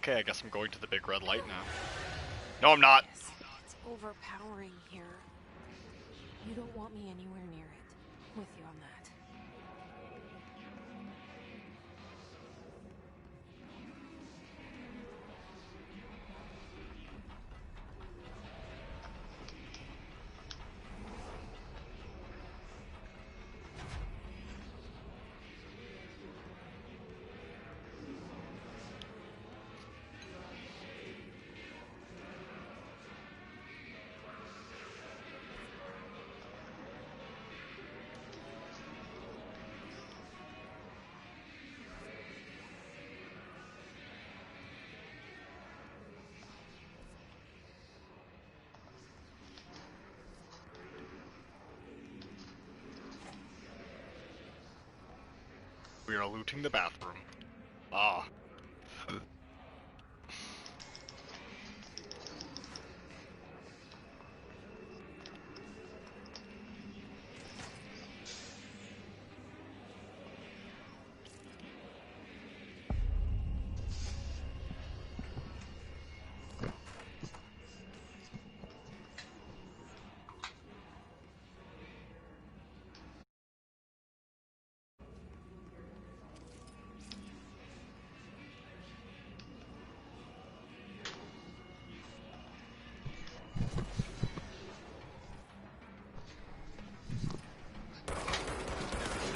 Okay, I guess I'm going to the big red light now. No, I'm not. It's overpowering here. You don't want me anywhere near it. With you on that. We are looting the bathroom. Ah.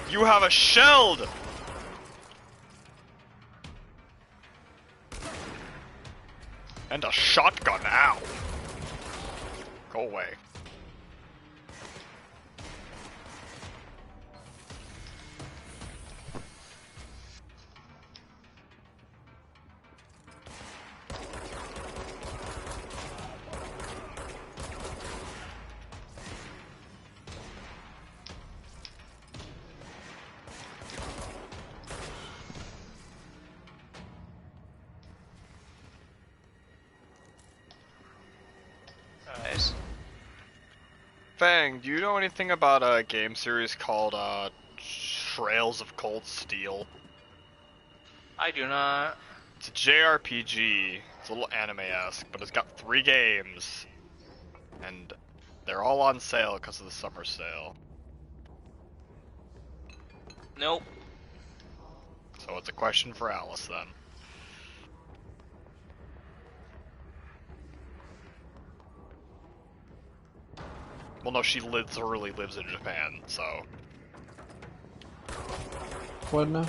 You have a shield! And a shotgun, ow! Go away. Nice. Fang, do you know anything about a game series called, Trails of Cold Steel? I do not. It's a JRPG. It's a little anime-esque, but it's got 3 games. And they're all on sale because of the summer sale. Nope. So it's a question for Alice then. Well, no, she literally lives in Japan, so. What now?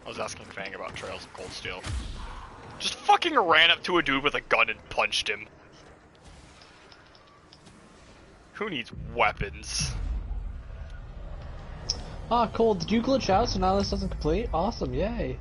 I was asking Fang about Trails of Cold Steel. Just fucking ran up to a dude with a gun and punched him. Who needs weapons? Ah, cool. Did you glitch out so now this doesn't complete? Awesome, yay.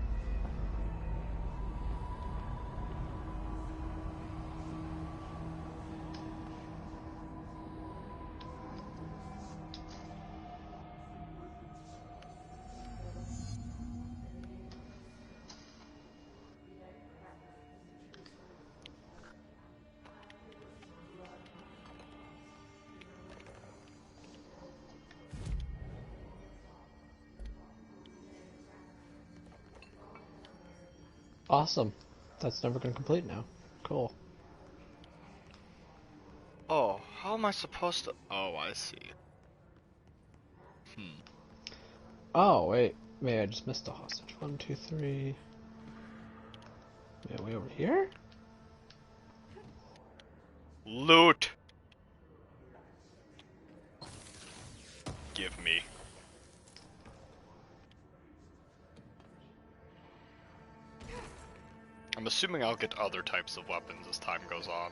Awesome. That's never gonna complete now. Cool. Oh, how am I supposed to? Oh, I see. Oh, wait. Maybe I just missed a hostage. 1, 2, 3. Yeah, way over here? Loot! Give me. I'm assuming I'll get other types of weapons as time goes on.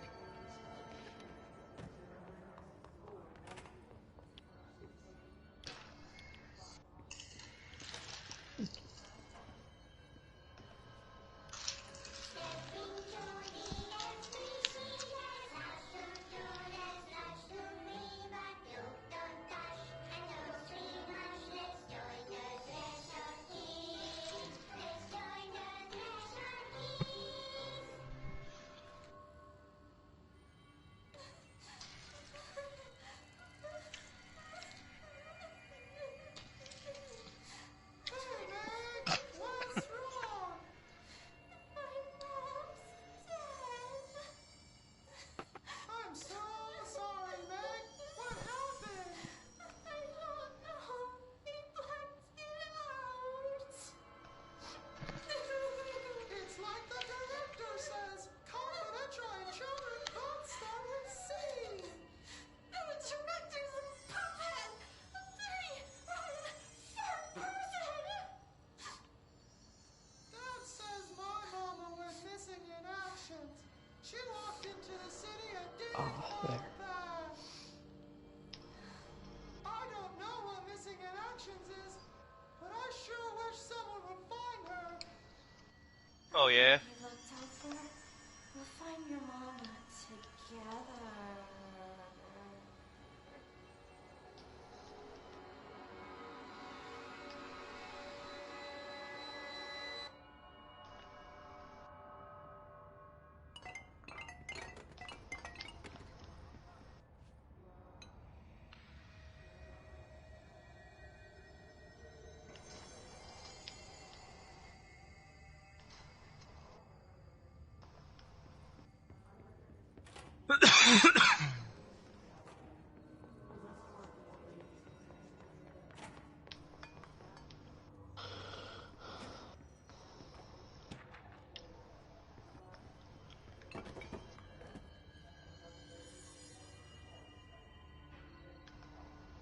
yeah. You looked over? We'll find your mama together.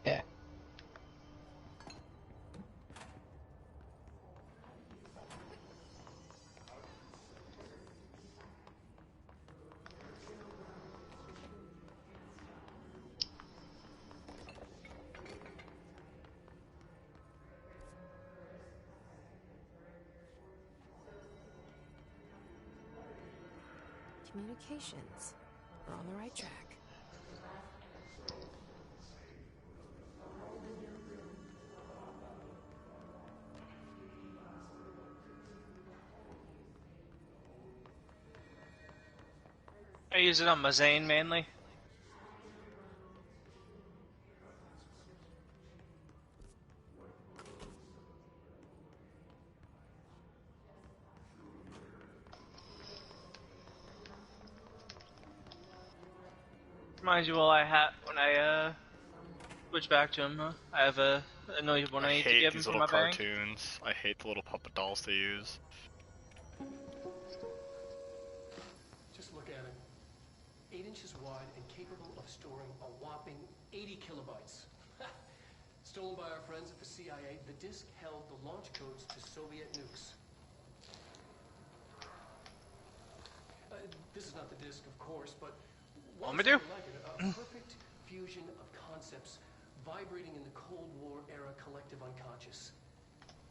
Yeah. Communications. We're on the right track. I use it on my Zane mainly. Reminds you, when I switch back to him, I have a anointed one I need to hate give him these for little my bank. cartoons. I hate the little puppet dolls they use. Just look at it. 8 inches wide and capable of storing a whopping 80 kilobytes. Stolen by our friends at the CIA, the disk held the launch codes to Soviet nukes. This is not the disk, of course, but Want me to? like it, a perfect fusion of concepts vibrating in the Cold War era collective unconscious.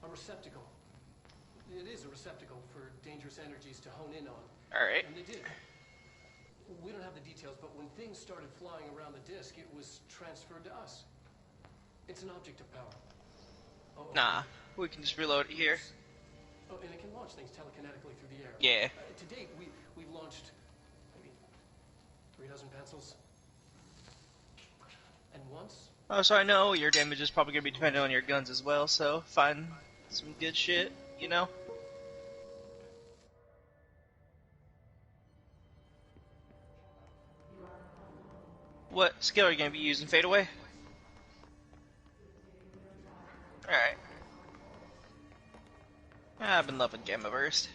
A receptacle. It is a receptacle for dangerous energies to hone in on. Alright. And they did. We don't have the details, but when things started flying around the disk, it was transferred to us. It's an object of power. Oh, Nah, we can just reload it here. Oh, and it can launch things telekinetically through the air. Yeah. To date, we've launched maybe 3 dozen pencils. And once, Oh, so I know your damage is probably going to be dependent on your guns as well, so find some good shit, you know? What skill are you going to be using? Fade away? Alright. I've been loving Gamma Burst.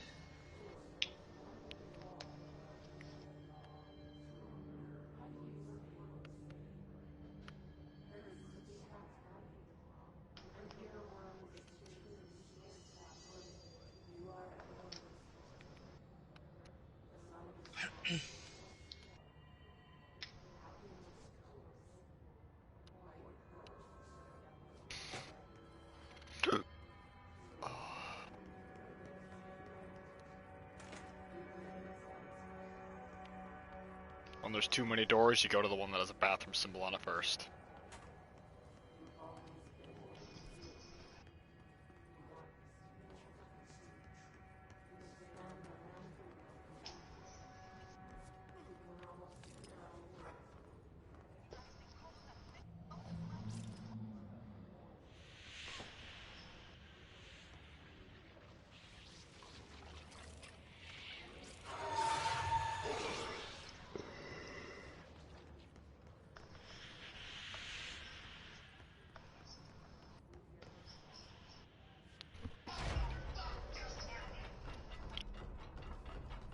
When there's too many doors, you go to the one that has a bathroom symbol on it first.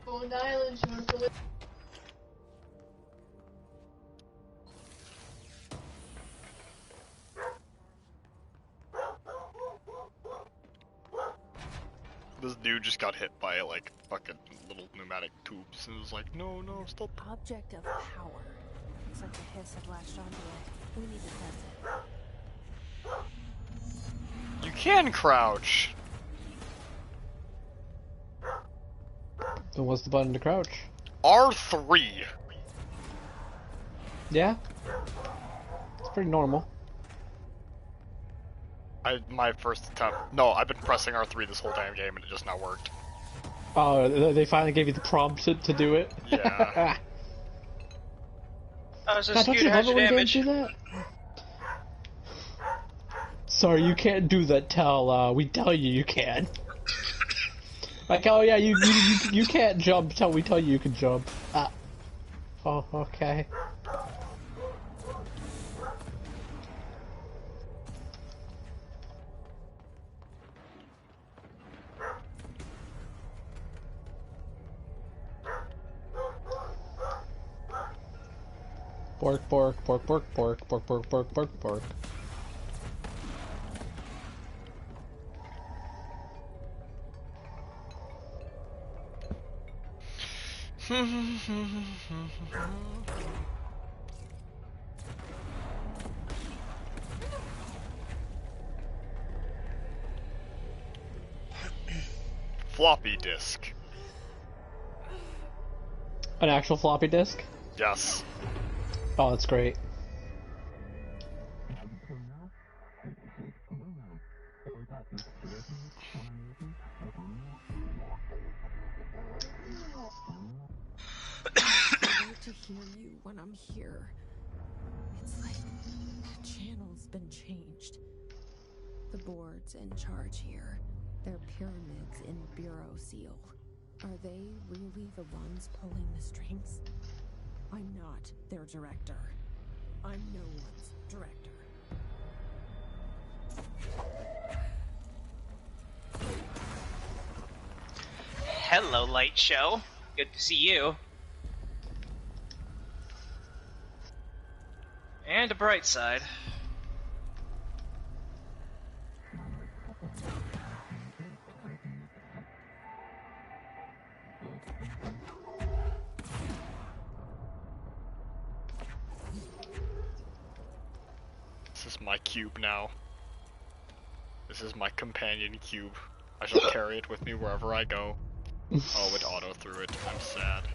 Bond Island, you want to live? This dude just got hit by like fucking little pneumatic tubes and was like, no, stop. Object of power. Looks like the hiss had latched onto it. We need to test it. You can crouch! Then what's the button to crouch? R3. Yeah? It's pretty normal. My first attempt. No, I've been pressing R3 this whole damn game and it just not worked. Oh, they finally gave you the prompt to do it? Yeah. Oh, so God, don't Scoot, you love how's it your when games damage? do that? Sorry, you can't do that till we tell you you can. Like, oh yeah, you can't jump till we tell you you can jump. Oh, okay. Bork, bork, bork, bork, bork, bork, bork, bork, bork, bork. Floppy disk. An actual floppy disk? Yes. Oh, that's great. I like to hear you when I'm here. It's like the channel's been changed. The board's in charge here. They're pyramids in Bureau Seal. Are they really the ones pulling the strings? I'm not their director. I'm no one's director. Hello, Light Show. Good to see you. And a bright side. This is my cube now. This is my companion cube. I shall carry it with me wherever I go. Oh, it auto threw it. I'm sad.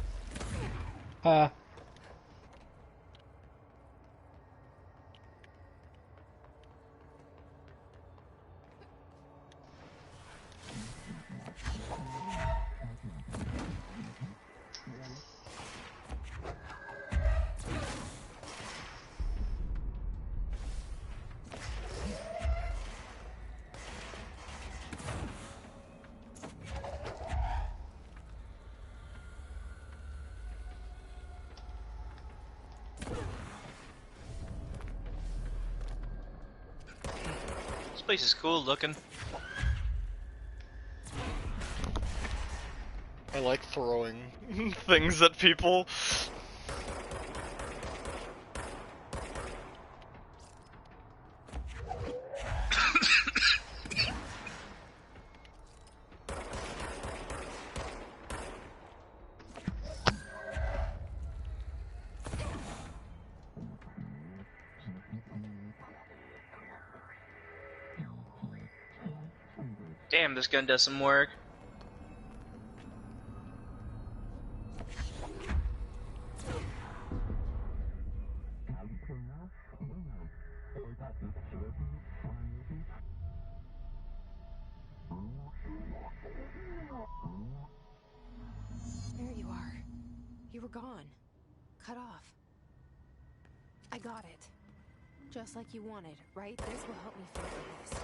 This place is cool looking. I like throwing things at people. Damn, this gun does some work. There you are. You were gone. Cut off. I got it. Just like you wanted, right? This will help me filter this.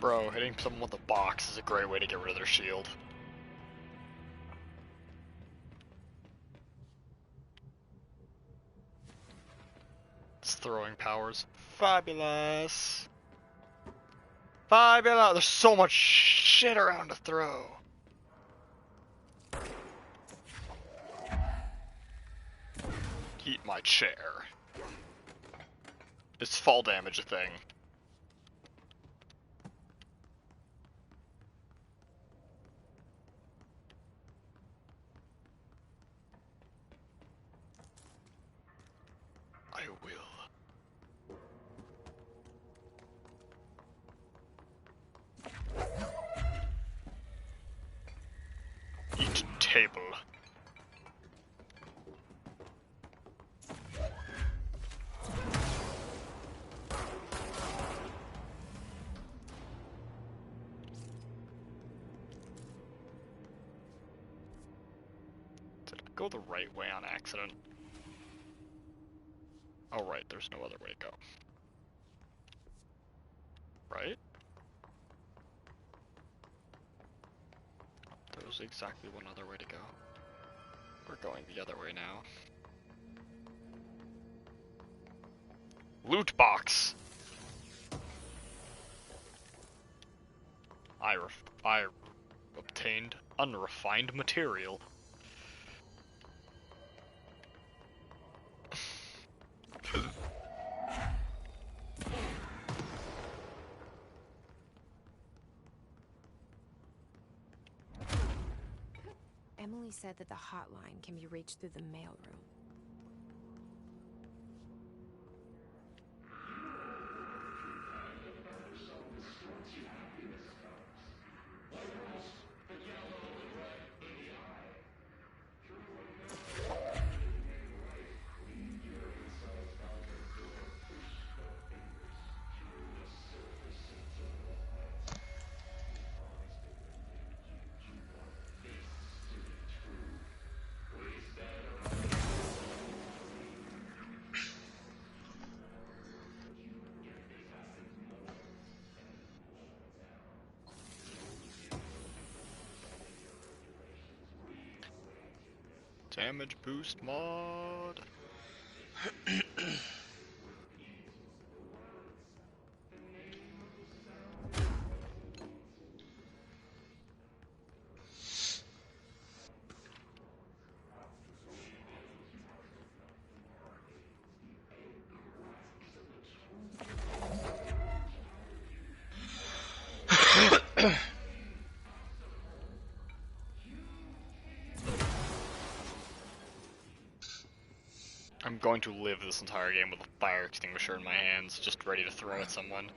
Bro, hitting someone with a box is a great way to get rid of their shield. Its throwing powers. Fabulous! Fabulous! There's so much shit around to throw. Eat my chair. Is fall damage a thing? I will. Eat table. Did I go the right way on accident? Oh right, there's no other way to go. Right? There was exactly one other way to go. We're going the other way now. Loot box! I obtained unrefined material. Emily said that the hotline can be reached through the mailroom. Damage boost mod. I'm going to live this entire game with a fire extinguisher in my hands, just ready to throw at someone.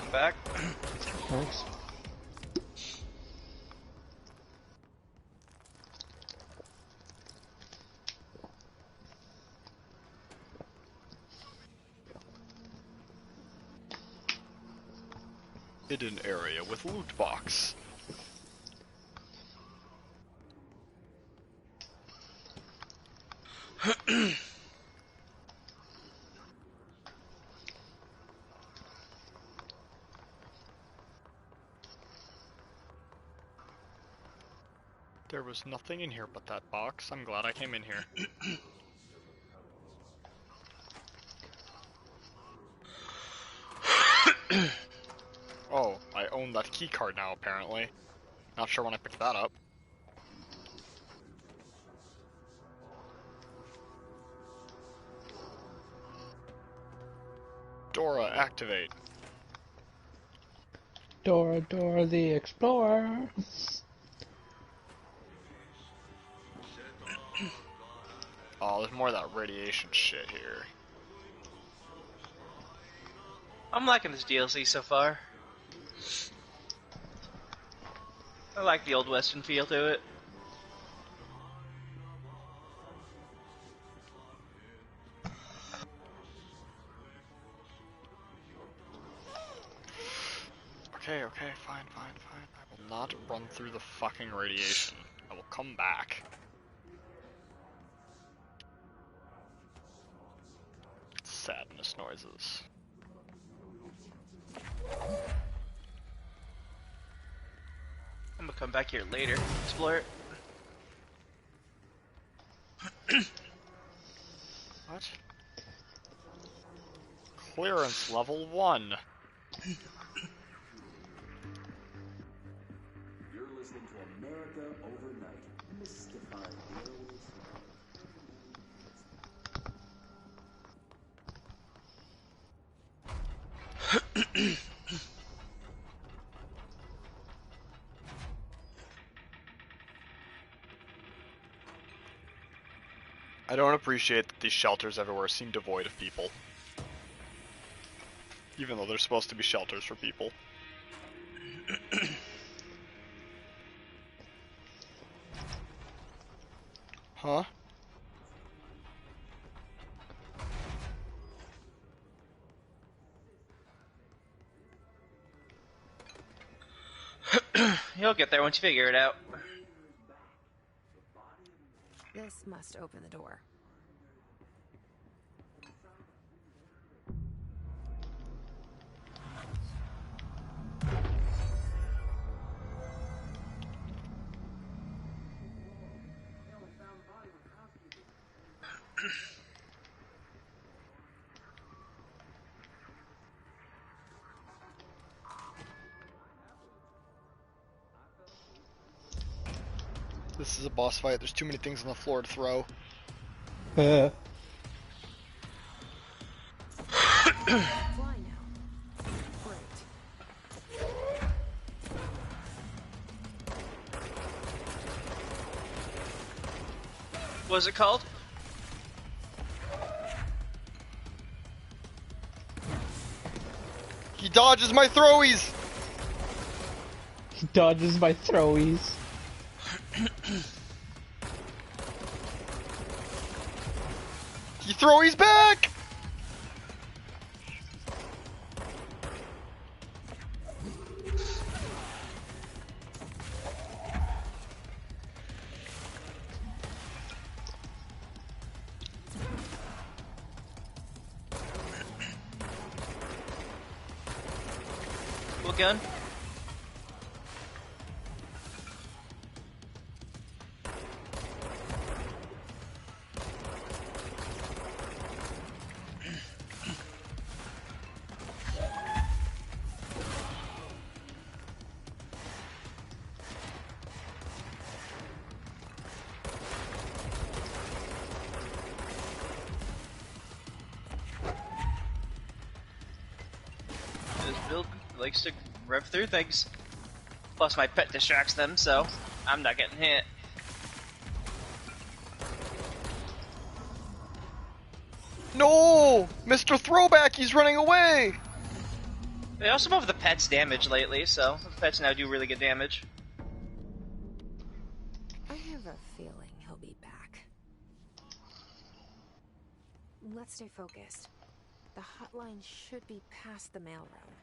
Back. Thanks. Hidden area with loot box. There was nothing in here but that box. I'm glad I came in here. Oh, I own that key card now, apparently. Not sure when I picked that up. Dora, activate. Dora, Dora the Explorer. Oh, there's more of that radiation shit here. I'm liking this DLC so far. I like the old western feel to it. Okay, okay, fine, fine, fine. I will not run through the fucking radiation. I will come back. Sadness noises. I'm gonna come back here later, explore it. What? Clearance level 1. You're listening to America Overnight, mystifying worlds. I don't appreciate that these shelters everywhere seem devoid of people. Even though they're supposed to be shelters for people. Huh? You'll get there once you figure it out. This must open the door. This is a boss fight. There's too many things on the floor to throw. Fly now. Great. What's it called? He dodges my throwies! He dodges my throwies. He throwies back! What gun? This build likes to rev through things. Plus my pet distracts them, so I'm not getting hit. No! Mr. Throwback, he's running away! They also buff the pet's damage lately, so the pets now do really good damage. I have a feeling he'll be back. Let's stay focused. The hotline should be past the mailroom.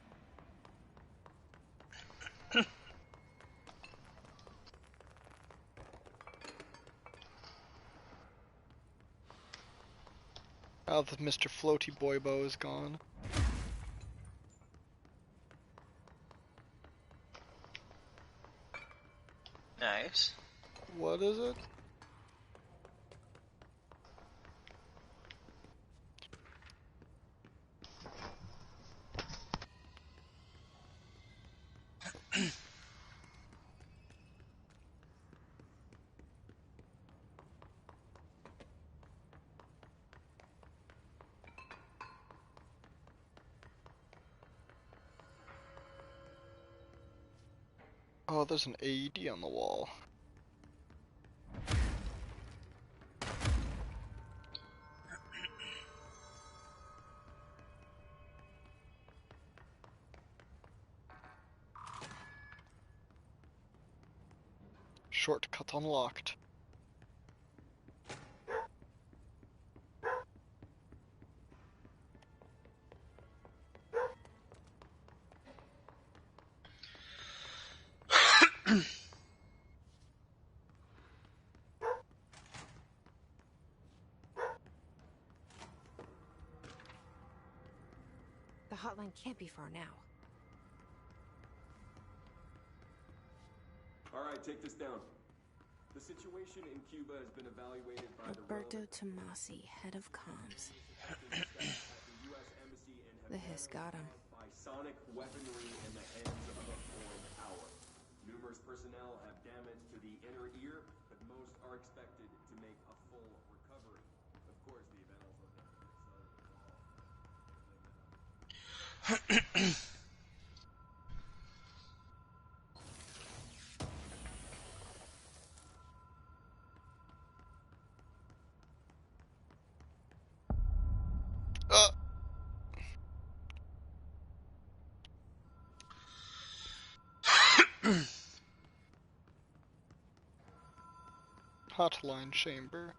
Now that Mr. Floaty Boybo is gone. Nice. What is it? Oh, there's an AED on the wall. Shortcut unlocked. The hotline can't be far now. Alright, take this down. The situation in Cuba has been evaluated by Roberto the Tomasi, head of comms. U.S. Embassy and The hiss got him. by sonic weaponry in the hands of a foreign power. Numerous personnel have damage to the inner ear, but most are expected to make a full recovery. Of course, the event also Hotline chamber.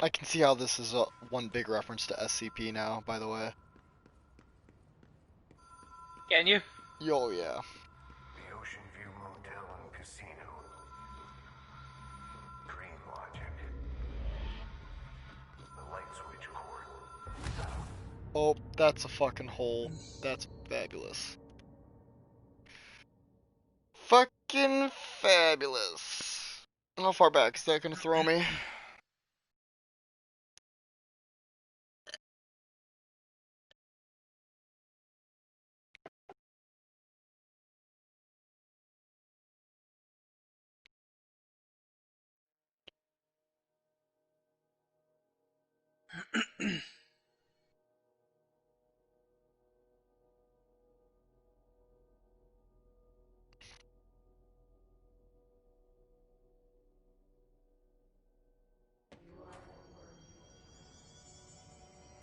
I can see how this is one big reference to SCP now, by the way. Can you? Yo, yeah. The Ocean View Motel and Casino. Dream Logic. The light switch cord. Oh, that's a fucking hole. That's fabulous. Fucking fabulous. How far back is that gonna throw me?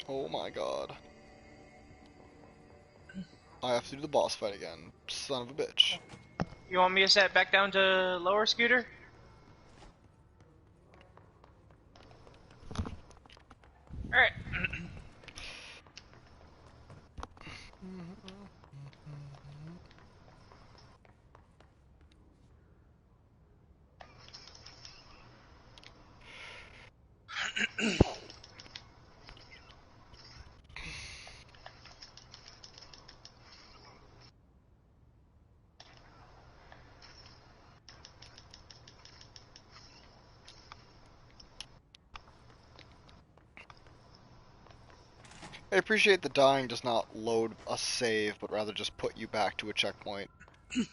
Oh my god. I have to do the boss fight again. Son of a bitch. You want me to set back down to lower, Scooter? Alright. I appreciate that dying does not load a save, but rather just put you back to a checkpoint. The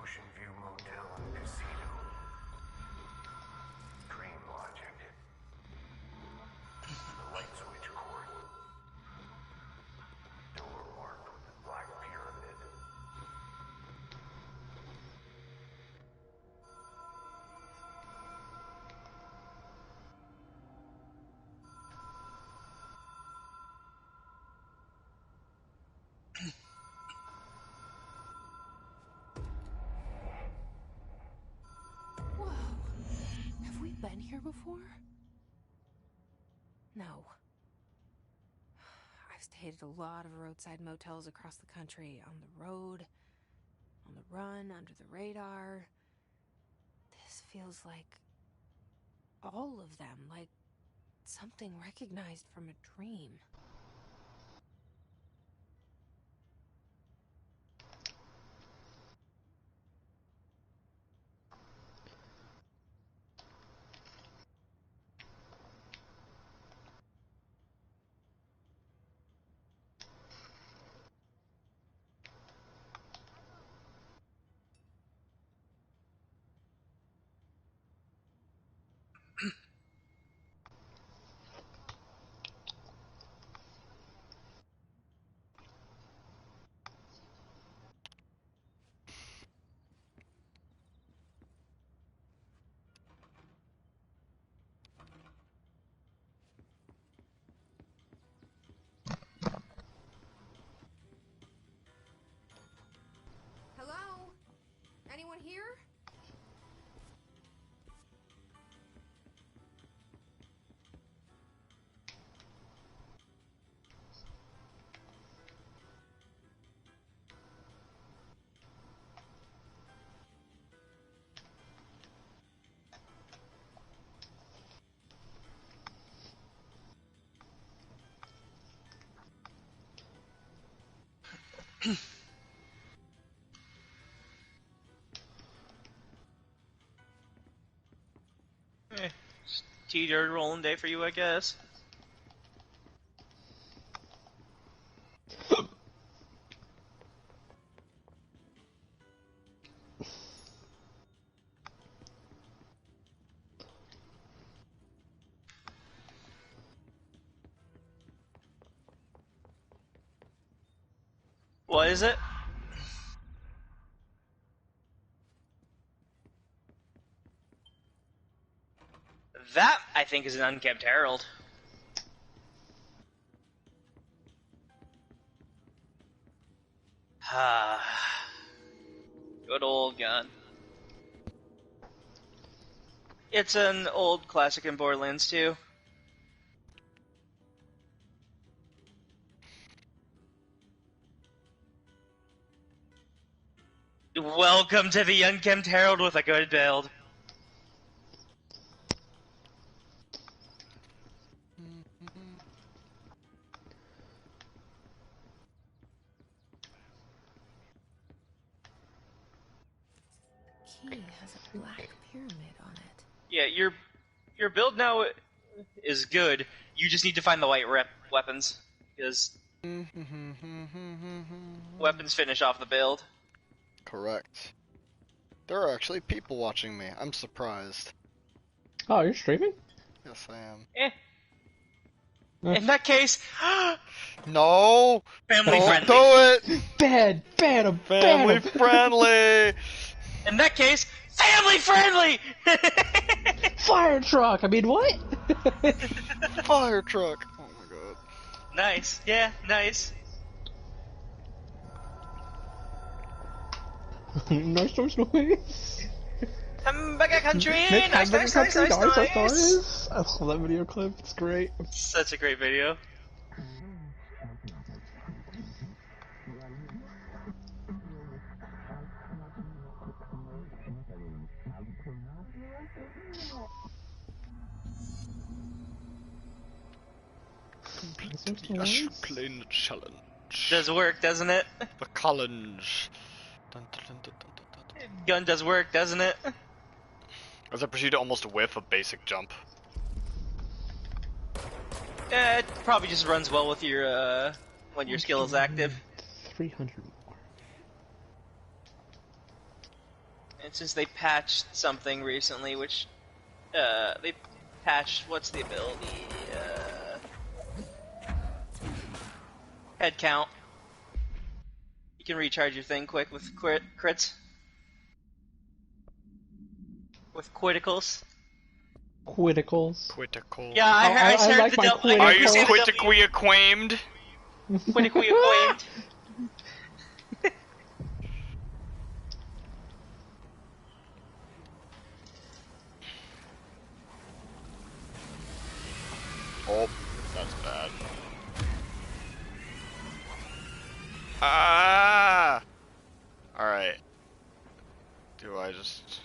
Ocean View Motel and Casino. Dream Logic. The light switch cord. Door marked with the black pyramid. Whoa. Have we been here before? No. I've stayed at a lot of roadside motels across the country, on the road, on the run, under the radar. This feels like all of them, like something recognized from a dream. Hello? Anyone here? T-dirt rolling day for you, I guess. What is it? That, I think, is an Unkempt Herald. Good old gun. It's an old classic in Borderlands 2. Welcome to the Unkempt Herald with a good build. Key has a black pyramid on it. Yeah, your build now is good. You just need to find the white weapons, because weapons finish off the build. Correct. There are actually people watching me. I'm surprised. Oh, you're streaming? Yes, I am. In that case, No! family Don't friendly. do it! Bad, Family friendly! In that case, family friendly. Fire truck! I mean, what? Fire truck! Oh my god. Nice, yeah, nice. Nice. Hamburger country, Nick, nice. nice. I love that video clip. It's great. Such a great video. The Ashplane challenge. Does work, doesn't it? The challenge. Dun, dun, dun, dun, dun, dun, dun. Gun does work, doesn't it? As I proceed to almost whiff a basic jump. It probably just runs well with your when your skill is active. 300 more. And since they patched something recently, which they patched what's the ability? Head count. You can recharge your thing quick with crits. With criticals. Criticals. Quitical. Yeah, I heard like the my double. Are you say the W. critically acclaimed? Critically acclaimed. Oh. bad. Ah! Alright. Do I just...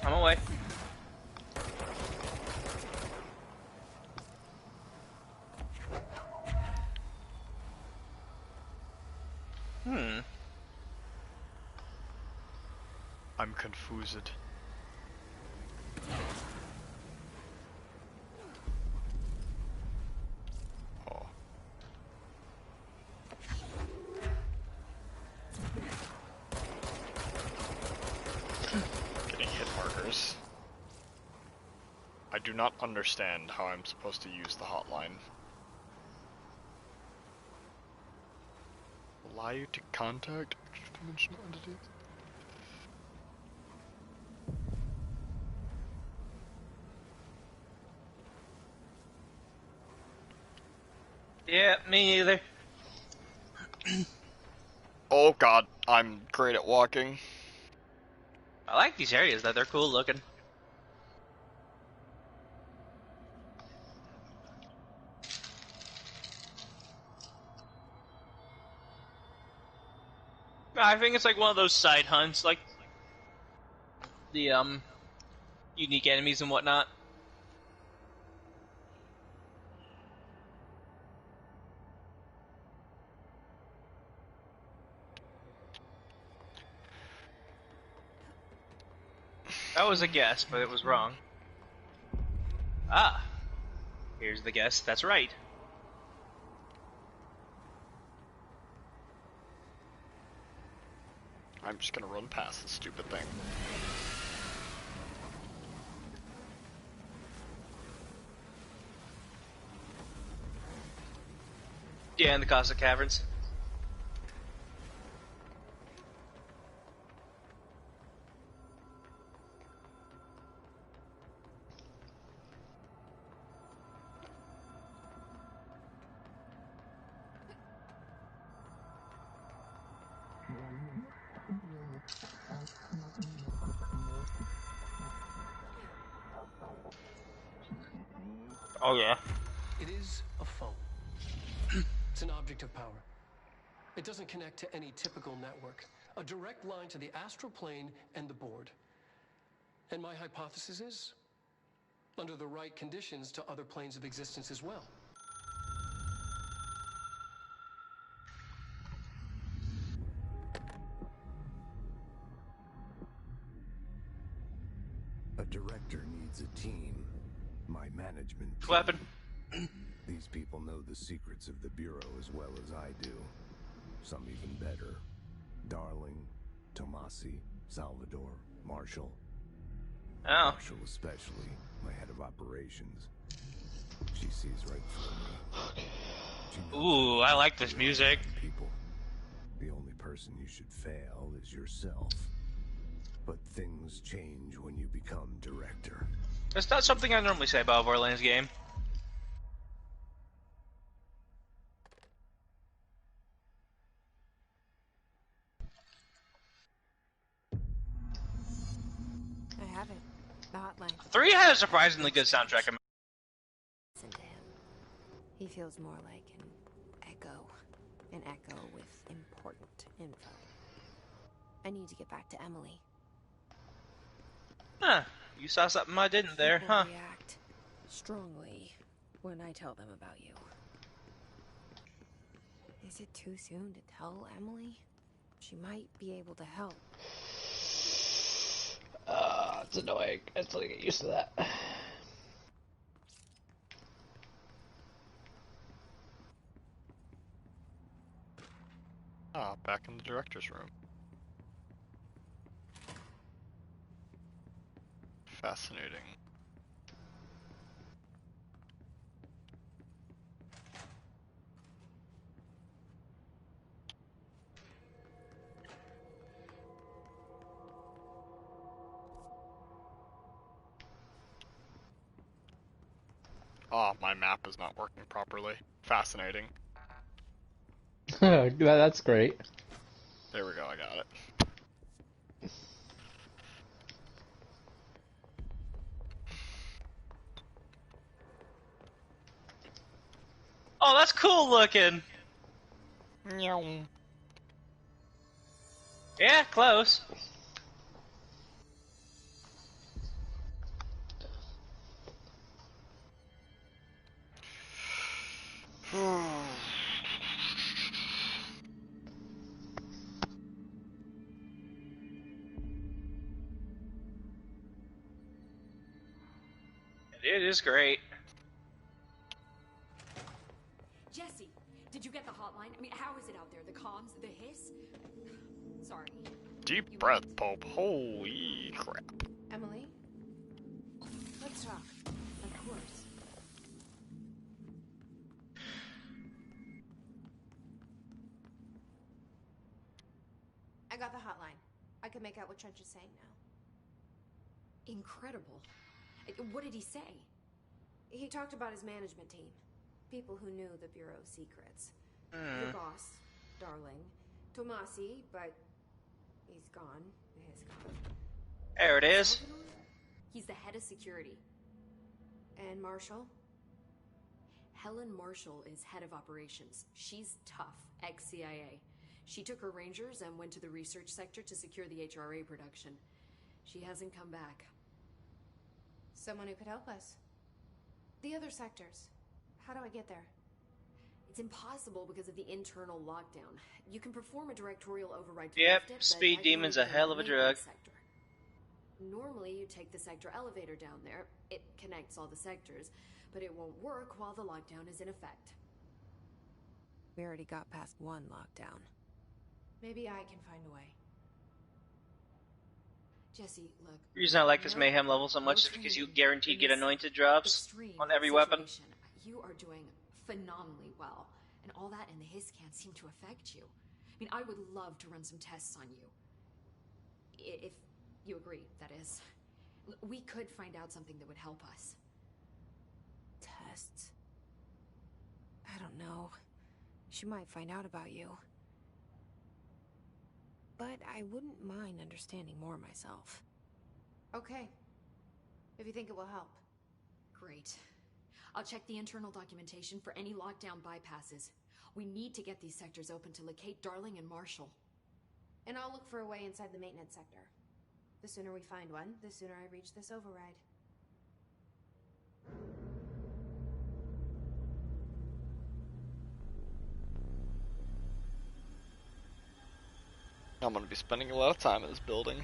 I'm away. I'm confused. Oh. Getting hit markers. I do not understand how I'm supposed to use the hotline. Allow you to contact extra-dimensional entities? Yeah, me neither. Oh god, I'm great at walking. I like these areas, though. They're cool looking. I think it's like one of those side hunts, like the unique enemies and whatnot. That was a guess, but it was wrong. Ah, here's the guess that's right. I'm just gonna run past this stupid thing. Yeah, in the Cossack Caverns. Oh yeah. It is a phone. It's an object of power. It doesn't connect to any typical network. A direct line to the astral plane and the board. And my hypothesis is, under the right conditions, to other planes of existence as well. A director needs a team. My management team. Weapon. These people know the secrets of the Bureau as well as I do. Some even better. Darling, Tomasi, Salvador, Marshall. Oh. Marshall especially, my head of operations. She sees right through me. She knows Ooh, I like this you're music. people. The only person you should fail is yourself. But things change when you become director. That's not something I normally say about a Borderlands game. I haven't. The hotline. 3 had a surprisingly good soundtrack. Listen to him. He feels more like an echo with important info. I need to get back to Emily. Huh. You saw something I didn't there, People huh? react strongly when I tell them about you. Is it too soon to tell Emily? She might be able to help. It's annoying. Until I get used to that. Ah, back in the director's room. Fascinating. Ah, my map is not working properly. Fascinating. That's great. There we go, I got it. Oh, that's cool looking. Meow. Yeah, close. It is great. Jesse, did you get the hotline? I mean, how is it out there? The comms, the hiss? Sorry. Deep breath, Pope. Holy crap. Emily? Let's talk. Of course. I got the hotline. I can make out what Trench is saying now. Incredible. What did he say? He talked about his management team. People who knew the Bureau's secrets. Your boss, Darling. Tomasi, but he's gone. He's gone. There it is. He's the head of security. And Marshall? Helen Marshall is head of operations. She's tough, ex-CIA. She took her Rangers and went to the research sector to secure the HRA production. She hasn't come back. Someone who could help us. The other sectors. How do I get there? It's impossible because of the internal lockdown. You can perform a directorial override to Yep, lift it, but Speed I can Demon's only a go hell to of a the drug. maintenance sector. Normally, you take the sector elevator down there. It connects all the sectors, but it won't work while the lockdown is in effect. We already got past one lockdown. Maybe I can find a way. Jesse, look. The reason I like this mayhem level so much is because you guarantee get anointed drops on every weapon. You are doing phenomenally well, and all that and the hiss can't seem to affect you. I mean, I would love to run some tests on you. If you agree, that is. We could find out something that would help us. Tests? I don't know. She might find out about you. But I wouldn't mind understanding more myself. Okay. If you think it will help. Great. I'll check the internal documentation for any lockdown bypasses. We need to get these sectors open to locate Darling and Marshall. And I'll look for a way inside the maintenance sector. The sooner we find one, the sooner I reach this override. I'm gonna be spending a lot of time in this building.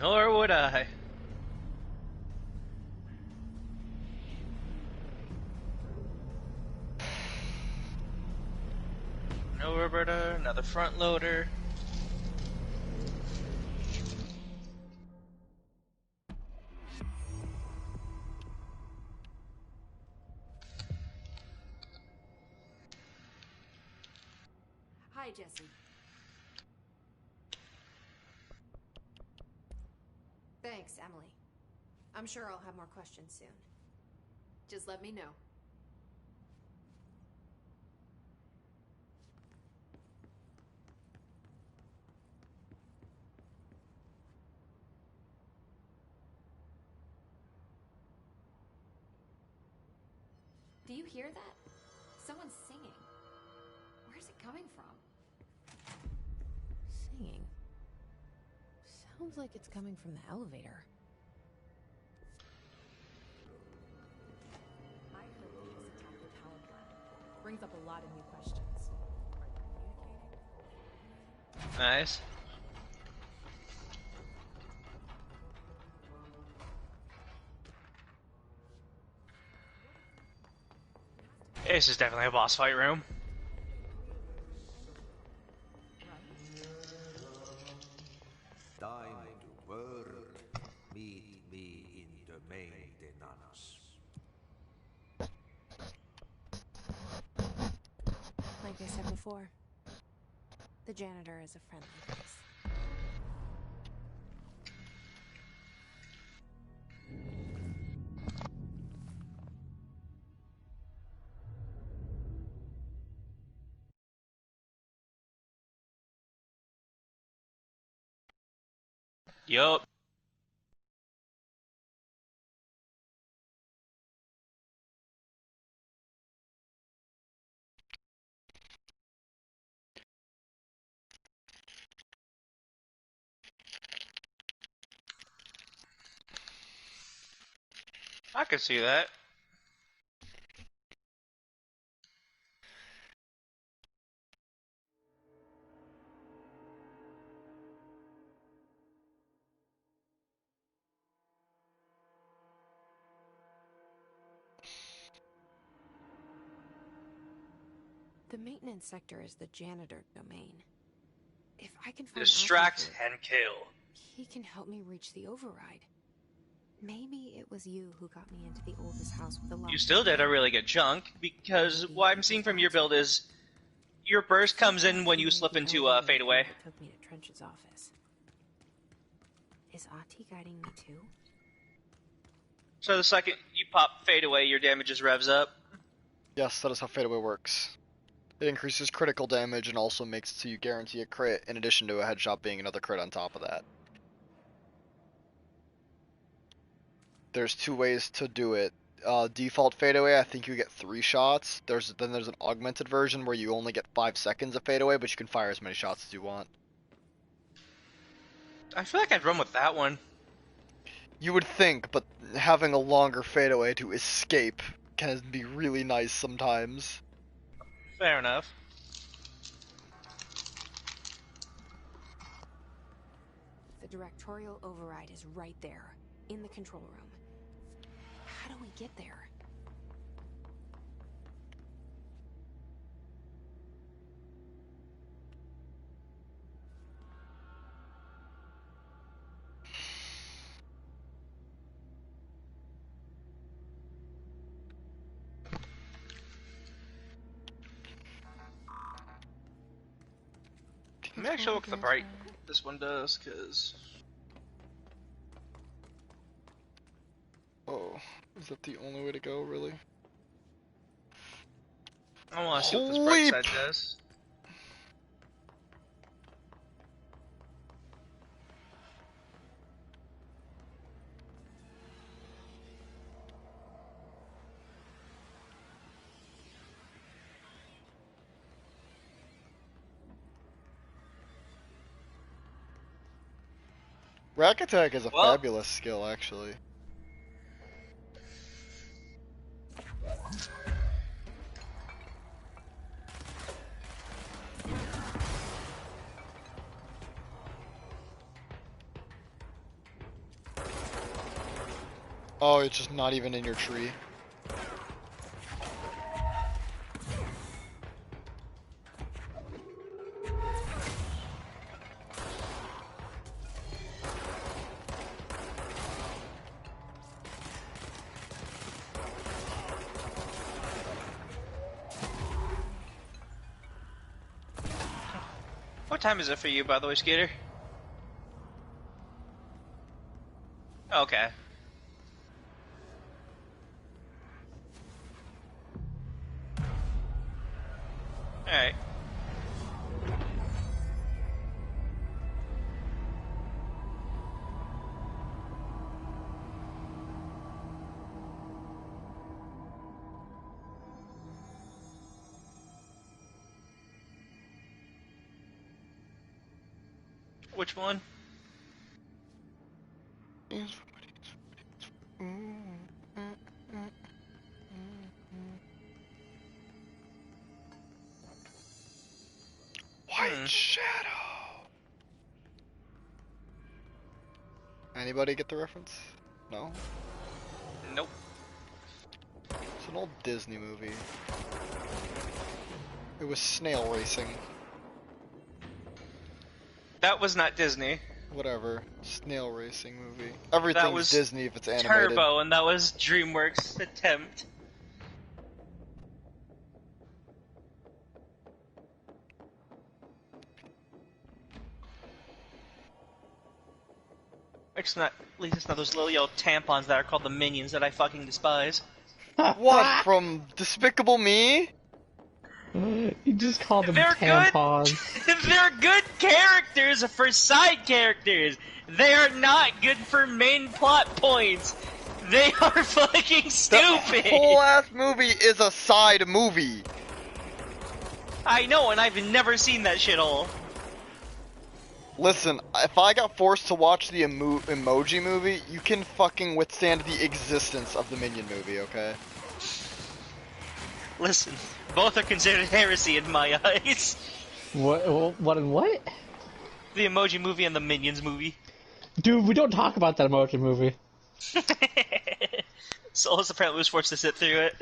Nor would I. No Roberta, another front loader. Hi, Jesse. Thanks, Emily. I'm sure I'll have more questions soon. Just let me know. Do you hear that? Someone's singing. Where's it coming from? Singing? Sounds like it's coming from the elevator. I heard the hiss attack the power plant. Brings up a lot of new questions. Are they communicating? Nice. This is definitely a boss fight room. before. The janitor is a friendly face. Yup. I could see that. The maintenance sector is the janitor domain. If I can find Distract Ati here, and kill. he can help me reach the override. Maybe it was you who got me into the oldest house with the lock. You still did a really good chunk, because what I'm seeing from your build is your burst comes in when you slip into fadeaway. Took me to Trench's office. Is Ati guiding me too? So the second you pop fadeaway, your damage just revs up. Yes, that is how fadeaway works. It increases critical damage and also makes it so you guarantee a crit, in addition to a headshot being another crit on top of that. There's two ways to do it. Default fadeaway, I think you get 3 shots. Then there's an augmented version where you only get 5 seconds of fadeaway, but you can fire as many shots as you want. I feel like I'd run with that one. You would think, but having a longer fadeaway to escape can be really nice sometimes. Fair enough. The directorial override is right there, in the control room. How do we get there? Let me actually look at the bright this one does, because... Oh, is that the only way to go, really? I want to see what this bright side does. Rack Attack is a fabulous skill, actually. Oh, it's just not even in your tree. What time is it for you, by the way, Skater? Okay. Alright. Which one? White Shadow. Anybody get the reference? No? Nope. It's an old Disney movie. It was snail racing. That was not Disney. Whatever. Snail racing movie. Everything's That was Disney if it's animated. Turbo, and that was DreamWorks' attempt. At least it's not those little yellow tampons that are called the Minions that I fucking despise. What, from Despicable Me? You just called them They're tampons. good. They're good characters for side characters. They are not good for main plot points. They are fucking stupid. The whole ass movie is a side movie. I know, and I've never seen that shithole. Listen, if I got forced to watch the Emoji Movie, you can fucking withstand the existence of the Minion Movie, okay? Listen, both are considered heresy in my eyes. What and what? The Emoji Movie and the Minions movie. Dude, we don't talk about that Emoji Movie. Solus apparently was forced to sit through it.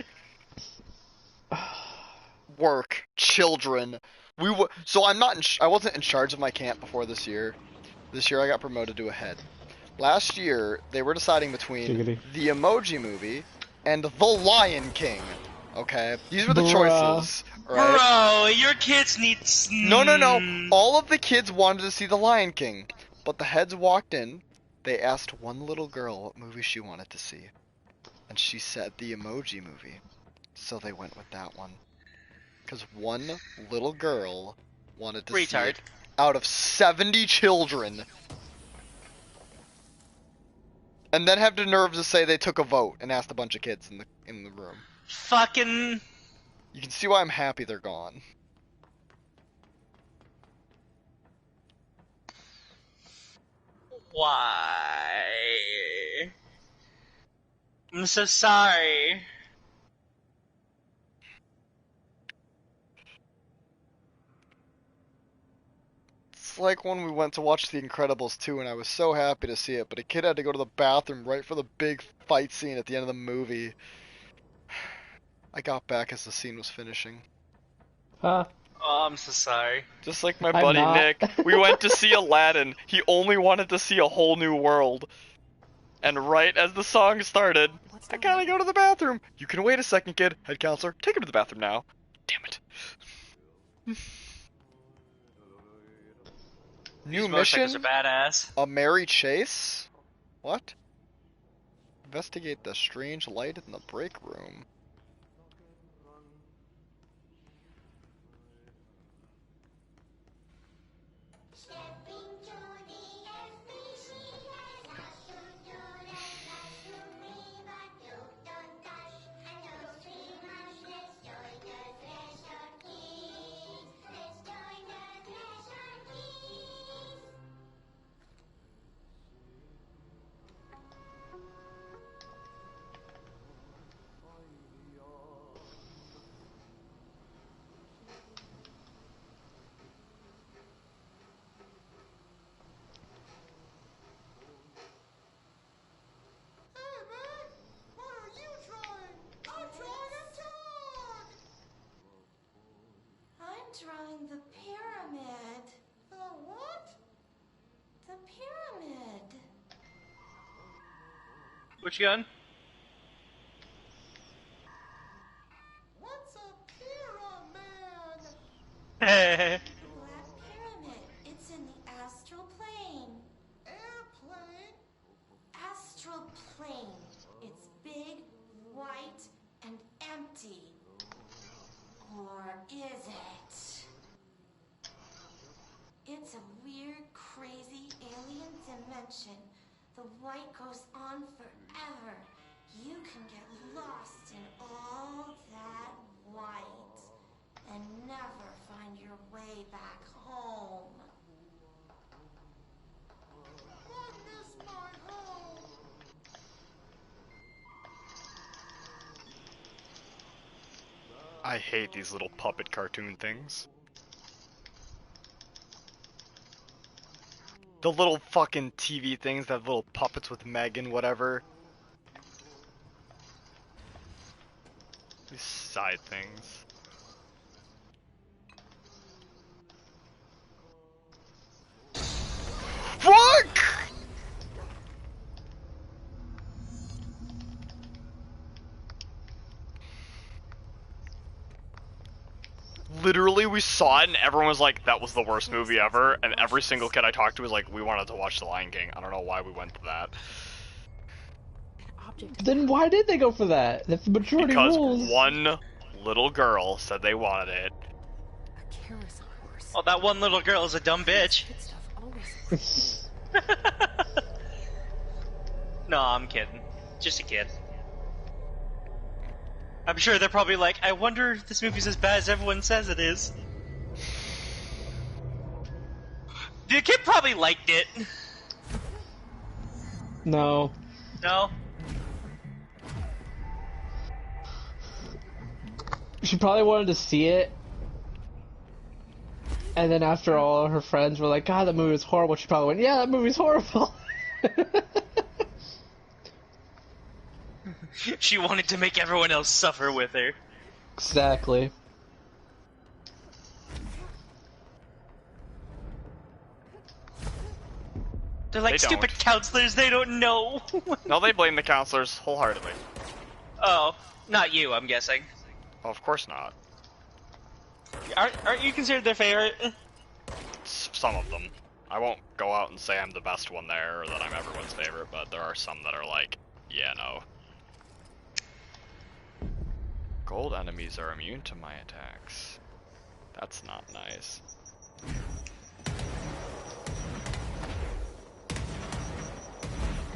Work, children. So I wasn't in charge of my camp before this year. This year I got promoted to a head. Last year they were deciding between the Emoji Movie and The Lion King. Okay, these were the choices. Right? Bro, your kids need. No. All of the kids wanted to see The Lion King, but the heads walked in. They asked one little girl what movie she wanted to see, and she said the Emoji Movie. So they went with that one. Because one little girl wanted to see it out of 70 children. And then have the nerve to say they took a vote and asked a bunch of kids in the room. Fucking... You can see why I'm happy they're gone. Why? I'm so sorry. It's like when we went to watch The Incredibles 2 and I was so happy to see it, but a kid had to go to the bathroom right for the big fight scene at the end of the movie. I got back as the scene was finishing. Huh? Oh, I'm so sorry. Just like my buddy Nick, we went to see Aladdin. He only wanted to see A Whole New World. And right as the song started, I gotta go to the bathroom. You can wait a second, kid. Head counselor, take him to the bathroom now. Damn it. New mission? Are badass. A Mary Chase? What? Investigate the strange light in the break room. Drawing the pyramid. The what? The pyramid. Which gun? What's a pyramid? Black pyramid. It's in the astral plane. Airplane? Astral plane. It's big, white, and empty. Or is it? It's a weird, crazy alien dimension. The white goes on forever. You can get lost in all that white and never find your way back home. I miss my home. I hate these little puppet cartoon things. The little fucking TV things that have little puppets with Megan, whatever. These side things. Fuck! literally, we saw it and everyone was like, that was the worst movie ever. And every single kid I talked to was like, we wanted to watch The Lion King. I don't know why we went to that. Then why did they go for that? If the majority Because rules. one little girl said they wanted it. Oh, that one little girl is a dumb bitch. No, I'm kidding. Just a kid. I'm sure they're probably like, I wonder if this movie's as bad as everyone says it is. The kid probably liked it. No. No? She probably wanted to see it. And then after all her friends were like, God, that movie was horrible, she probably went, yeah, that movie's horrible. She wanted to make everyone else suffer with her. Exactly. They're like They stupid don't. counselors, they don't know. No, they blame the counselors wholeheartedly. Oh, not you, I'm guessing. Oh, of course not. Aren't you considered their favorite? Some of them. I won't go out and say I'm the best one there or that I'm everyone's favorite, but there are some that are like, yeah, no. Gold enemies are immune to my attacks. That's not nice.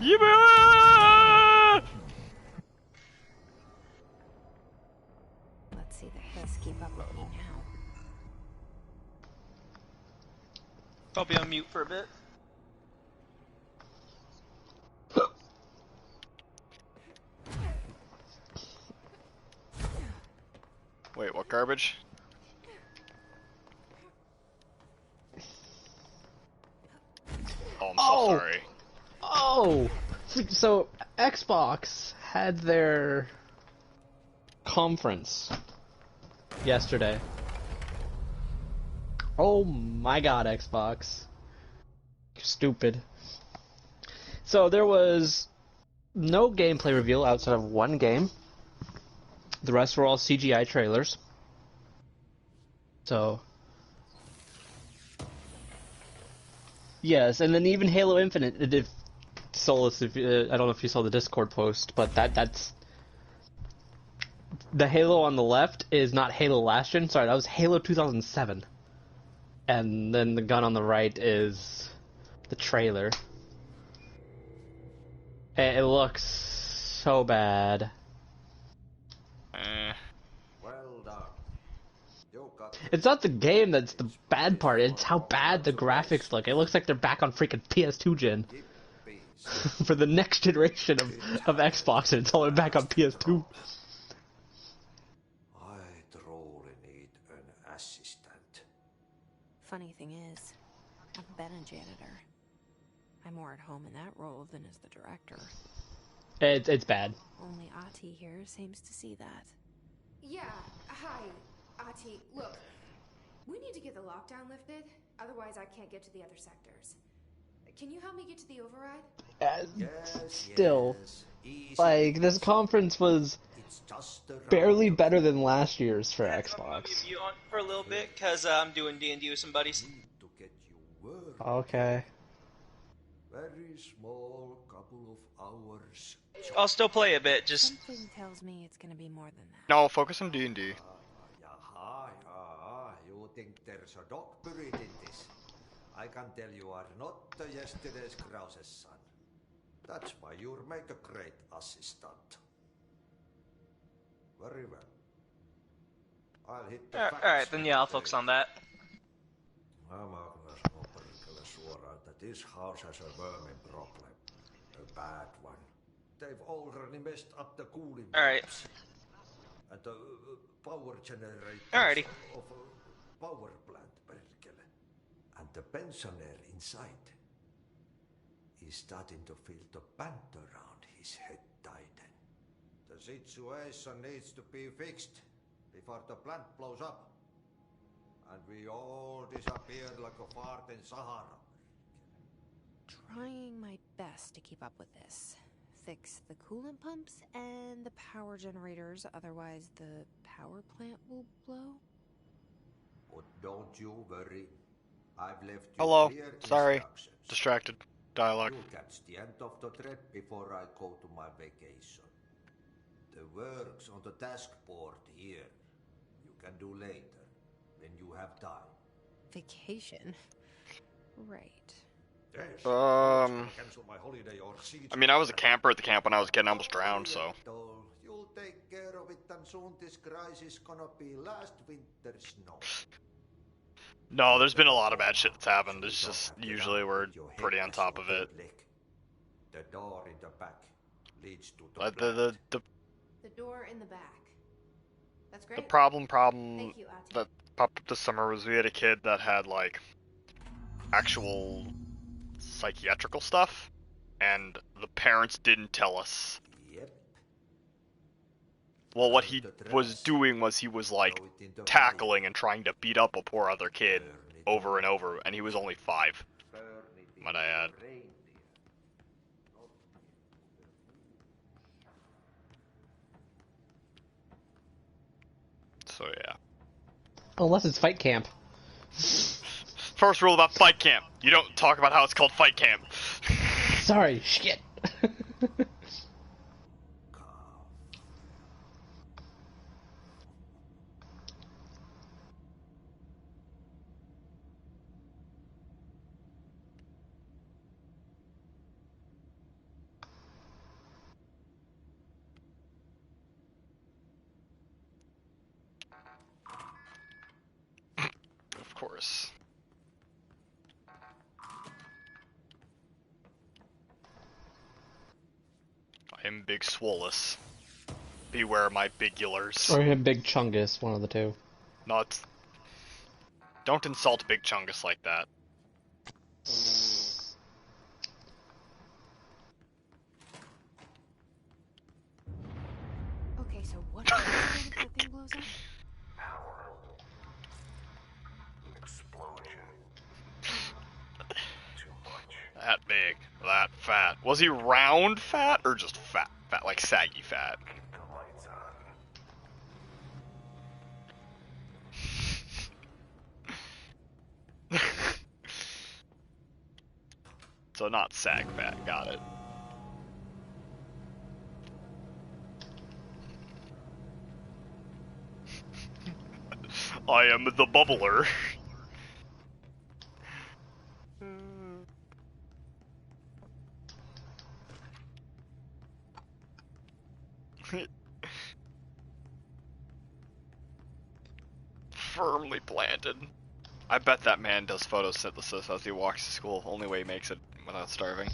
Yeah! Let's see the Hiss keep up with me now. I'll be on mute for a bit. Wait, what garbage? Oh, I'm so sorry. Oh! So, Xbox had their conference yesterday. Oh my god, Xbox. You're stupid. So, there was no gameplay reveal outside of one game. The rest were all CGI trailers. So... Yes, and then even Halo Infinite, if Solus, if I don't know if you saw the Discord post, but that's the Halo on the left is not Halo last gen. Sorry, that was Halo 2007, and then the gun on the right is the trailer. And it looks so bad. Well done. You got It's not the game that's the bad part, it's how bad the graphics look. It looks like they're back on freaking PS2 gen. For the next generation of Xbox, and it's all back on PS2. I truly need an assistant. Funny thing is, I've been a janitor. I'm more at home in that role than as the director. It's bad. Only Ati here seems to see that. Yeah, hi, Ati. Look, we need to get the lockdown lifted, otherwise I can't get to the other sectors. Can you help me get to the override? Still, like, this conference was barely better than last year's for Xbox. Leave you on for a little bit, cause I'm doing D&D with some buddies. Okay. Very small couple of hours. I'll still play a bit, just... Something tells me it's gonna be more than that. No, focus on D&D. You think there's a dog buried in this? I can tell you are not yesterday's Krause's son. That's why you'll make a great assistant. Very well. I'll hit the facts. Alright, then yeah, I'll focus on that. Mä Magnus sanoo perkele suoraan, that this house has a vermin problem. A bad one. They've already messed up the cooling pipes. And the power generator of a power plant, perkele. And the pensioner inside is starting to feel the band around his head tighten. The situation needs to be fixed before the plant blows up. And we all disappear like a fart in Sahara. Trying my best to keep up with this. Fix the coolant pumps and the power generators, otherwise the power plant will blow. But don't you worry. I've left you Hello. clear Sorry. instructions. Distracted. Dialogue. You'll catch the end of the trip before I go to my vacation. The work's on the task board here. You can do later, when you have time. Vacation? Right. I mean, I was a camper at the camp when I was a kid and I almost drowned, so. You'll take care of it, and soon this crisis gonna be last winter's snow. No, there's been a lot of bad shit that's happened. It's just usually we're pretty on top of it. The door in the back leads to The door in the back. That's great. The problem Thank you, Ati. that popped up this summer was we had a kid that had like actual psychiatrical stuff, and the parents didn't tell us. Yep. Well, what he was doing was he was like tackling and trying to beat up a poor other kid over and over, and he was only 5. Might I add? So yeah. Unless it's fight camp. First rule about fight camp: you don't talk about how it's called fight camp. Sorry, shit. Of course. I am Big Swolus. Beware my bigulars. Or him, Big Chungus, one of the two. Not. Don't insult Big Chungus like that. Okay, so what happens when the thing blows up? That big, that fat. Was he round fat or just fat? Fat, like saggy fat. So not sag fat, got it. I am the bubbler. Firmly planted. I bet that man does photosynthesis as he walks to school. Only way he makes it without starving.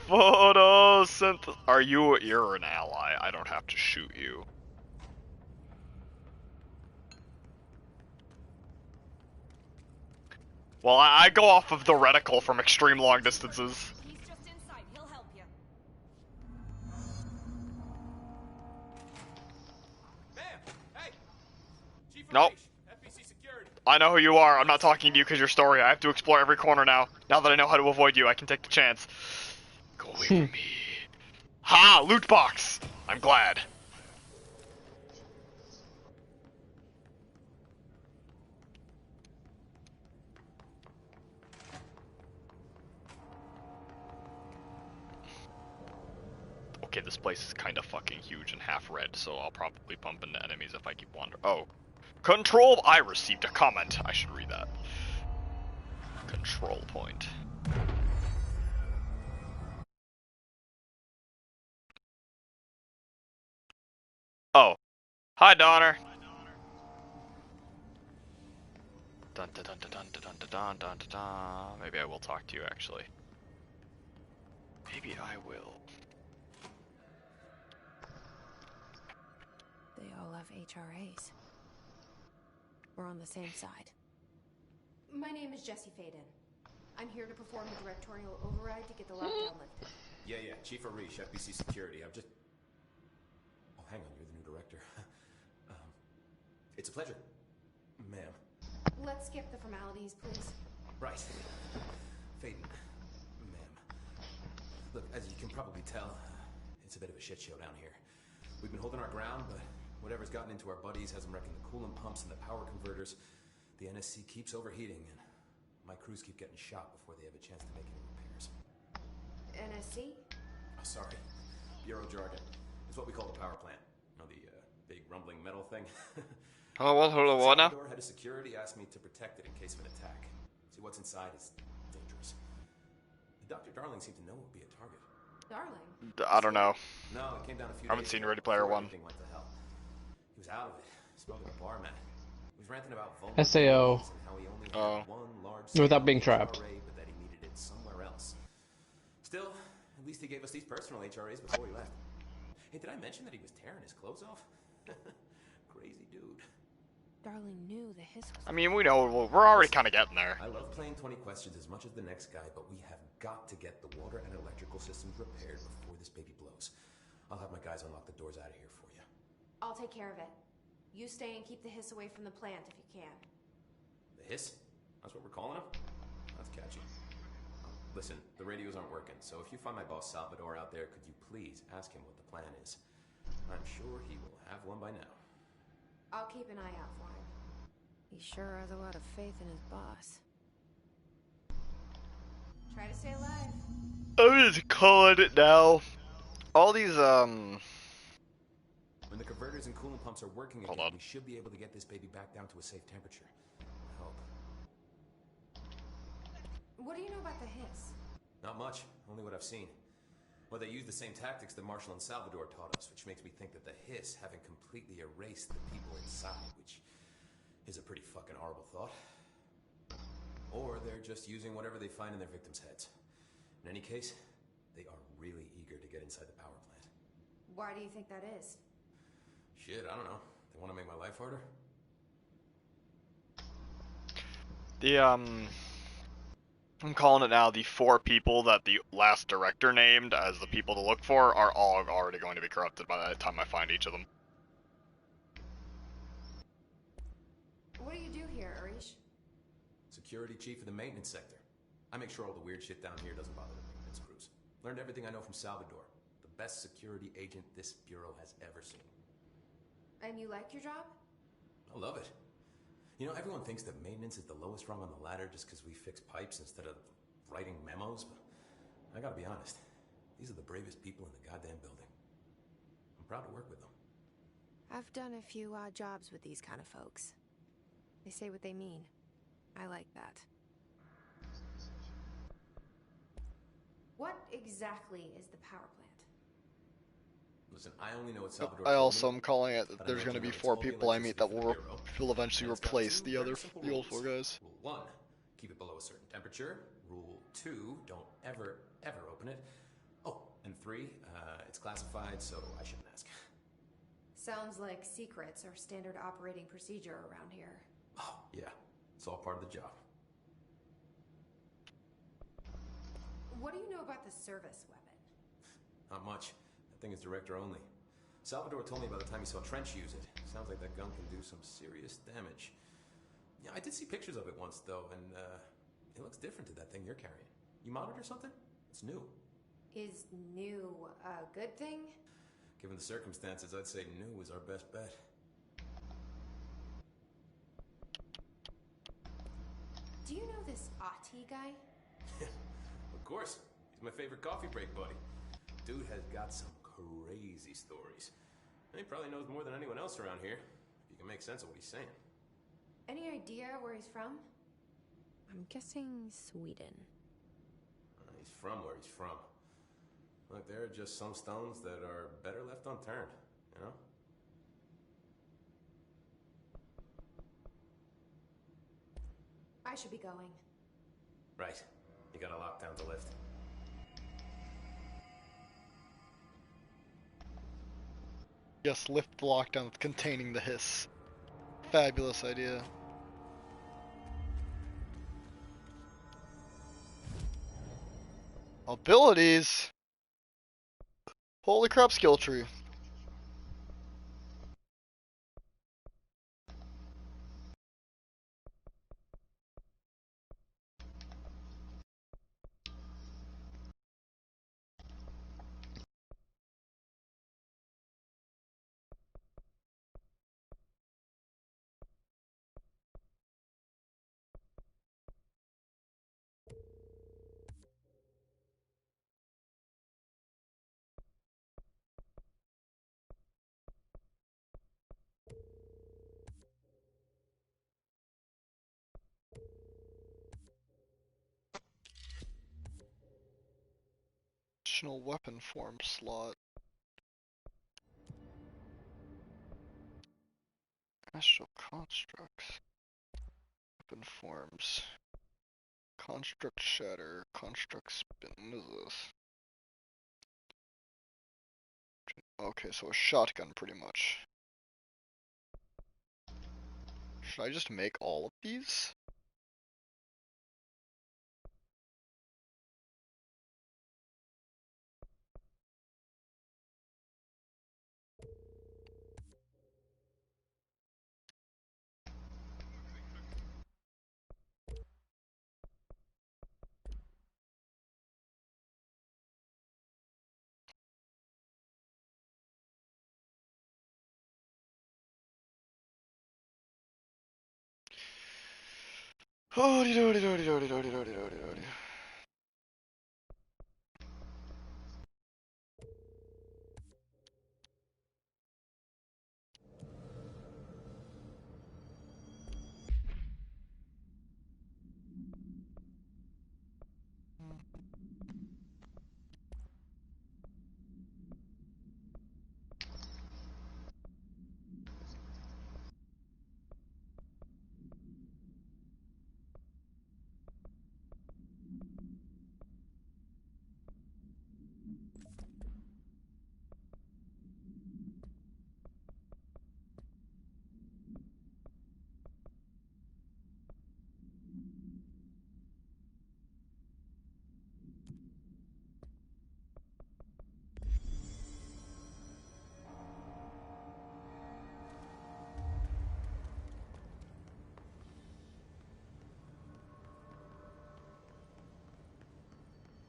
Photosynthesis. You're an ally. I don't have to shoot you. Well, I go off of the reticle from extreme long distances. He's just inside. He'll help you. Nope. I know who you are. I'm not talking to you because you're story. I have to explore every corner now. Now that I know how to avoid you, I can take the chance. Go away from me. Ha! Loot box! I'm glad. Okay, this place is kind of fucking huge and half red, so I'll probably bump into enemies if I keep wandering. Oh. Control! I received a comment. I should read that. Control point. Oh. Hi, Donner. Dun dun dun dun dun dun dun dun dun dun. Maybe I will talk to you, actually. Maybe I will. They all have HRAs. We're on the same side. My name is Jesse Faden. I'm here to perform a directorial override to get the lockdown lifted. Yeah, Chief Arish, FBC Security. I'm just... Oh, hang on, you're the new director. It's a pleasure, ma'am. Let's skip the formalities, please. Right. Faden, ma'am. Look, as you can probably tell, it's a bit of a shit show down here. We've been holding our ground, but Whatever's gotten into our buddies has them wrecking the coolant pumps and the power converters. The NSC keeps overheating, and my crews keep getting shot before they have a chance to make any repairs. NSC? Oh, sorry. Bureau jargon. It's what we call the power plant. You know, the big rumbling metal thing? Oh, well, hold on now. Salvador, head of security, asked me to protect it in case of an attack. See, what's inside is dangerous. Dr. Darling seemed to know it would be a target. Darling? I don't know. No, it came down a few I haven't days seen ago Ready Player before One. everything went to hell. He was out of it, smoking a bar mat. He was ranting about SAO. and how he only had one large Without being trapped. HRA, but that he needed it somewhere else. Still, at least he gave us these personal HRAs before he left. Hey, did I mention that he was tearing his clothes off? Crazy dude. Darling knew the hiss was... I mean, we know, we're already kind of getting there. I love playing 20 questions as much as the next guy, but we have got to get the water and electrical systems repaired before this baby blows. I'll have my guys unlock the doors out of here for you. I'll take care of it. You stay and keep the hiss away from the plant if you can. The hiss? That's what we're calling him? That's catchy. Listen, the radios aren't working, so if you find my boss Salvador out there, could you please ask him what the plan is? I'm sure he will have one by now. I'll keep an eye out for him. He sure has a lot of faith in his boss. Try to stay alive. I'm just calling it now. All these, When the converters and coolant pumps are working again, we should be able to get this baby back down to a safe temperature. I hope. What do you know about the hiss? Not much, only what I've seen. Well, they use the same tactics that Marshall and Salvador taught us, which makes me think that the hiss haven't completely erased the people inside, which is a pretty fucking horrible thought. Or they're just using whatever they find in their victims' heads. In any case, they are really eager to get inside the power plant. Why do you think that is? Shit, I don't know. They want to make my life harder? I'm calling it now, the 4 people that the last director named as the people to look for are all already going to be corrupted by the time I find each of them. What do you do here, Arish? Security chief of the maintenance sector. I make sure all the weird shit down here doesn't bother the maintenance crews. Learned everything I know from Salvador. The best security agent this bureau has ever seen. And you like your job? I love it. You know, everyone thinks that maintenance is the lowest rung on the ladder just because we fix pipes instead of writing memos, but I gotta be honest. These are the bravest people in the goddamn building. I'm proud to work with them. I've done a few odd jobs with these kind of folks. They say what they mean. I like that. What exactly is the power plant? Listen, I only know what Salvador I told also me, am calling it that but I there's know going to be it's 4 all the people I meet that electricity for the bureau. will eventually And it's got replace 2 the very other, simple the old rules. 4 guys. Rule 1, keep it below a certain temperature. Rule 2, don't ever open it. Oh, and 3, it's classified, so I shouldn't ask. Sounds like secrets are standard operating procedure around here. Oh, yeah. It's all part of the job. What do you know about the service weapon? Not much. That thing is director only. Salvador told me by the time he saw Trench use it. Sounds like that gun can do some serious damage. Yeah, I did see pictures of it once, though, and it looks different to that thing you're carrying. You modded or something? It's new. Is new a good thing? Given the circumstances, I'd say new is our best bet. Do you know this Ati guy? Of course. He's my favorite coffee break buddy. Dude has got some crazy stories. And he probably knows more than anyone else around here, if you can make sense of what he's saying. Any idea where he's from? I'm guessing Sweden. He's from where he's from. Look, there are just some stones that are better left unturned, you know? I should be going. Right. You got a lockdown to lift. Yes, lift the lockdown with containing the hiss. Fabulous idea. Abilities? Holy crap, skill tree. additional weapon form slot. Astral constructs. Weapon forms. Construct shatter. Construct spin. What is this? Okay, so a shotgun pretty much. Should I just make all of these?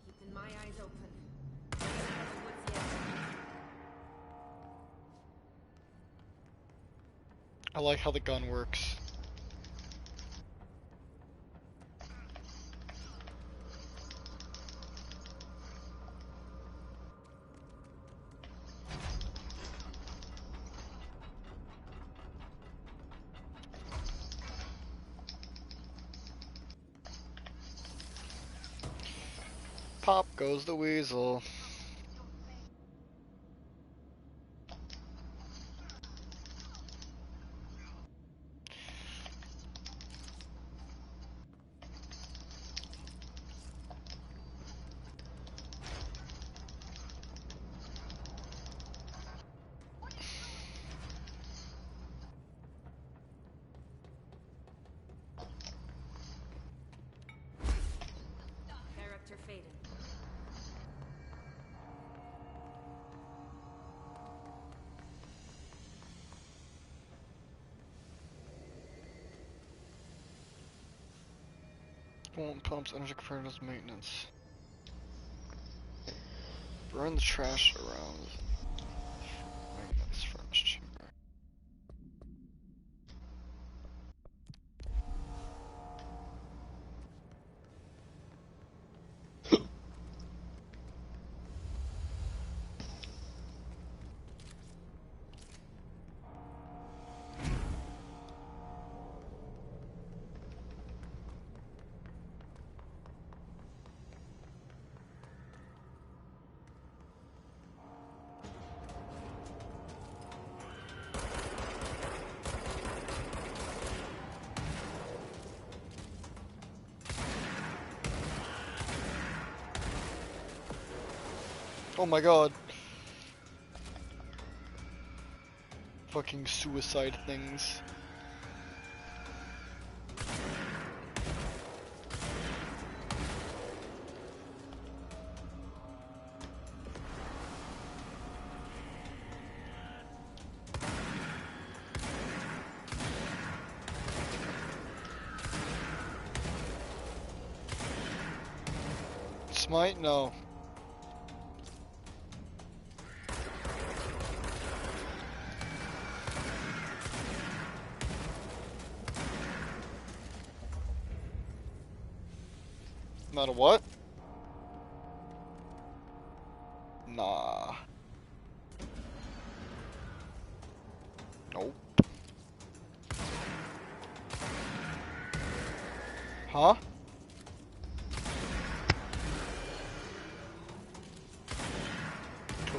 Keeping my eyes open. What's yet? I like how the gun works. Pop goes the weasel. Character faded. Coolant pumps, energy converters, maintenance. Burn the trash around. Maintenance furnace chamber. Oh my god. Fucking suicide things. Smite? No. Not a what? Nah. Nope. Huh?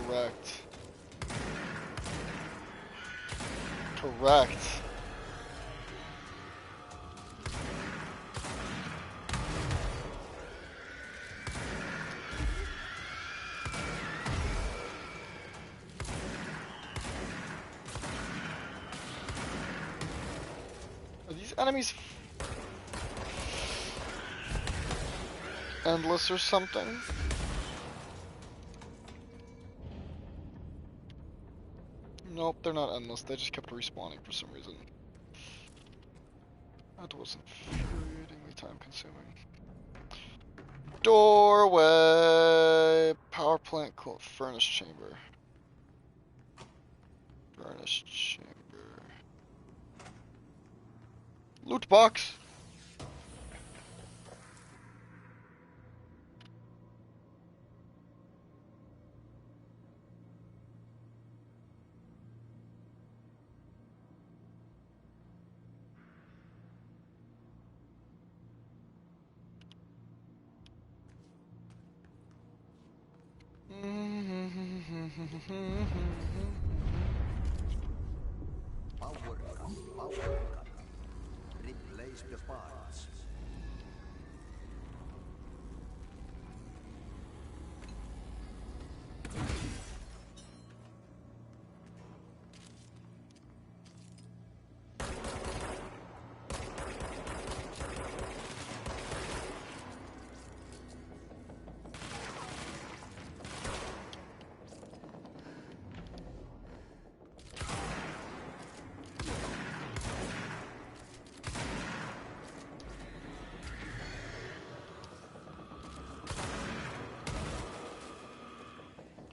Correct. Correct. Are these enemies endless or something? Nope, they're not endless. They just kept respawning for some reason. That was infuriatingly time-consuming. Doorway! Power plant, cool. Furnace chamber. Furnace chamber. Loot box! Power up. Replace the parts.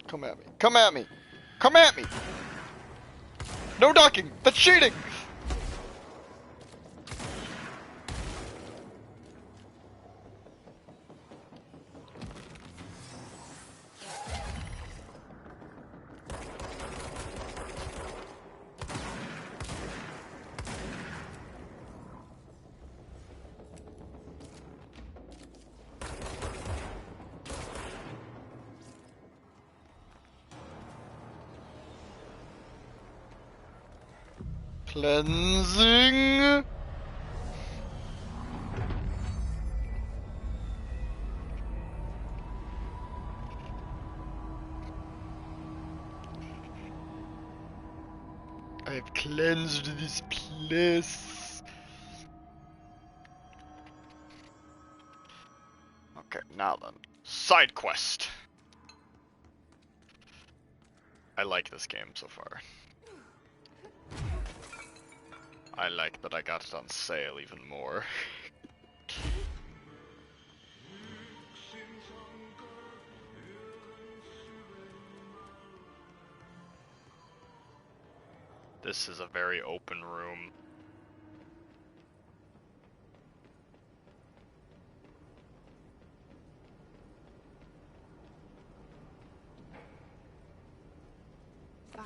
Come at me. Come at me. Come at me. No docking. That's cheating. Cleansing. I have cleansed this place. Okay, now then. Side quest. I like this game so far. I like that I got it on sale even more. This is a very open room. Fine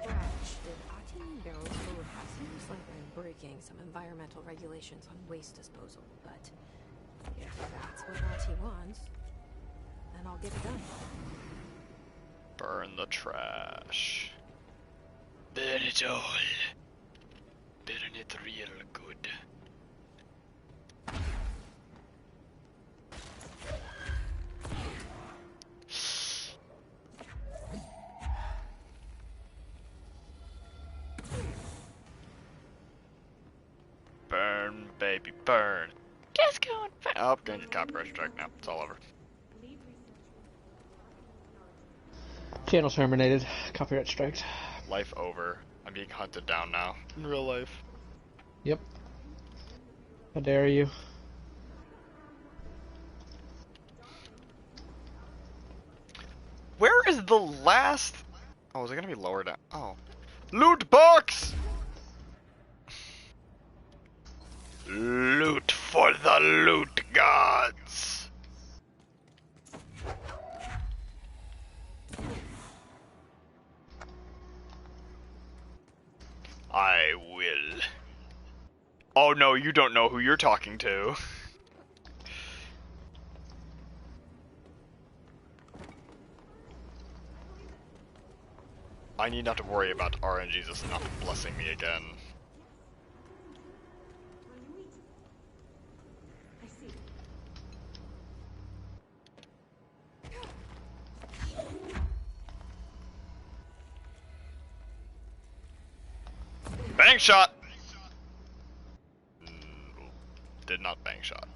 scratch. Did Ati Barrel Code have seems like I'm breaking some environmental regulations on waste disposal, but if that's what Ati wants, then I'll get it done. Burn the trash. Burn it all. Burn it real good. Burn, baby, burn. Just going fast. Oh, gonna get copyright strike now. It's all over. Channel terminated. Copyright striked. Life over. I'm being hunted down now. In real life. Yep. How dare you? Where is the last... Oh, is it gonna be lower down? Oh. Loot box! Loot for the loot gods! I will. Oh no, you don't know who you're talking to. I need not to worry about RNGesus not blessing me again. Bang shot! Did not bang shot.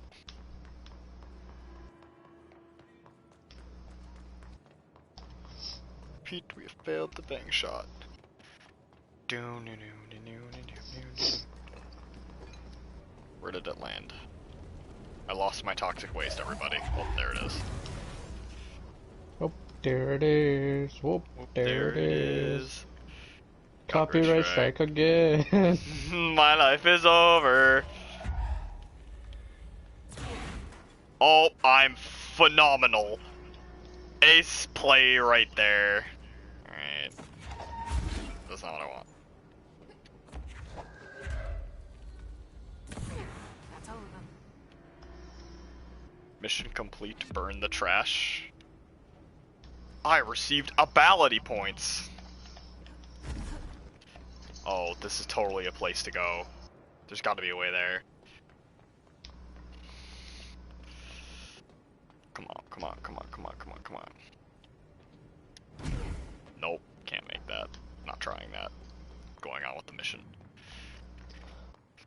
Pete, we have failed the bang shot. Where did it land? I lost my toxic waste, everybody. Oh, there it is. Oh, there it is. Whoop, there it is. Copyright strike again. My life is over. Oh, I'm phenomenal. Ace play right there. Alright. That's not what I want. That's all of them. Mission complete. Burn the trash. I received ability points. Oh, this is totally a place to go. There's got to be a way there. Come on, come on, come on, come on, come on, come on. Nope, can't make that. Not trying that. Going on with the mission.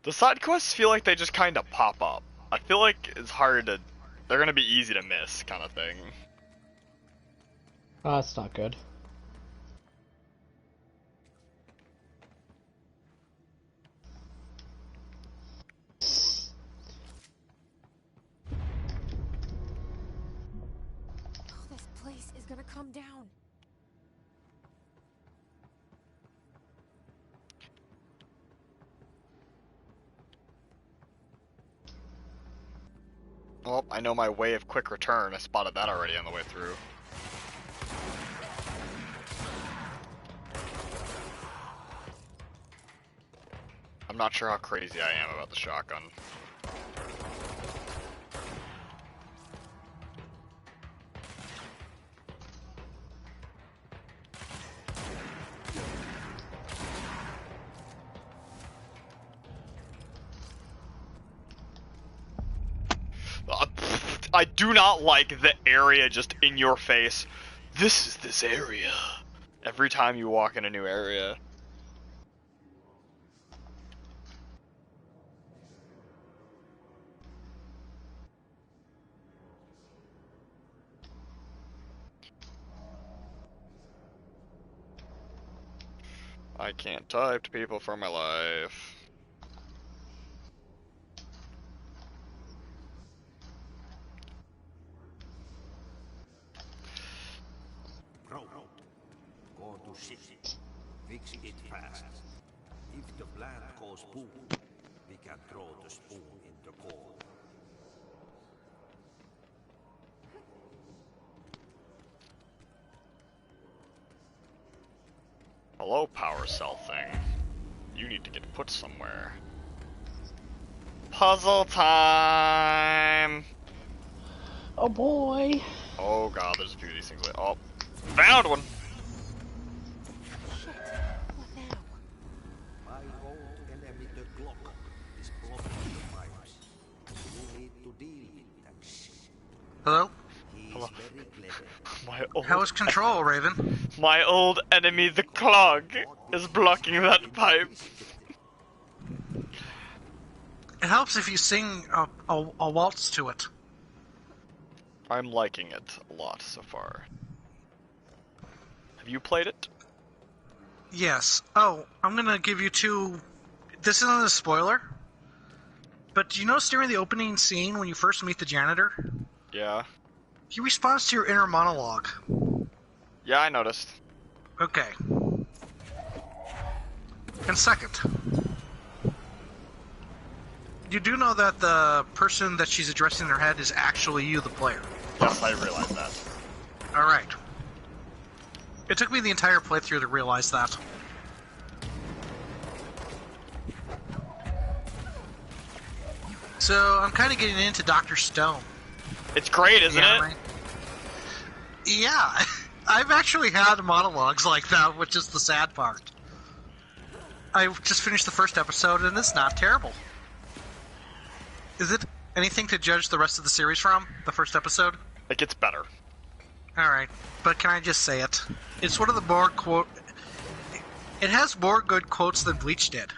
The side quests feel like they just kind of pop up. I feel like it's hard to... They're gonna be easy to miss, kind of thing. Ah, that's not good. Gonna come down. Well, I know my way of quick return. I spotted that already on the way through. I'm not sure how crazy I am about the shotgun. I do not like the area just in your face. This is this area. Every time you walk in a new area. I can't type to people for my life. Go to city. Fix it fast. If the plant goes boom, we can throw the spoon in the bowl. Hello, power cell thing. You need to get put somewhere. Puzzle time! Oh boy! Oh god, there's a few of these things. Oh, found one! Shit, what now? My old enemy, the Glock, is blocking the pipes. You need to deal with that shit. Hello? Hello. Very clever. My old... How is control, Raven? My old enemy, the clog, is blocking that pipe. It helps if you sing a waltz to it. I'm liking it a lot so far. Have you played it? Yes. Oh, I'm gonna give you two... This isn't a spoiler, but do you notice during the opening scene when you first meet the janitor? Yeah. He responds to your inner monologue. Yeah, I noticed. Okay. And second, you do know that the person that she's addressing in her head is actually you, the player. Yes, I realized that. Alright. It took me the entire playthrough to realize that. So, I'm kind of getting into Dr. Stone. It's great, isn't it? Right? Yeah. I've actually had monologues like that, which is the sad part. I just finished the first episode, and it's not terrible. Is it anything to judge the rest of the series from, the first episode? It gets better. Alright, but can I just say it? It's one of the more It has more good quotes than Bleach did.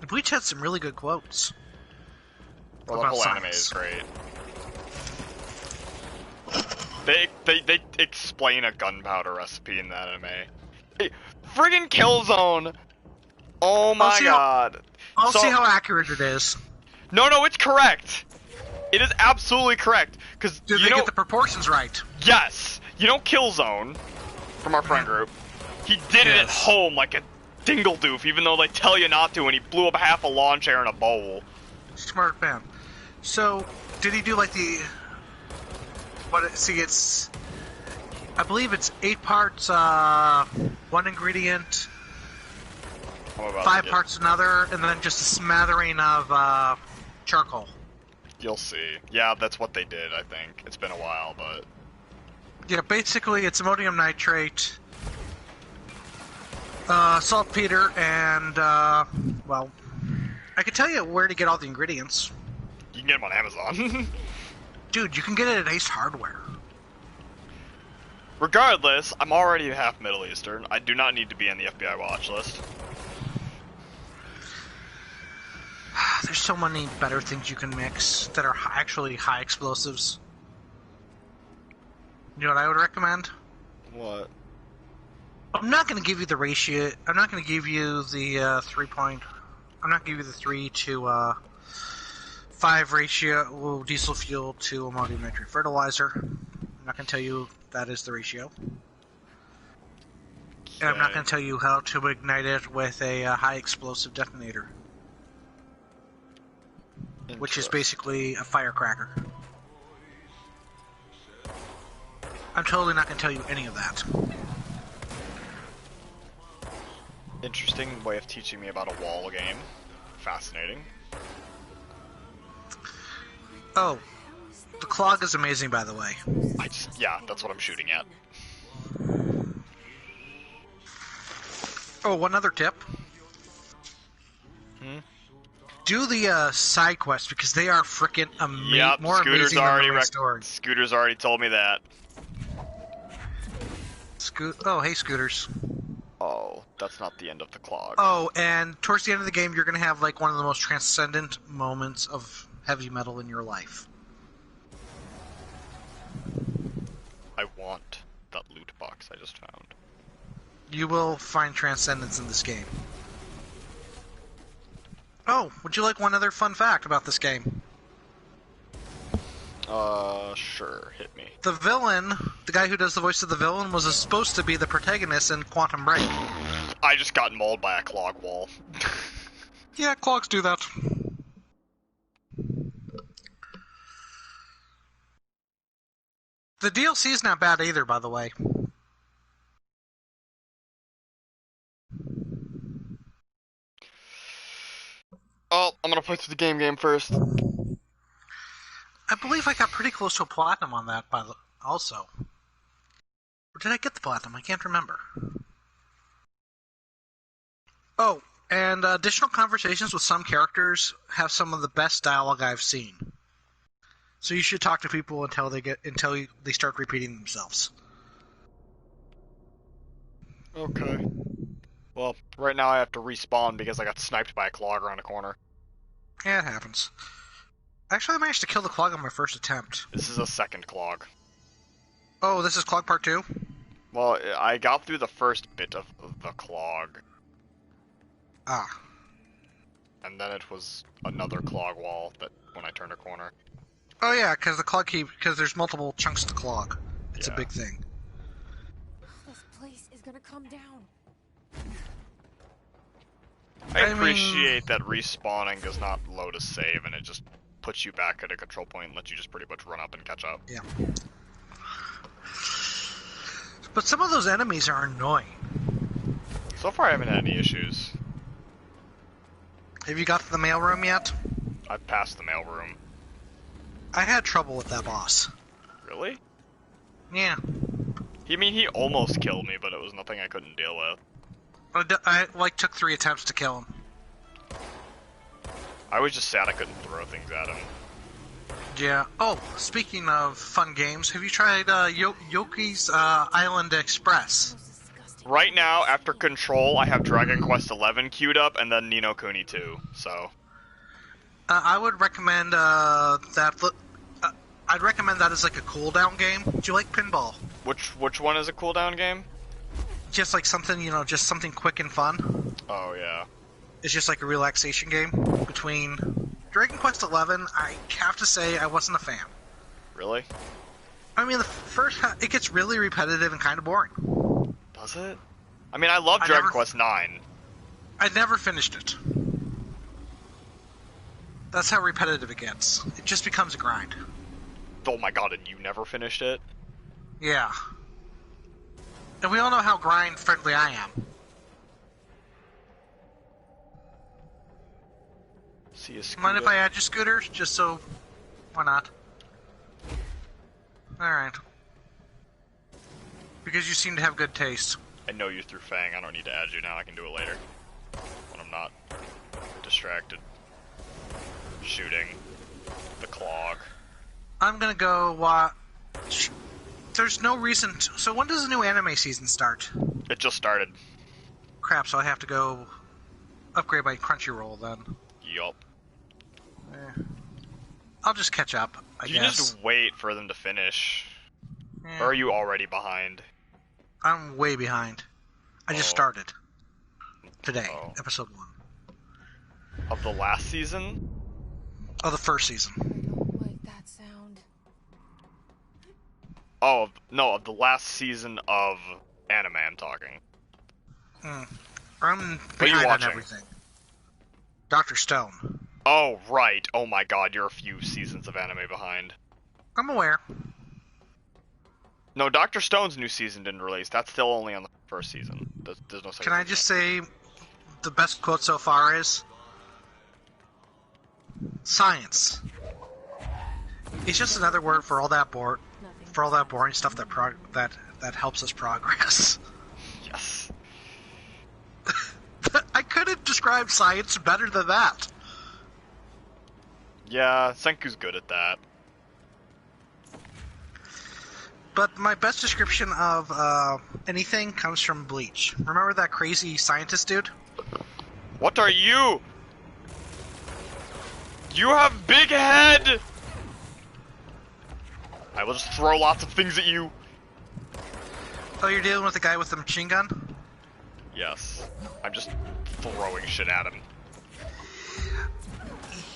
Bleach had some really good quotes. Well, the whole anime is great. They explain a gunpowder recipe in that anime. Hey, friggin' Killzone! Oh my god. I'll see how accurate it is. No, it's correct. It is absolutely correct. Cause Did they get the proportions right? Yes. You know Killzone, from our friend group, he did it at home like a dingle-doof, even though they tell you not to, and he blew up half a lawn chair in a bowl. Smart man. So, did he do like the... it's... I believe it's 8 parts, 1 ingredient, 5 parts another, and then just a smattering of, charcoal. You'll see. Yeah, that's what they did, I think. It's been a while, but... Yeah, basically it's ammonium nitrate, saltpeter, and, well, I can tell you where to get all the ingredients. You can get them on Amazon. Dude, you can get it at Ace Hardware. Regardless, I'm already half Middle Eastern. I do not need to be in the FBI watch list. There's so many better things you can mix that are actually high explosives. You know what I would recommend? What? I'm not going to give you the ratio. I'm not going to give you the 3 point. I'm not going to give you the 3 to 5 ratio diesel fuel to ammonium nitrate fertilizer. I'm not going to tell you that is the ratio. Okay. And I'm not going to tell you how to ignite it with a high explosive detonator, which is basically a firecracker. I'm totally not going to tell you any of that. Interesting way of teaching me about a wall game. Fascinating. Oh, the clog is amazing, by the way. Yeah, that's what I'm shooting at. Oh, one other tip. Do the side quests, because they are frickin' more amazing than the main story. Scooter's already told me that. Oh, hey, Scooters. Oh, that's not the end of the clog. Oh, and towards the end of the game, you're going to have like one of the most transcendent moments of heavy metal in your life. I want that loot box I just found. You will find transcendence in this game. Oh, would you like one other fun fact about this game? Sure, hit me. The villain, the guy who does the voice of the villain, was supposed to be the protagonist in Quantum Break. I just got mauled by a clog wall. Yeah, clogs do that. The DLC is not bad either, by the way. Oh, I'm gonna play through the game first. I believe I got pretty close to a platinum on that, also. Or did I get the platinum? I can't remember. Oh, and additional conversations with some characters have some of the best dialogue I've seen. So you should talk to people until they start repeating themselves. Okay. Well, right now I have to respawn because I got sniped by a clog around a corner. Yeah, it happens. Actually, I managed to kill the clog on my first attempt. This is a second clog. Oh, this is clog part 2? Well, I got through the first bit of the clog. Ah. And then it was another clog wall that when I turned a corner. Oh yeah, because there's multiple chunks to clog. It's a big thing. This place is gonna come down. I appreciate that respawning does not load a save and it just puts you back at a control point and lets you just pretty much run up and catch up. Yeah. But some of those enemies are annoying. So far I haven't had any issues. Have you got to the mailroom yet? I've passed the mailroom. I had trouble with that boss. Really? Yeah. He almost killed me, but it was nothing I couldn't deal with. I took 3 attempts to kill him. I was just sad I couldn't throw things at him. Yeah. Oh, speaking of fun games, have you tried Yoki's Island Express? Right now, after Control, I have Dragon Quest XI queued up, and then Ni no Kuni 2, so... I would recommend that... I'd recommend that as like a cooldown game. Do you like pinball? Which one is a cooldown game? Just like something, just something quick and fun. Oh, yeah. It's just like a relaxation game between... Dragon Quest XI, I have to say I wasn't a fan. Really? I mean, the first half, it gets really repetitive and kind of boring. Does it? I mean, I love Dragon Quest IX. I never finished it. That's how repetitive it gets. It just becomes a grind. Oh my god, and you never finished it? Yeah. And we all know how grind-friendly I am. See a scooter. Mind if I add your scooters? Just so... Why not? Alright. Because you seem to have good taste. I know you through Fang. I don't need to add you now. I can do it later. When I'm not distracted. Shooting. The clog. I'm gonna go watch... There's no reason to... So when does the new anime season start? It just started. Crap, so I have to go upgrade my Crunchyroll then. Yup. I'll just catch up, I guess. You just wait for them to finish. Yeah. Or are you already behind? I'm way behind. I just started. Today, episode 1. Of the last season? Oh, the first season. Like that sound. Oh, no, of the last season of anime I'm talking. I'm What are you behind on watching? everything. Dr. Stone. Oh, right. Oh my god, you're a few seasons of anime behind. I'm aware. No, Dr. Stone's new season didn't release. That's still only on the first season. There's no second Can I just say the best quote so far is... Science. It's just another word for all that boring stuff that helps us progress. Yes. I couldn't describe science better than that. Yeah, Senku's good at that. But my best description of anything comes from Bleach. Remember that crazy scientist dude? What are you? You have big head! I will just throw lots of things at you. Oh, you're dealing with the guy with the machine gun? Yes. I'm just throwing shit at him.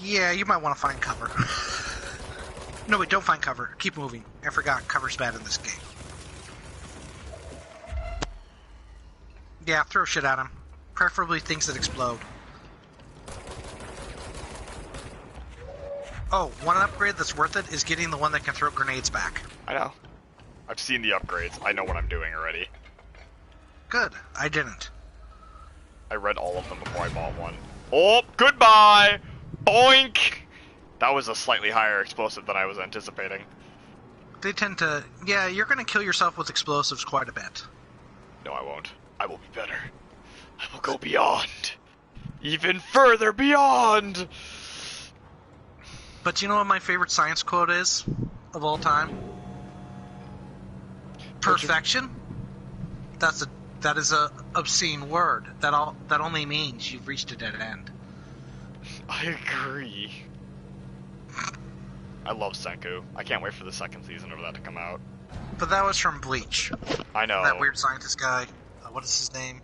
Yeah, you might want to find cover. No, wait, don't find cover. Keep moving. I forgot cover's bad in this game. Yeah, throw shit at him. Preferably things that explode. Oh, one upgrade that's worth it is getting the one that can throw grenades back. I know. I've seen the upgrades. I know what I'm doing already. Good. I didn't. I read all of them before I bought one. Oh, goodbye! Boink! That was a slightly higher explosive than I was anticipating. They tend to... Yeah, you're going to kill yourself with explosives quite a bit. No, I won't. I will be better. I will go beyond. Even further beyond! But you know what my favorite science quote is? Of all time? Perfection? That is a obscene word. That only means you've reached a dead end. I agree. I love Senku. I can't wait for the second season of that to come out. But that was from Bleach. I know. That weird scientist guy. What is his name?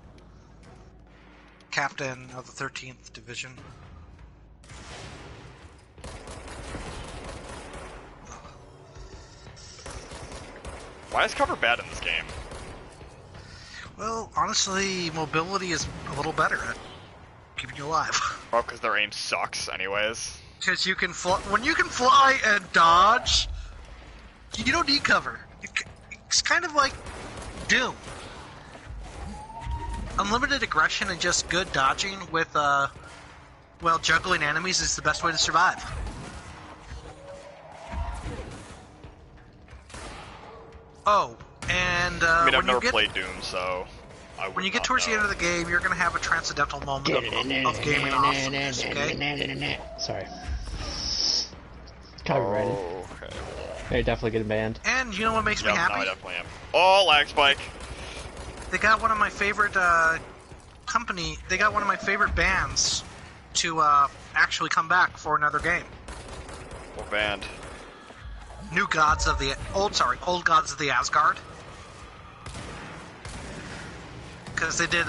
Captain of the 13th Division. Why is cover bad in this game? Well, honestly, mobility is a little better at keeping you alive. Oh, because their aim sucks anyways. Because you can fly. When you can fly and dodge, you don't need cover. It's kind of like Doom. Unlimited aggression and just good dodging with, well, juggling enemies is the best way to survive. Oh, and And I mean, I've when never you get played Doom, so when you get towards the end of the game, you're going to have a transcendental moment of gaming awesomeness. Okay. Sorry. Copyrighted. Oh, okay. You're definitely getting banned. And you know what makes me happy? No, I definitely am. Oh, lag spike. They got one of my favorite They got one of my favorite bands to actually come back for another game. What band? Old Gods of the Asgard. Because they did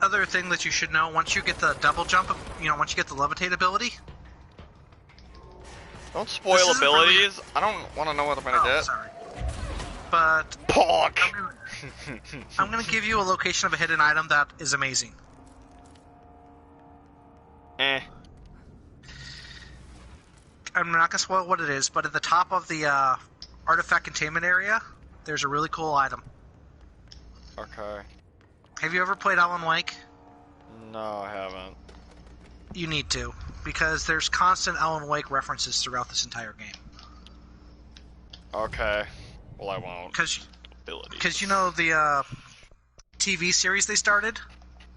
other thing that you should know, once you get the double jump, once you get the levitate ability. Don't spoil abilities. I don't want to know what I'm gonna get. Sorry. But Pork. I'm gonna give you a location of a hidden item that is amazing. I'm not gonna spoil what it is, but at the top of the artifact containment area, there's a really cool item. Okay. Have you ever played Alan Wake? No, I haven't. You need to, because there's constant Alan Wake references throughout this entire game. Okay. Well, I won't. Because you know the TV series they started?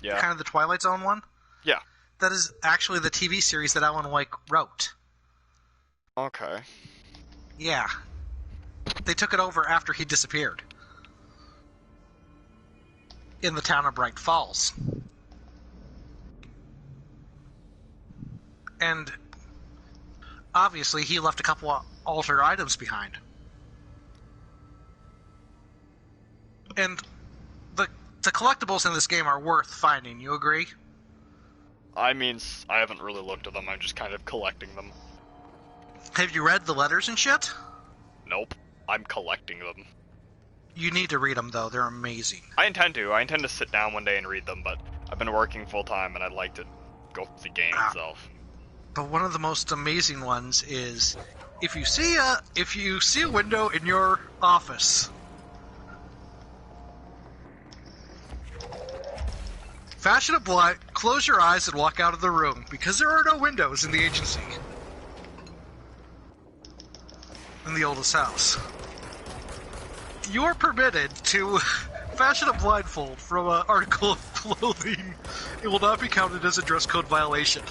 Yeah. Kind of the Twilight Zone one? Yeah. That is actually the TV series that Alan Wake wrote. Okay. Yeah. They took it over after he disappeared. In the town of Bright Falls. And obviously he left a couple of altered items behind. And the collectibles in this game are worth finding, you agree? I mean, I haven't really looked at them, I'm just kind of collecting them. Have you read the letters and shit? Nope. I'm collecting them. You need to read them, though. They're amazing. I intend to. I intend to sit down one day and read them, but I've been working full-time and I'd like to go through the game itself. But one of the most amazing ones is, if you see a window in your office, fashion a blind, close your eyes and walk out of the room, because there are no windows in the agency. In the oldest house. You are permitted to fashion a blindfold from an article of clothing. It will not be counted as a dress code violation.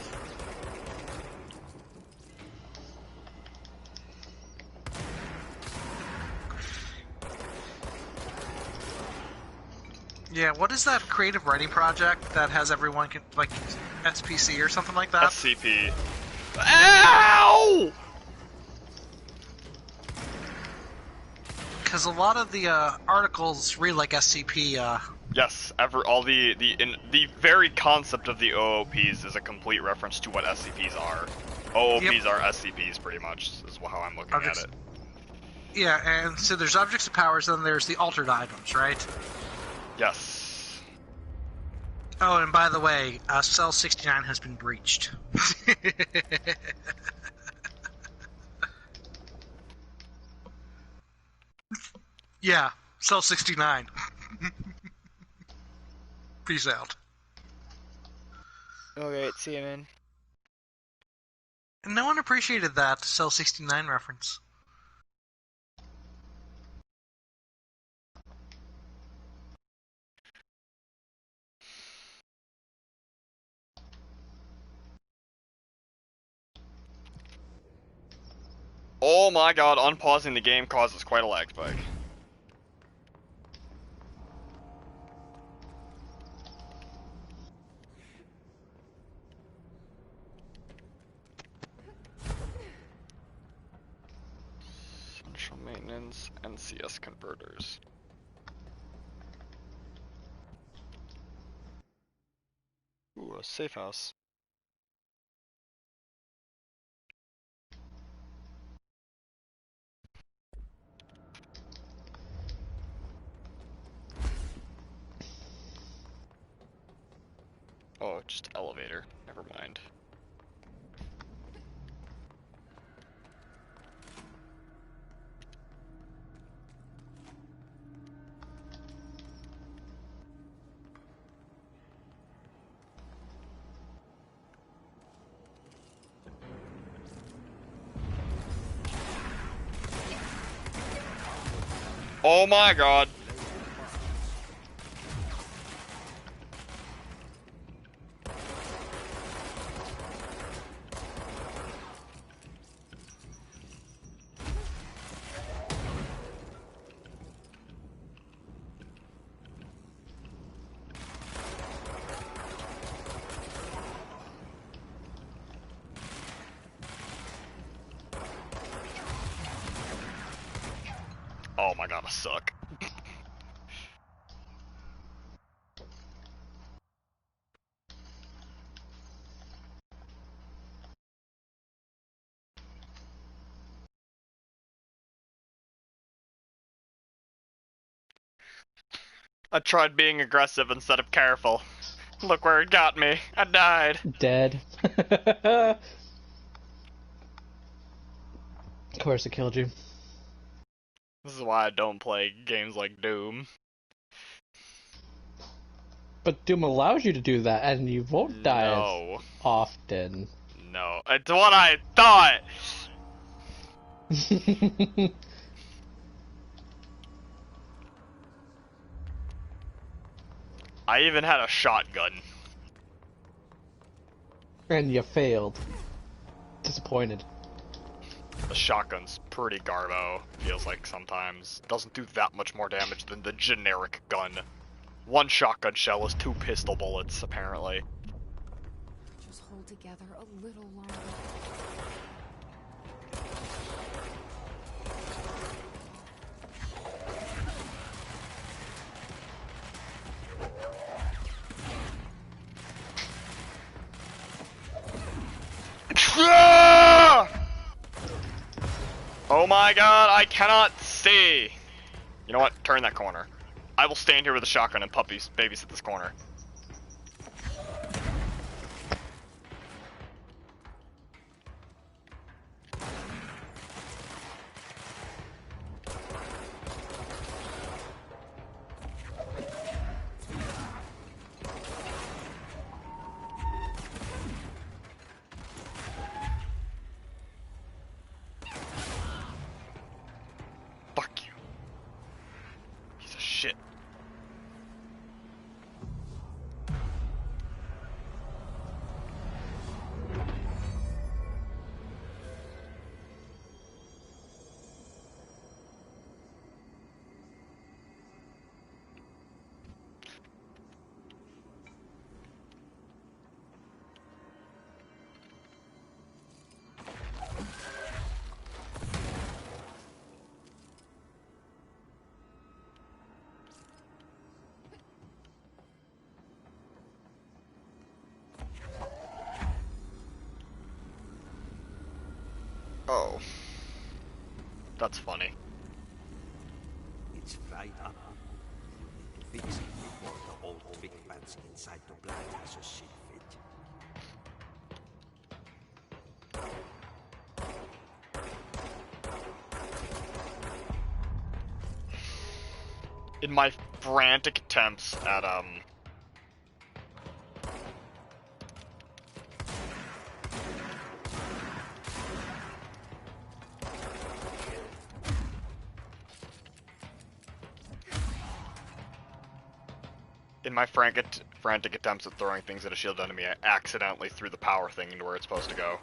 Yeah, what is that creative writing project that has everyone, like, SPC or something like that? SCP. Ow! Because a lot of the articles read like SCP. Yes, all the very concept of the OOPs is a complete reference to what SCPs are. OOPs are SCPs, pretty much, is how I'm looking at it. Yeah, and so there's objects of powers, then there's the altered items, right? Yes. Oh, and by the way, Cell 69 has been breached. Yeah, Cell 69. Peace out. Alright, see you, man. No one appreciated that Cell 69 reference. Oh my god, unpausing the game causes quite a lag spike. Central maintenance and CS converters. Ooh, a safe house. Oh, just elevator. Never mind. Oh my god. Oh my god, I suck. I tried being aggressive instead of careful. Look where it got me. I died. Dead. Of course it killed you. This is why I don't play games like Doom. But Doom allows you to do that, and you won't die No. as often. No. It's what I thought! I even had a shotgun. And you failed. Disappointed. The shotgun's pretty garbo, feels like sometimes. Doesn't do that much more damage than the generic gun. One shotgun shell is 2 pistol bullets, apparently. Just hold together a little longer. Oh my god, I cannot see! You know what? Turn that corner. I will stand here with a shotgun and babysit this corner. Oh. That's funny. It's right up. You need to fix it before the old big pants inside the plant has a shit fit. In my frantic attempts at, in my frantic attempts at throwing things at a shield enemy, I accidentally threw the power thing into where it's supposed to go.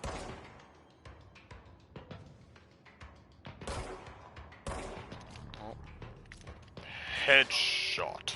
Oh. Headshot.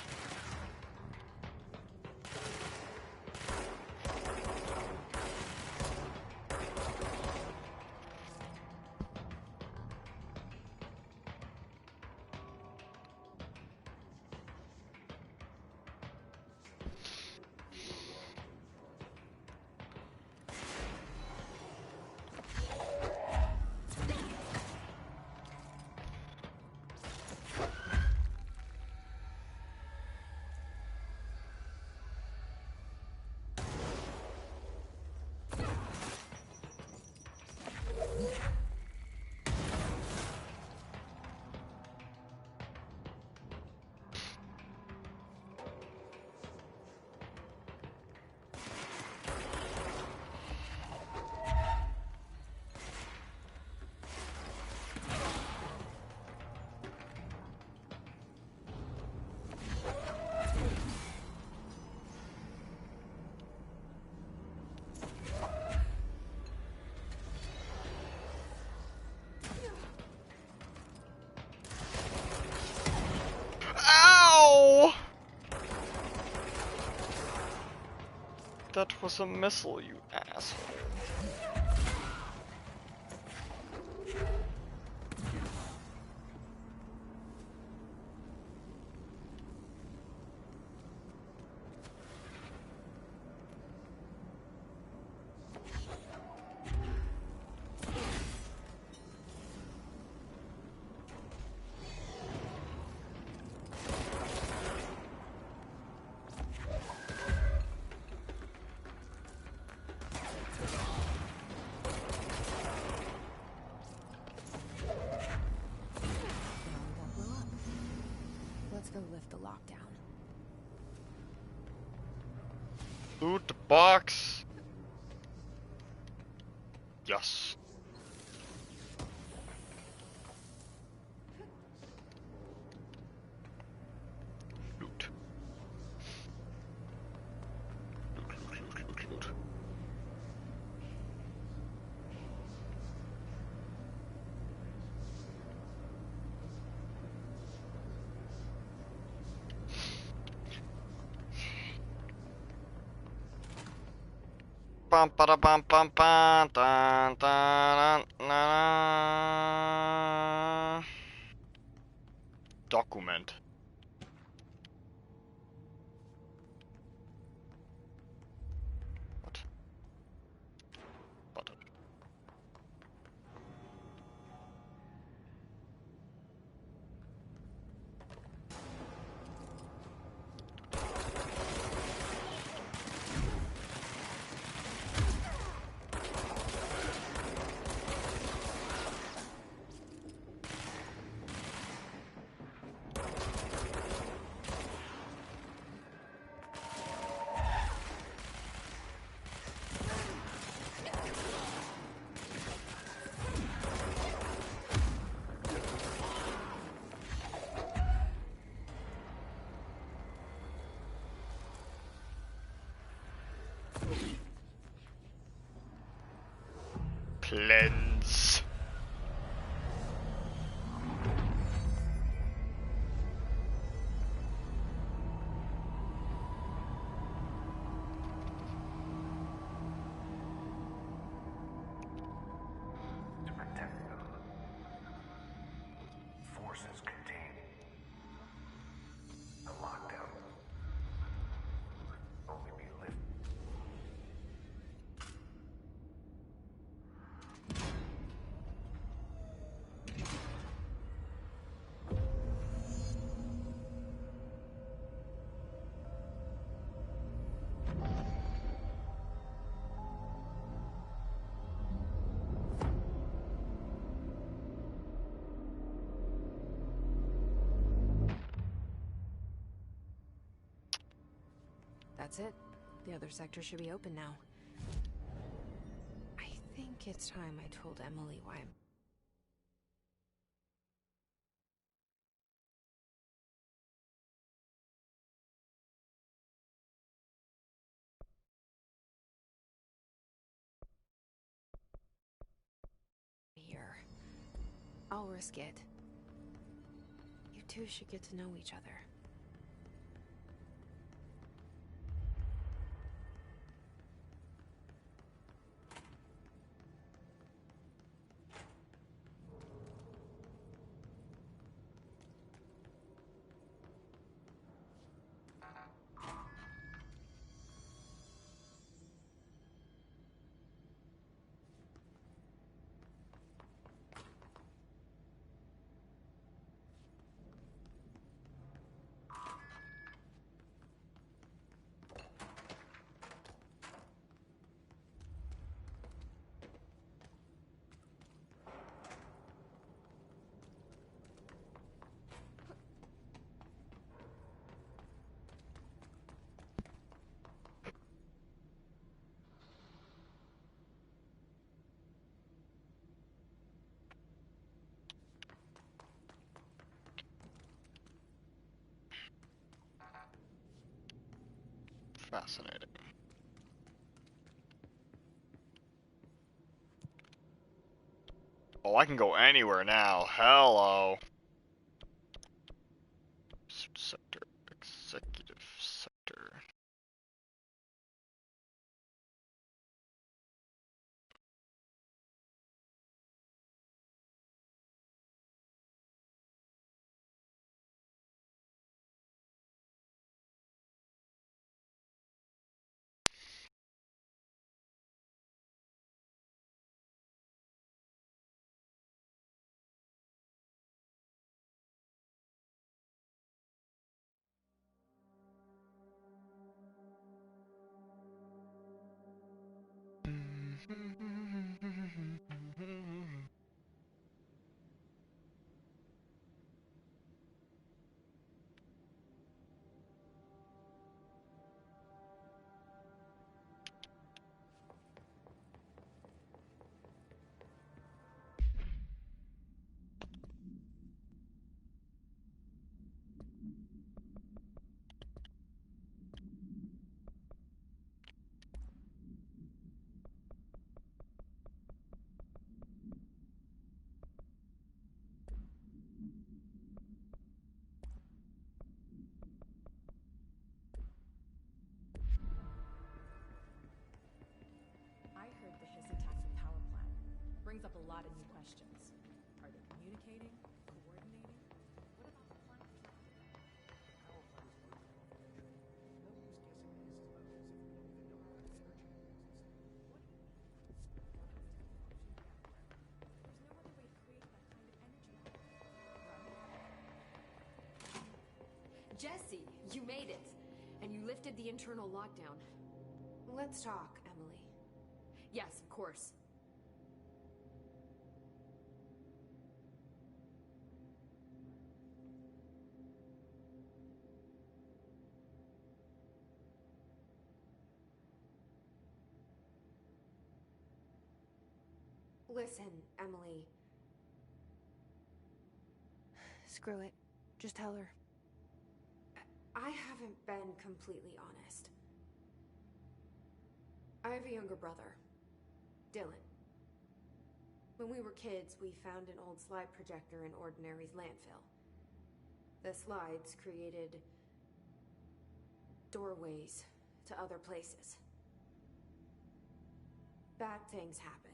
That was a missile, you asshole. Let's go lift the lockdown. Loot the box. Yes. Loot. Loot. Bum ba bum bum bum dun dun na. Document. What? Button. Cleanse. To protect them, forces contain the lockdown. Only be lifted. That's it. The other sector should be open now. I think it's time I told Emily why I'm here. I'll risk it. You two should get to know each other. Fascinating. Oh, I can go anywhere now. Hello. Sector, executive sector. brings up a lot of new questions. Are they communicating? Coordinating? What about the planet? Power plants work off energy. No use guessing the hisses about this if we don't even know how that energy exists. What do you mean? There's no other way to create that kind of energy. Jesse, you made it! And you lifted the internal lockdown. Let's talk, Emily. Yes, of course. Listen, Emily. Screw it. Just tell her. I haven't been completely honest. I have a younger brother, Dylan. When we were kids, we found an old slide projector in Ordinary's landfill. The slides created doorways to other places. Bad things happened.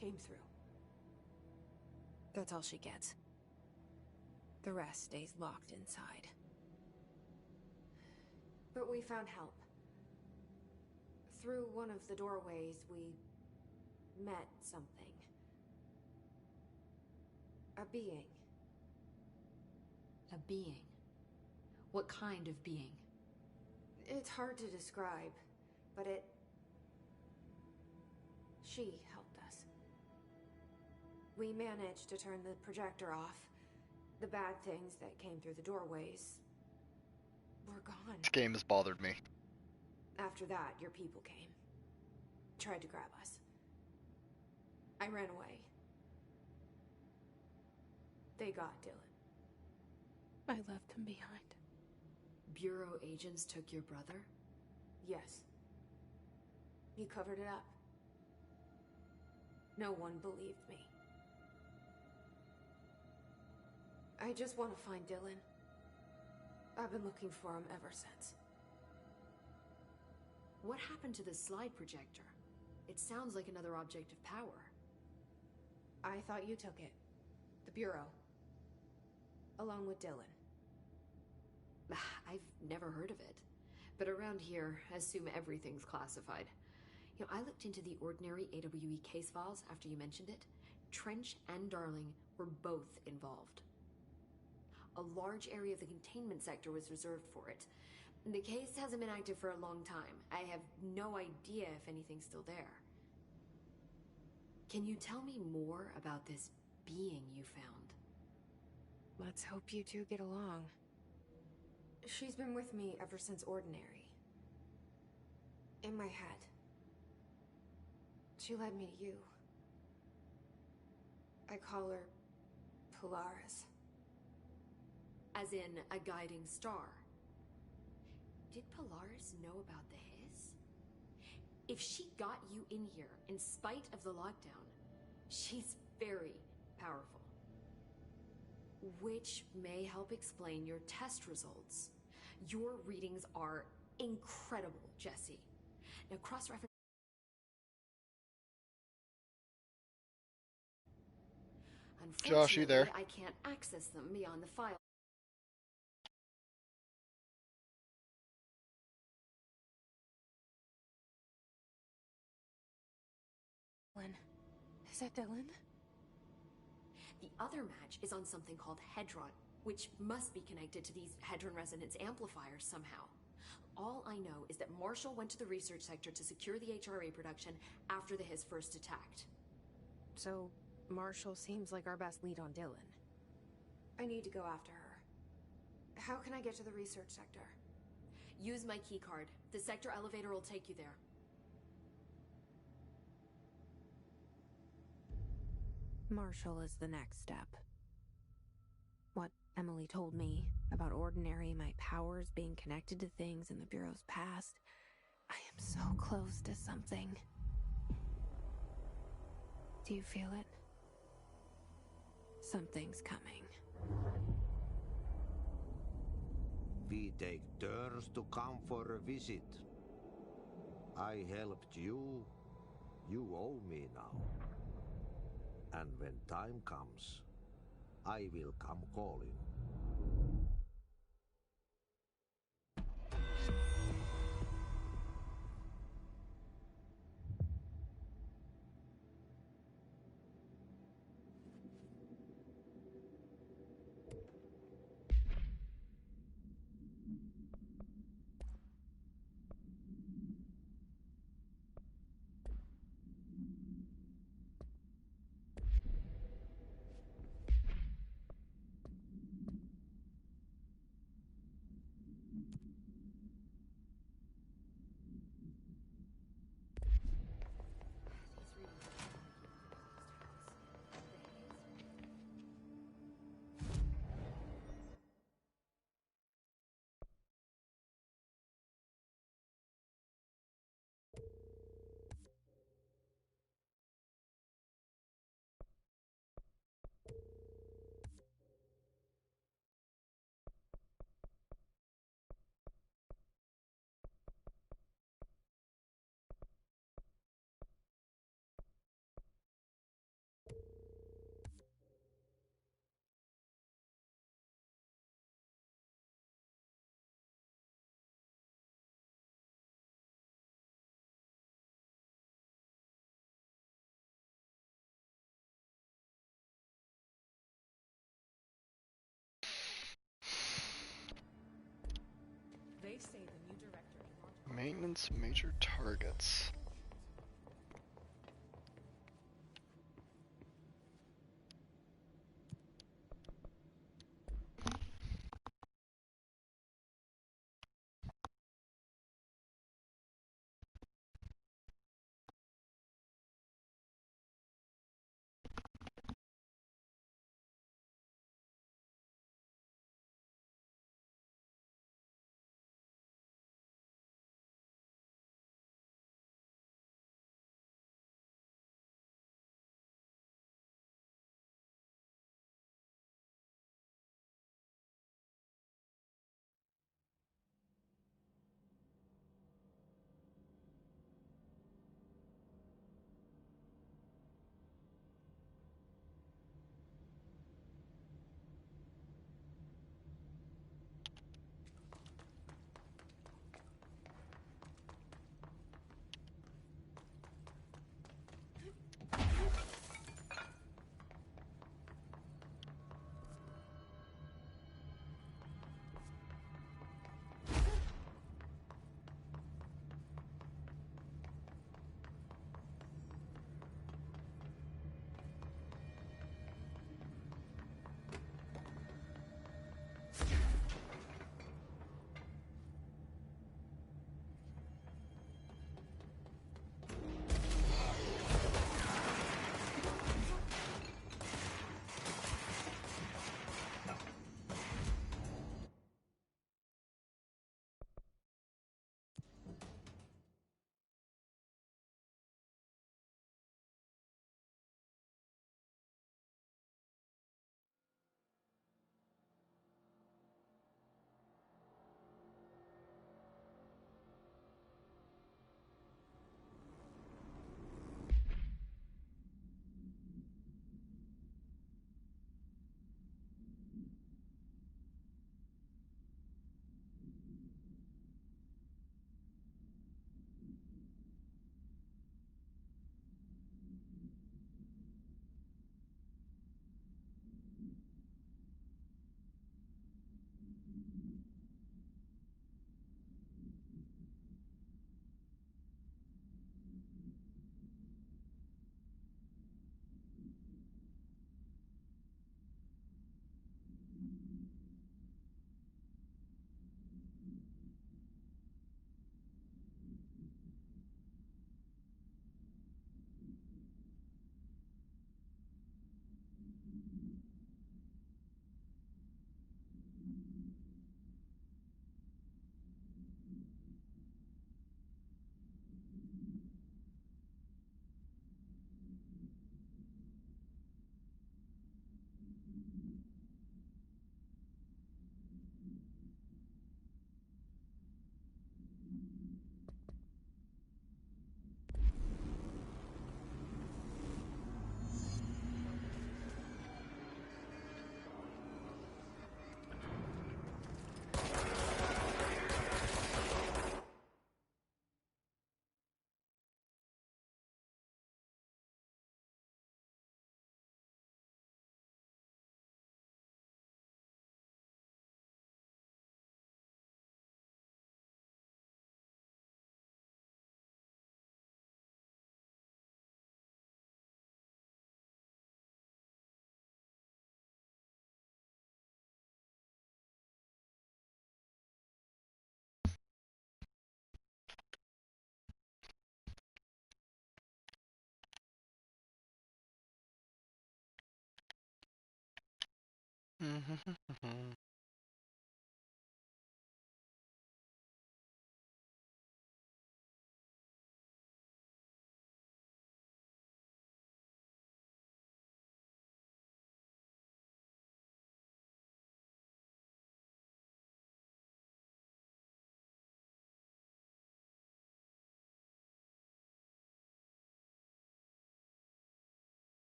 Came through. That's all she gets. The rest stays locked inside. But we found help. Through one of the doorways, we met something. A being. A being? What kind of being? It's hard to describe, but she helped us. We managed to turn the projector off. The bad things that came through the doorways were gone. This game has bothered me. After that, your people came. Tried to grab us. I ran away. They got Dylan. I left him behind. Bureau agents took your brother? Yes. You covered it up. No one believed me. I just want to find Dylan. I've been looking for him ever since. What happened to the slide projector? It sounds like another object of power. I thought you took it. The Bureau. Along with Dylan. I've never heard of it. But around here, I assume everything's classified. You know, I looked into the Ordinary AWE case files after you mentioned it. Trench and Darling were both involved. A large area of the containment sector was reserved for it. The case hasn't been active for a long time. I have no idea if anything's still there. Can you tell me more about this being you found? Let's hope you two get along. She's been with me ever since Ordinary. In my head. She led me to you. I call her Polaris. As in a guiding star. Did Polaris know about the hiss? If she got you in here in spite of the lockdown, she's very powerful. Which may help explain your test results. Your readings are incredible, Jesse. Now cross-reference. Josh, you there? I can't access them beyond the file. Is that Dylan? The other match is on something called Hedron, which must be connected to these Hedron resonance amplifiers somehow. All I know is that Marshall went to the research sector to secure the HRA production after the hiss first attacked. So, Marshall seems like our best lead on Dylan. I need to go after her. How can I get to the research sector? Use my keycard. The sector elevator will take you there. Marshall is the next step. What Emily told me about Ordinary, my powers being connected to things in the Bureau's past. I am so close to something. Do you feel it? Something's coming. We take turns to come for a visit. I helped you. You owe me now. And when time comes, I will come calling. They say the new director can launch Maintenance major targets.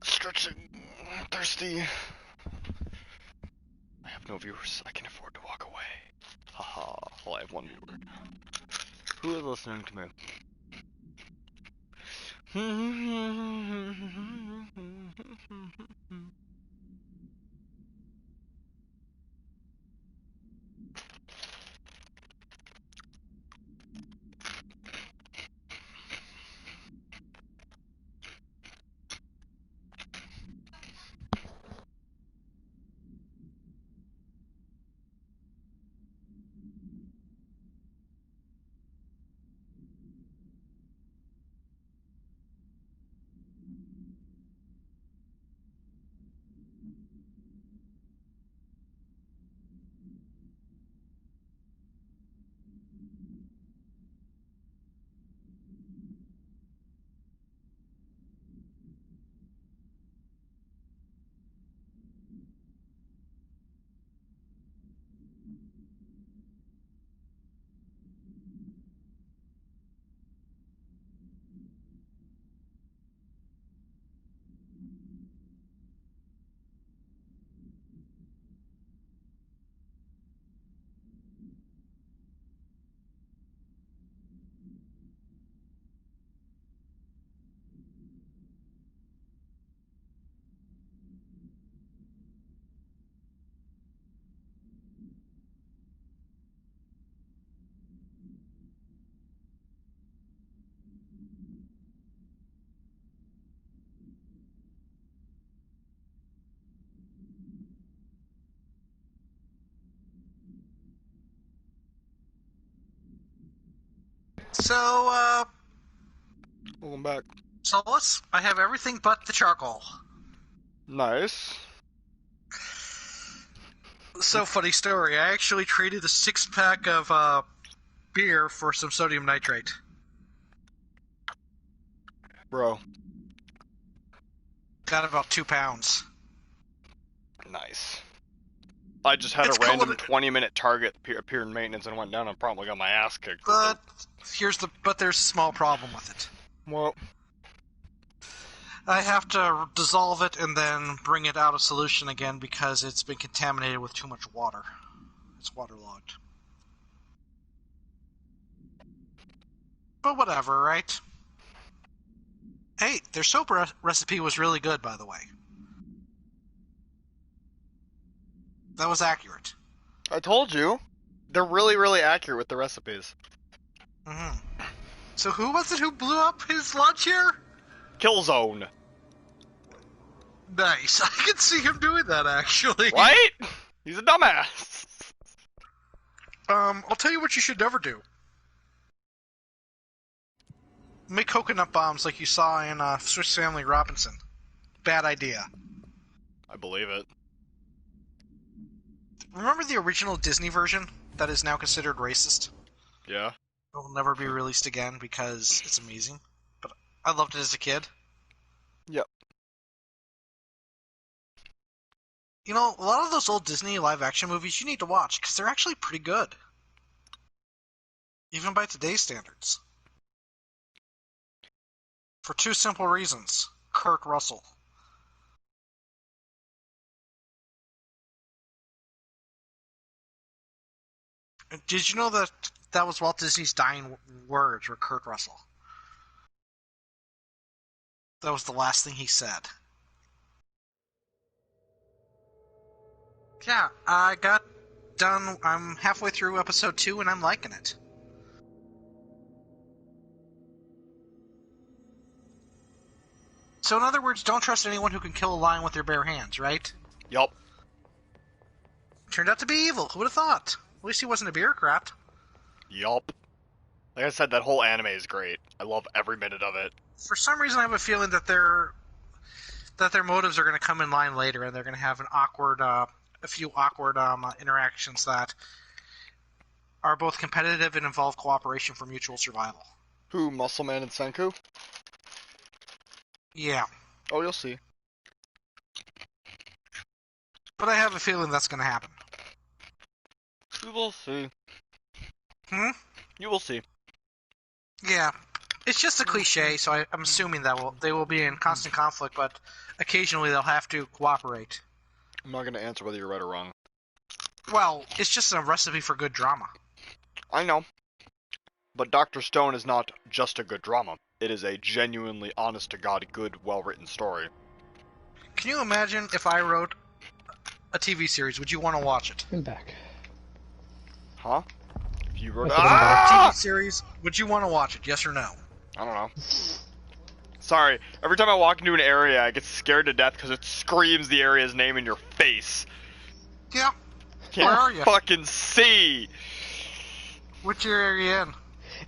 Stretching. Thirsty. I have no viewers. I can afford to walk away. Haha. Well, I have one viewer. Who is listening to me? So, Welcome back. Solus, I have everything but the charcoal. Nice. So, funny story. I actually traded a 6-pack of beer for some sodium nitrate. Bro. Got about 2 pounds. Nice. I just had It's a random cold. 20-minute target appear in maintenance and went down and probably got my ass kicked. But there's a small problem with it. Well, I have to dissolve it and then bring it out of solution again because it's been contaminated with too much water. It's waterlogged. But whatever, right? Hey, their soap recipe was really good, by the way. That was accurate. I told you. They're really, really accurate with the recipes. Mm-hmm. So who was it who blew up his lunch here? Killzone. Nice. I can see him doing that, actually. Right? He's a dumbass. I'll tell you what you should never do. Make coconut bombs like you saw in Swiss Family Robinson. Bad idea. I believe it. Remember the original Disney version that is now considered racist? Yeah. It will never be released again because it's amazing. But I loved it as a kid. Yep. You know, a lot of those old Disney live-action movies you need to watch because they're actually pretty good. Even by today's standards. For 2 simple reasons. Kurt Russell. Did you know that that was Walt Disney's dying words were Kurt Russell? That was the last thing he said. Yeah, I got done. I'm halfway through episode 2 and I'm liking it. So in other words, don't trust anyone who can kill a lion with their bare hands, right? Yup. Turned out to be evil. Who would have thought? At least he wasn't a bureaucrat. Yup. Like I said, that whole anime is great. I love every minute of it. For some reason, I have a feeling that their motives are going to come in line later, and they're going to have a few awkward interactions that are both competitive and involve cooperation for mutual survival. Who, Muscle Man and Senku? Yeah. Oh, you'll see. But I have a feeling that's going to happen. You will see. Hmm? You will see. Yeah. It's just a cliche, so I'm assuming that they will be in constant conflict, but occasionally they'll have to cooperate. I'm not going to answer whether you're right or wrong. Well, it's just a recipe for good drama. I know. But Dr. Stone is not just a good drama. It is a genuinely, honest-to-God, good, well-written story. Can you imagine if I wrote a TV series? Would you want to watch it? I'm back. Huh? If you wrote a TV series, would you want to watch it? Yes or no? I don't know. Sorry, every time I walk into an area, I get scared to death because it screams the area's name in your face. Yeah. Can't Where are you? fucking see. Which area are you in?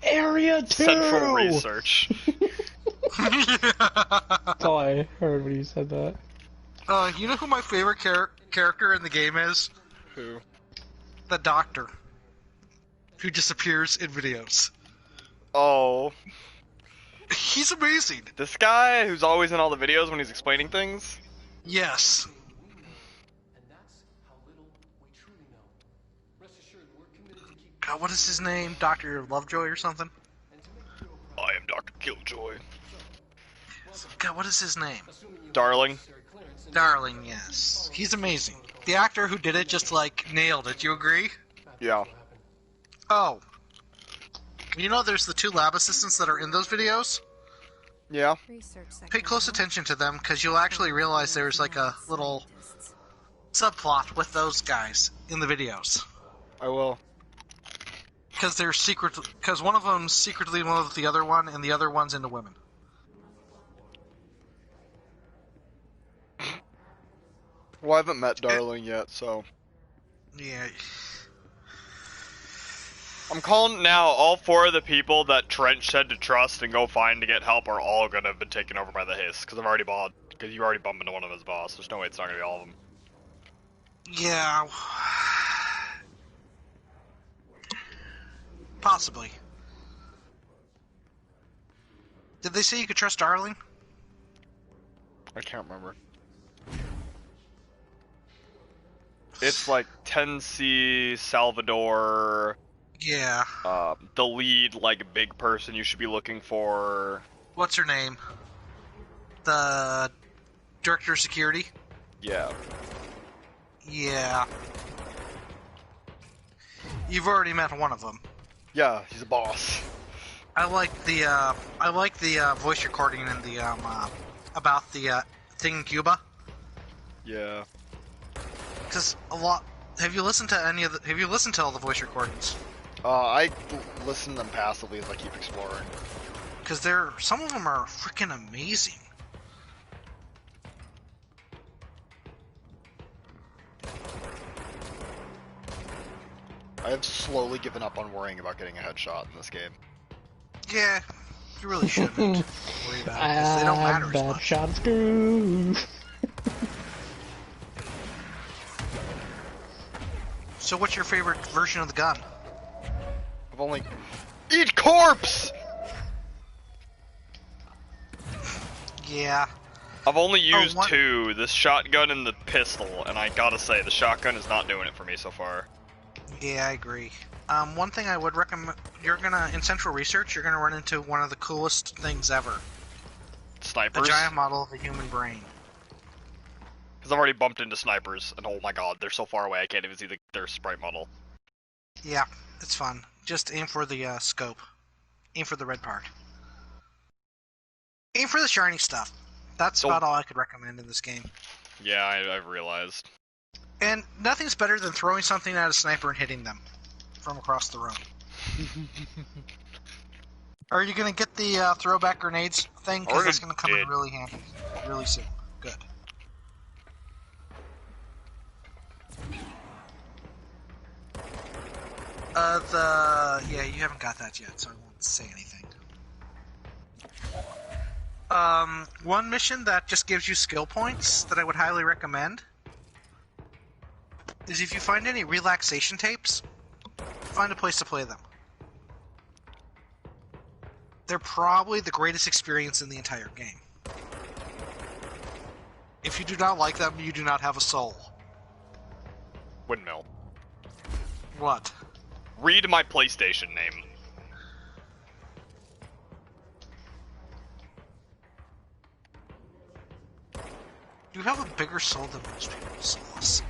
Area 2! Central Research. That's all I heard when you said that. You know who my favorite character in the game is? Who? The Doctor. Who disappears in videos. Oh. He's amazing. This guy who's always in all the videos when he's explaining things? Yes. God, what is his name? Dr. Lovejoy or something? I am Dr. Killjoy. God, what is his name? Darling. Darling, yes. He's amazing. The actor who did it just, nailed it. You agree? Yeah. Oh. You know there's the 2 lab assistants that are in those videos? Yeah. Pay close attention to them, because you'll actually realize there's, a little subplot with those guys in the videos. I will. Because one of them's secretly in love with the other one, and the other one's into women. Well, I haven't met Darling yet, so... Yeah. I'm calling now. All 4 of the people that Trent said to trust and go find to get help are all gonna have been taken over by the Hiss, because I've already bought. Because you already bumped into one of his boss. There's no way it's not gonna be all of them. Yeah. Possibly. Did they say you could trust Darling? I can't remember. It's like Tensi, Salvador. Yeah. The lead, like, big person you should be looking for. What's her name? The director of security? Yeah. Yeah. You've already met one of them. Yeah, he's a boss. I like the voice recording in the about the thing in Cuba. Yeah. Because a lot. Have you listened to any of the? Have you listened to all the voice recordings? I listen to them passively as I keep exploring. Because some of them are freaking amazing. I have slowly given up on worrying about getting a headshot in this game. Yeah, you really shouldn't worry about it, because they don't matter as much. Shot of screw. So what's your favorite version of the gun? I've only... Eat corpse! Yeah. I've only used 2, the shotgun and the pistol, and I gotta say, the shotgun is not doing it for me so far. Yeah, I agree. One thing I would recommend, in Central Research, you're gonna run into one of the coolest things ever. Snipers? A giant model of a human brain. Because I've already bumped into snipers, and oh my god, they're so far away I can't even see their sprite model. Yeah, it's fun. Just aim for the scope. Aim for the red part. Aim for the shiny stuff. That's about all I could recommend in this game. Yeah, I've realized. And nothing's better than throwing something at a sniper and hitting them from across the room. Are you going to get the throwback grenades thing? Because it's going to come in really handy. Really soon. Good. Yeah, you haven't got that yet, so I won't say anything. One mission that just gives you skill points that I would highly recommend is if you find any relaxation tapes, find a place to play them. They're probably the greatest experience in the entire game. If you do not like them, you do not have a soul. Windmill. What? Read my PlayStation name. You have a bigger soul than most people, Solus.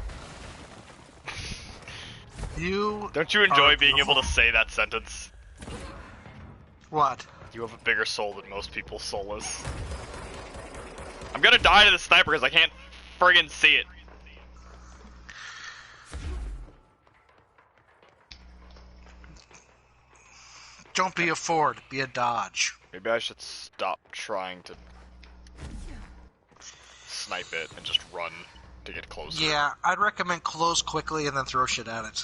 Don't you enjoy being able to say that sentence? What? You have a bigger soul than most people, Solus. I'm gonna die to the sniper because I can't friggin' see it. Don't be a Ford, be a Dodge. Maybe I should stop trying to snipe it and just run to get closer. Yeah, I'd recommend close quickly and then throw shit at it.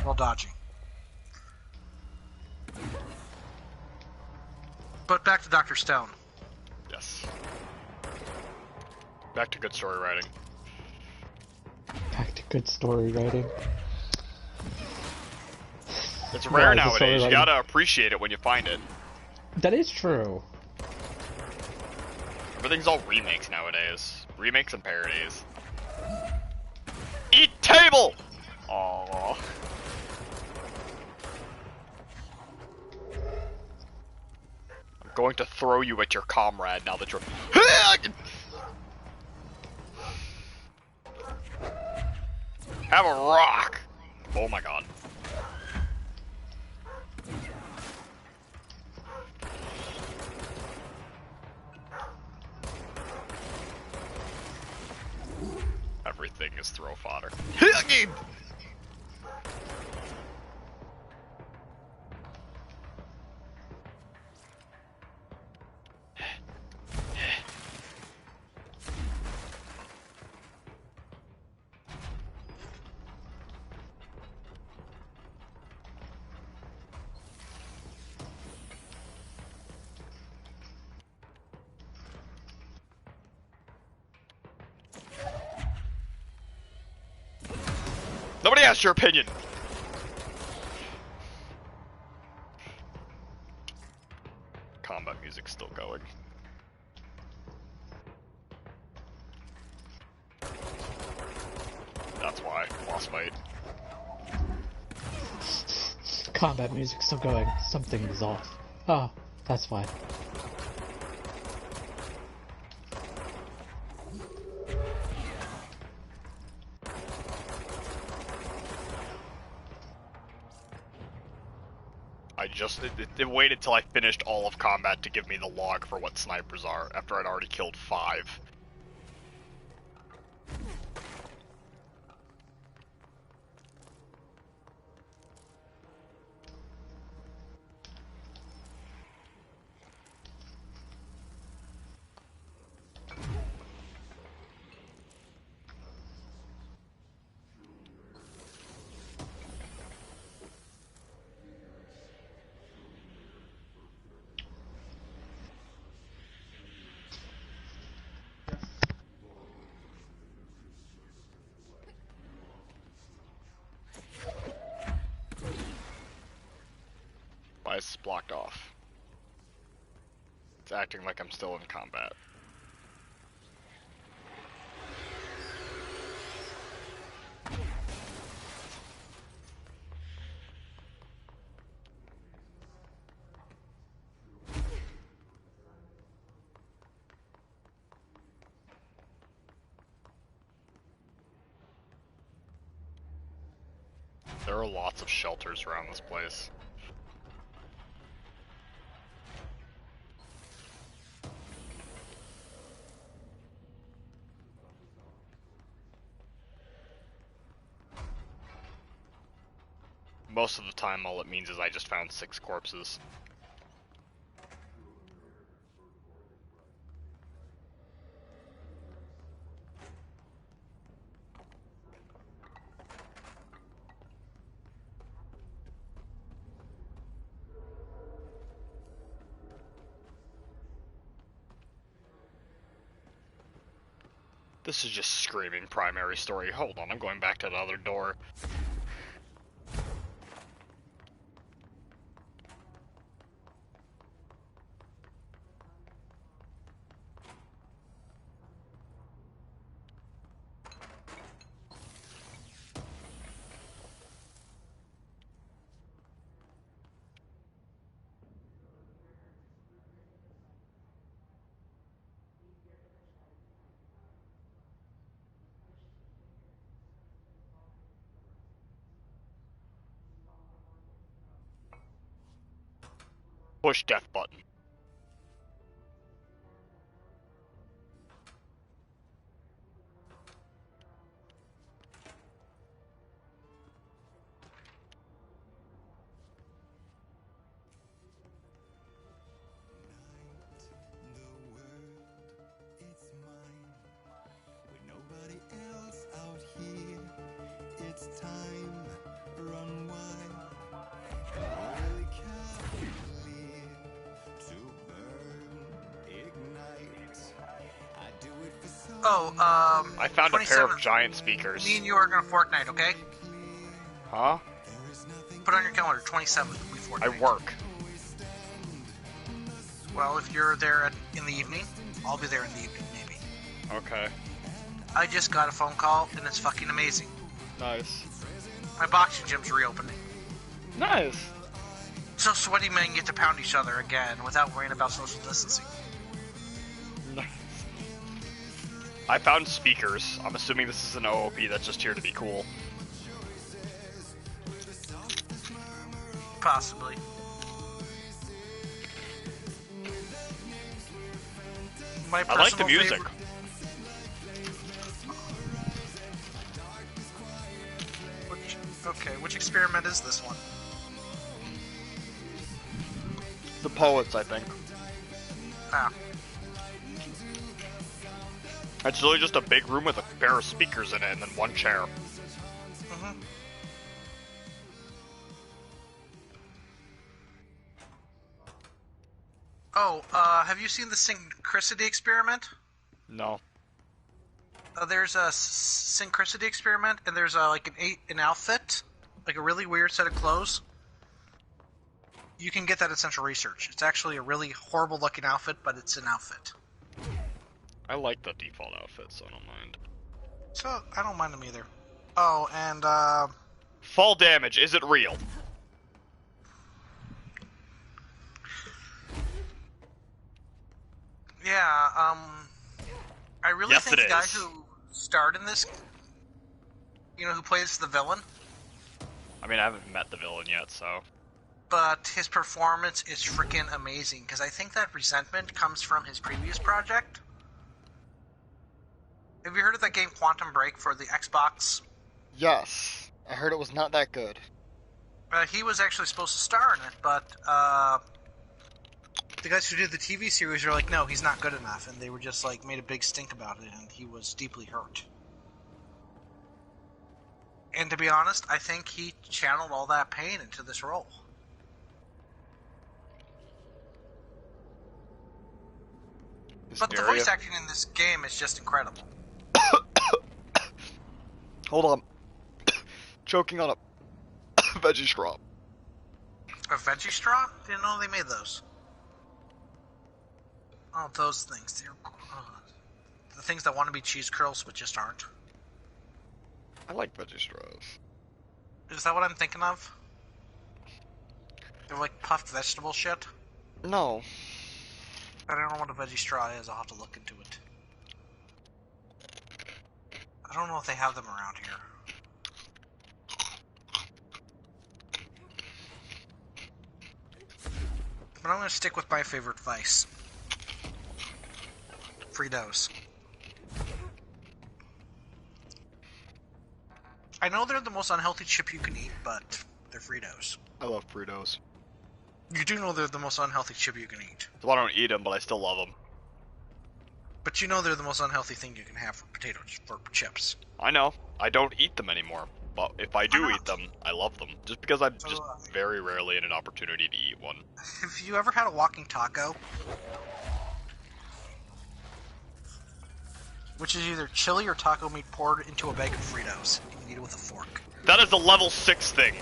While dodging. But back to Dr. Stone. Yes. Back to good story writing. Back to good story writing. It's rare Yeah, nowadays, you gotta appreciate it when you find it. That is true. Everything's all remakes nowadays. Remakes and parodies. Eat table! Aww. I'm going to throw you at your comrade now that you're... Have a rock! Oh my god. Everything is throw fodder. Nobody asked your opinion! Combat music's still going. That's why. Boss fight. Combat music's still going. Something is off. Oh, that's why. It waited till I finished all of combat to give me the log for what snipers are, after I'd already killed 5. Why is this blocked off? It's acting like I'm still in combat. There are lots of shelters around this place. Most of the time, all it means is I just found 6 corpses. This is just screaming primary story. Hold on, I'm going back to the other door. Push death button. I found a pair of giant speakers. Me and you are gonna Fortnite, okay? Huh? Put on your calendar, 27th, we Fortnite. I work. Well, if you're there in the evening, I'll be there in the evening, maybe. Okay. I just got a phone call, and it's fucking amazing. Nice. My boxing gym's reopening. Nice. So sweaty men get to pound each other again without worrying about social distancing. I found speakers. I'm assuming this is an OOP that's just here to be cool. Possibly. I like the music. Which experiment is this one? The Poets, I think. Ah. It's really just a big room with a pair of speakers in it and then one chair. Mm-hmm. Oh, have you seen the Synchronicity experiment? No. there's a synchronicity experiment, and there's like an outfit, like a really weird set of clothes. You can get that at Central Research. It's actually a really horrible looking outfit, but it's an outfit. I like the default outfit, so I don't mind. So I don't mind them either. Oh, and fall damage, is it real? Yeah, I really think the guy who starred in this, you know, who plays the villain. I mean, I haven't met the villain yet, so. But his performance is freaking amazing, because I think that resentment comes from his previous project. Have you heard of that game Quantum Break for the Xbox? Yes. I heard it was not that good. He was actually supposed to star in it, but the guys who did the TV series were like, no, he's not good enough, and they were just like, made a big stink about it, and he was deeply hurt. And to be honest, I think he channeled all that pain into this role. But the voice acting in this game is just incredible. Hold on. Choking on a veggie straw. A veggie straw? Didn't know they made those. Oh, those things. They're the things that want to be cheese curls but just aren't. I like veggie straws. Is that what I'm thinking of? They're like puffed vegetable shit? No. I don't know what a veggie straw is. I'll have to look into it. I don't know if they have them around here. But I'm going to stick with my favorite vice. Fritos. I know they're the most unhealthy chip you can eat, but they're Fritos. I love Fritos. You do know they're the most unhealthy chip you can eat. So I don't eat them, but I still love them. But you know they're the most unhealthy thing you can have for chips. I know. I don't eat them anymore. But if I do eat them, I love them. Just because I'm just very rarely in an opportunity to eat one. Have you ever had a walking taco? Which is either chili or taco meat poured into a bag of Fritos. You can eat it with a fork. That is a level 6 thing.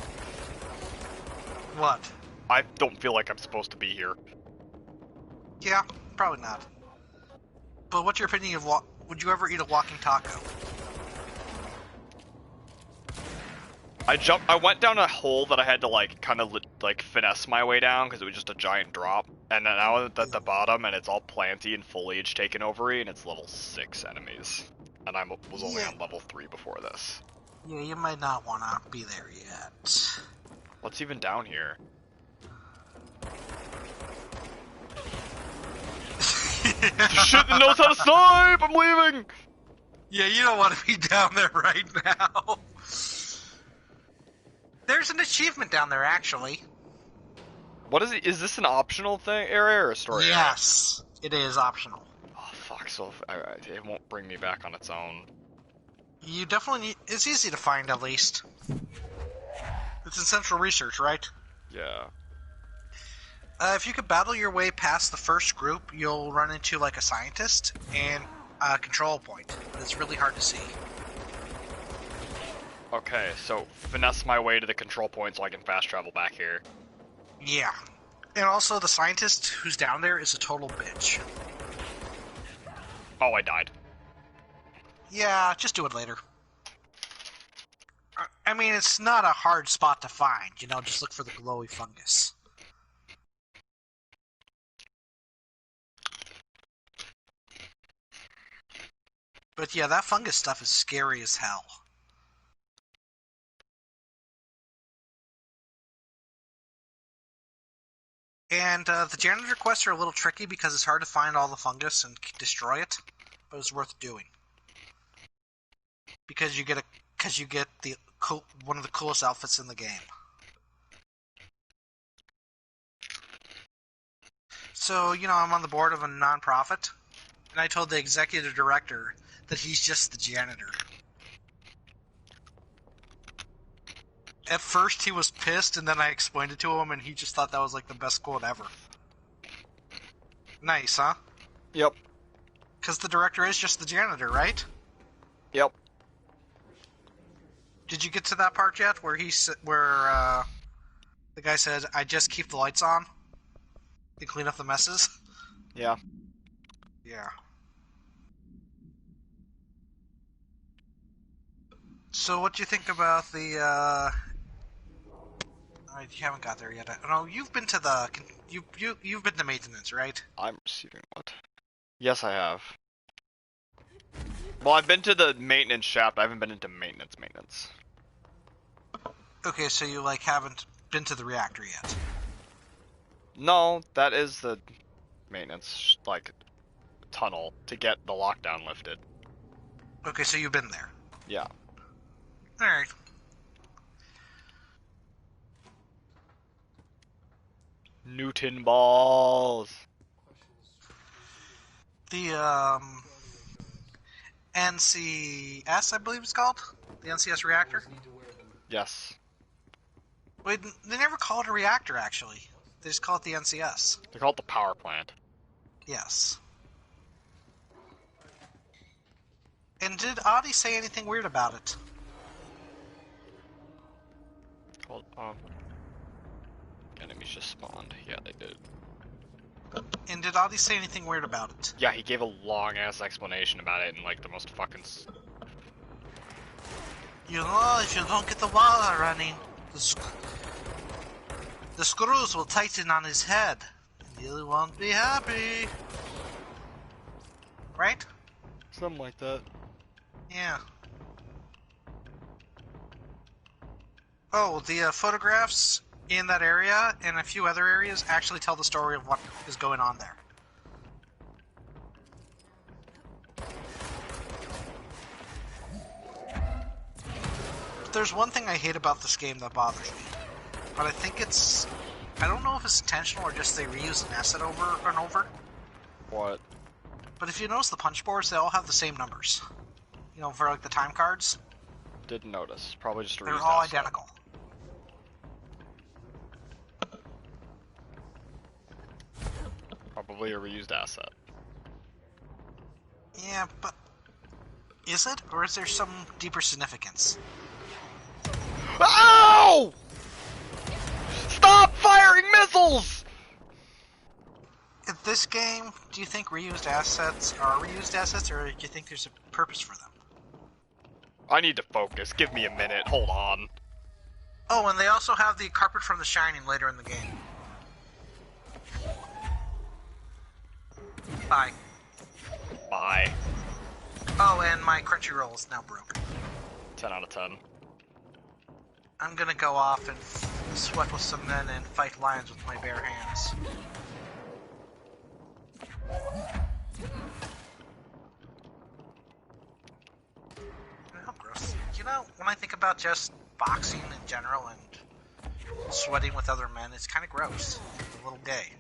What? I don't feel like I'm supposed to be here. Yeah, probably not. But what's your opinion of would you ever eat a walking taco? I went down a hole that I had to kind of finesse my way down because it was just a giant drop. And then now it's at the bottom and it's all planty and foliage taken over and it's level 6 enemies. And I was only on level 3 before this. Yeah, you might not want to be there yet. What's even down here? Shit that knows how to snipe! I'm leaving! Yeah, you don't want to be down there right now. There's an achievement down there, actually. What is it? Is this an optional thing area or a story area? Yes, it is optional. Oh, fuck, so it won't bring me back on its own. You definitely need... It's easy to find, at least. It's in Central Research, right? Yeah. If you could battle your way past the first group, you'll run into, like, a scientist and a control point. But it's really hard to see. Okay, so finesse my way to the control point so I can fast travel back here. Yeah. And also, the scientist who's down there is a total bitch. Oh, I died. Yeah, just do it later. I mean, it's not a hard spot to find, you know, just look for the glowy fungus. But yeah, that fungus stuff is scary as hell. And the janitor quests are a little tricky because it's hard to find all the fungus and destroy it, but it's worth doing. Because you get the one of the coolest outfits in the game. So, you know, I'm on the board of a non-profit, and I told the executive director that he's just the janitor. At first he was pissed, and then I explained it to him, and he just thought that was like the best quote ever. Nice, huh? Yep. Because the director is just the janitor, right? Yep. Did you get to that part yet, where the guy said, "I just keep the lights on to clean up the messes"? Yeah. Yeah. So, what do you think about the? You haven't got there yet. No, you've been to the you've been to maintenance, right? I'm receiving what? Yes, I have. Well, I've been to the maintenance shaft. I haven't been into maintenance. Okay, so you haven't been to the reactor yet. No, that is the maintenance tunnel to get the lockdown lifted. Okay, so you've been there. Yeah. All right. Newton balls. The NCS, I believe it's called, the NCS reactor. Yes. Wait, they never call it a reactor. Actually, they just call it the NCS. They call it the power plant. Yes. And did Audi say anything weird about it? Hold enemies just spawned. Yeah, they did. And did Audi say anything weird about it? Yeah, he gave a long ass explanation about it in the most fucking. You know, if you don't get the water running, the screws will tighten on his head, and you won't be happy. Right? Something like that. Yeah. Oh, the photographs in that area and a few other areas actually tell the story of what is going on there. But there's one thing I hate about this game that bothers me, but I think I don't know if it's intentional or just they reuse an asset over and over. What? But if you notice the punch boards, they all have the same numbers. You know, for the time cards. Didn't notice. Probably just a They're reused all asset. identical. Probably a reused asset. Yeah, but is it? Or is there some deeper significance? Ow! Stop firing missiles! In this game, do you think reused assets are reused assets, or do you think there's a purpose for them? I need to focus. Give me a minute. Hold on. Oh, and they also have the carpet from The Shining later in the game. Bye. Bye. Oh, and my Crunchyroll is now broken. 10 out of 10. I'm gonna go off and sweat with some men and fight lions with my bare hands. Oh, gross. You know, when I think about just boxing in general and sweating with other men, it's kind of gross. A little gay.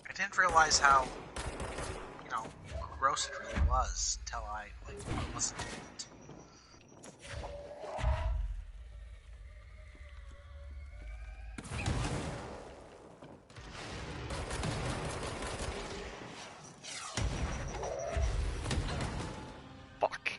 I didn't realize how, gross it really was until I, listened to it. Fuck.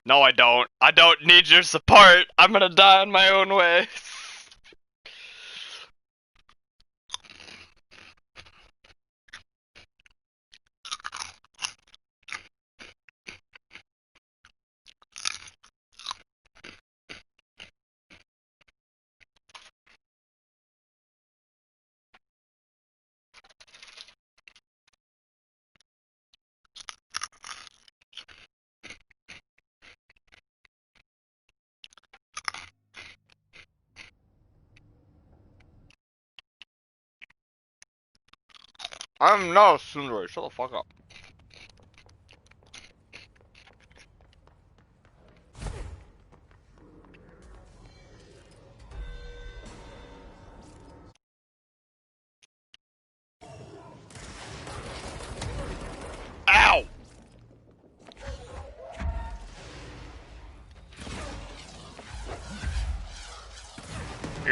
No, I don't. I don't need your support. I'm gonna die on my own way. I'm not a tsundere. Shut the fuck up. Ow!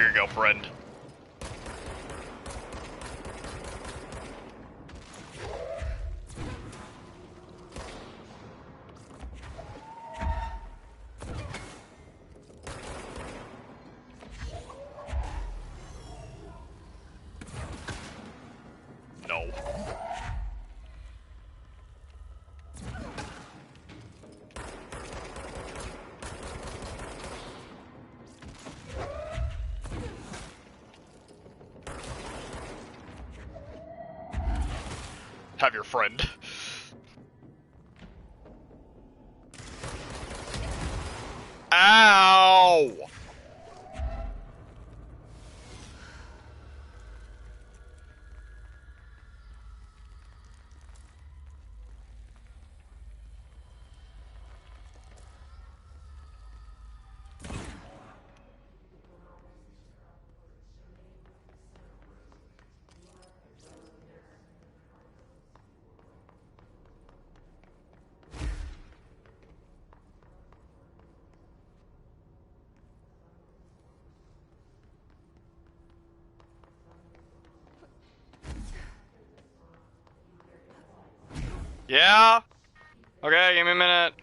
Here you go, friend. No. Have your friend. Ow! Yeah? Okay, give me a minute.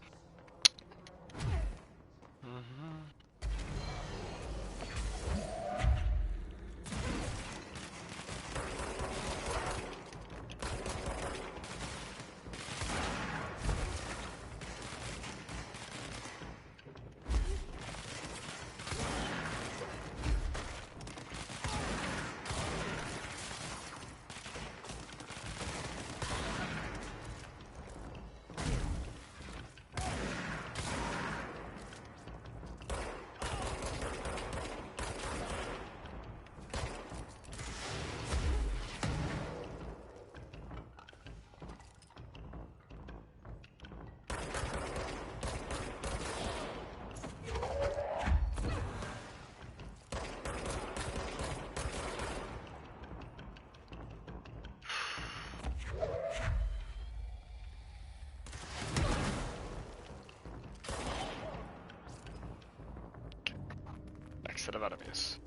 Next set of enemies.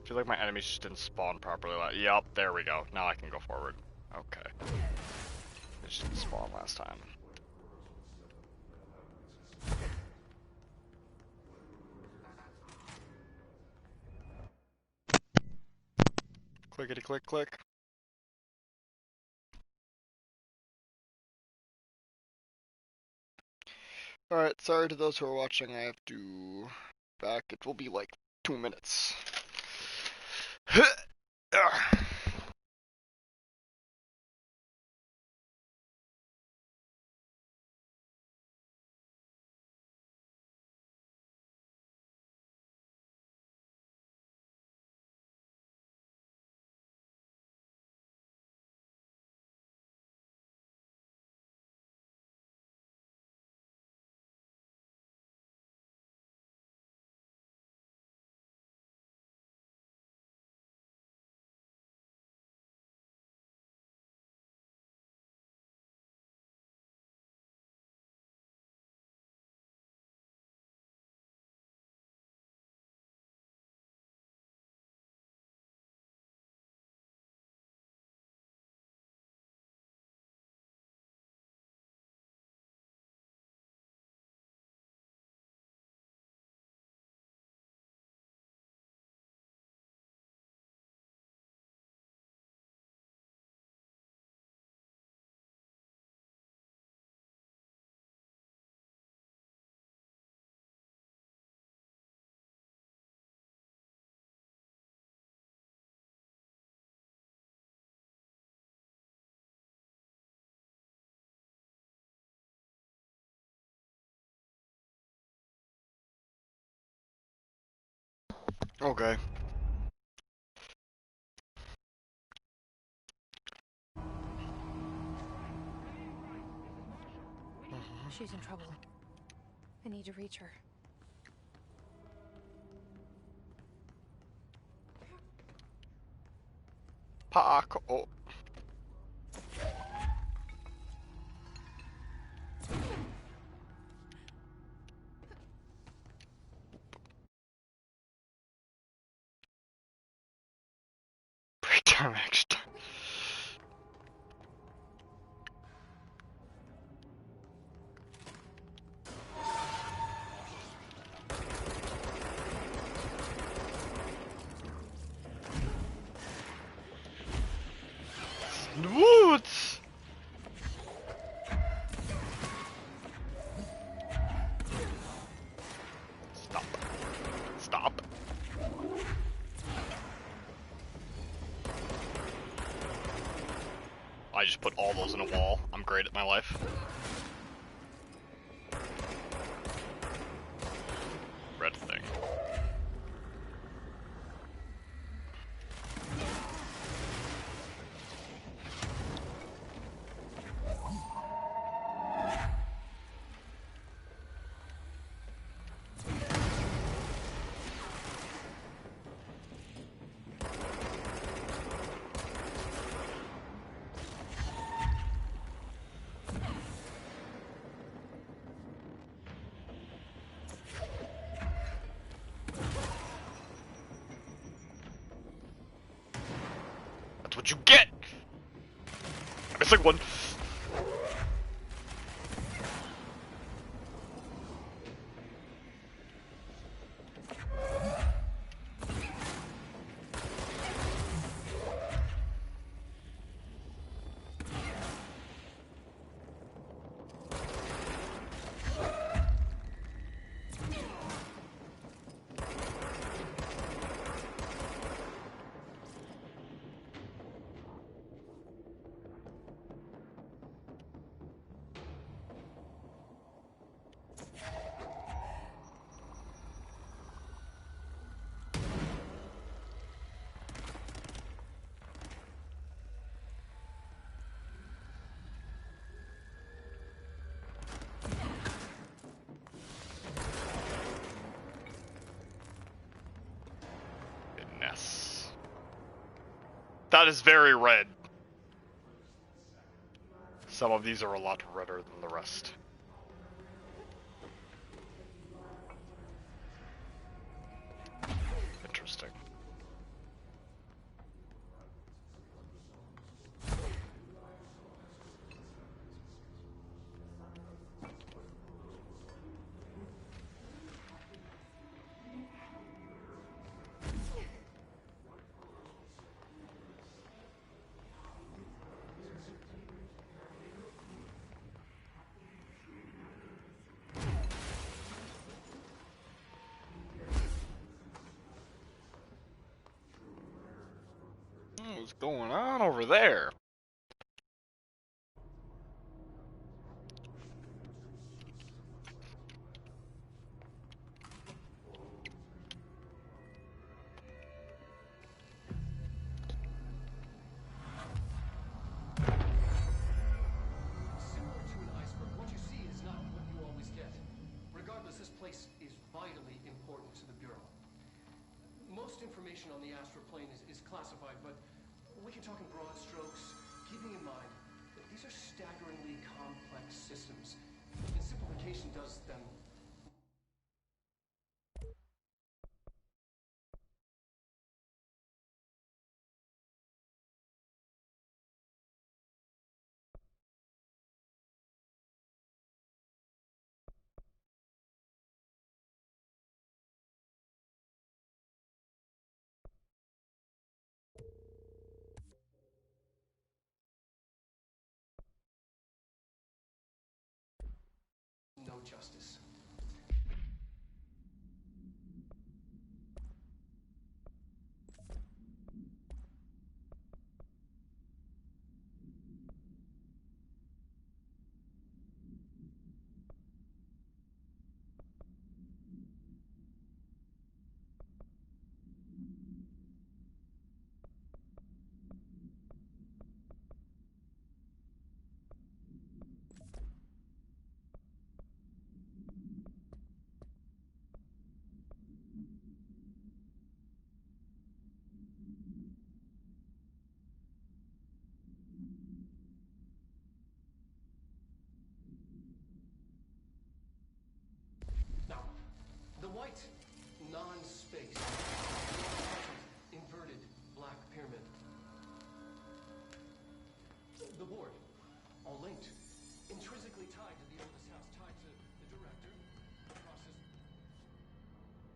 I feel like my enemies just didn't spawn properly. Yup, there we go. Now I can go forward. Okay. They just didn't spawn last time. Clickety click click. Alright, sorry to those who are watching. I have to back. It will be like 2 minutes. Okay. She's in trouble. I need to reach her. Paco. damaged. Woods. Stop. Stop. I just put all those in a wall. I'm great at my life. Red thing. That's what you get! It's like one. Goodness. That is very red. Some of these are a lot redder than the rest. Interesting. What's going on over there? Similar to an iceberg, what you see is not what you always get. Regardless, this place is vitally important to the Bureau. Most information on the astral plane is classified, but we can talk in broad strokes, keeping in mind that these are staggeringly complex systems, and simplification does them. No justice.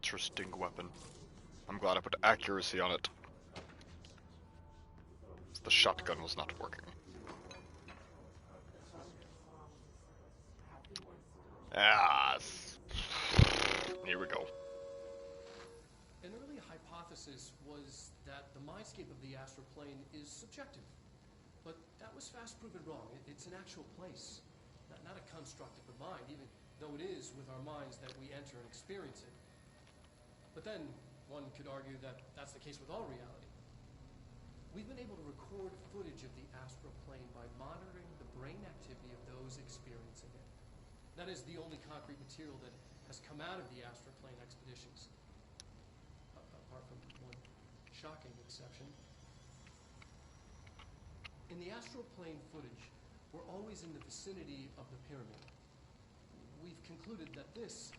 interesting weapon. I'm glad I put accuracy on it. The shotgun was not working. Here we go. An early hypothesis was that the mindscape of the astral plane is subjective. But that was fast proven wrong. It's an actual place, not a construct of the mind, even though it is with our minds that we enter and experience it. But then, one could argue that that's the case with all reality. We've been able to record footage of the astral plane by monitoring the brain activity of those experiencing it. That is the only concrete material that has come out of the astral plane expeditions. Apart from one shocking exception. In the astral plane footage, we're always in the vicinity of the pyramid. We've concluded that this,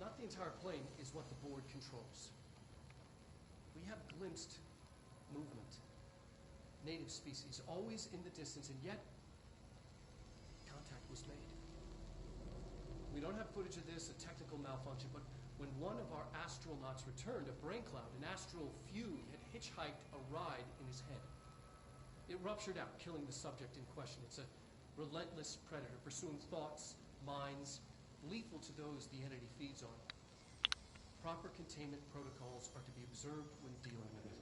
not the entire plane, is what the board controls. We have glimpsed movement, native species, always in the distance, and yet contact was made. We don't have footage of this, a technical malfunction, but when one of our astronauts returned, a brain cloud, an astral fume, had hitchhiked a ride in his head. It ruptured out, killing the subject in question. It's a relentless predator, pursuing thoughts, minds, lethal to those the entity feeds on. Proper containment protocols are to be observed when dealing with it.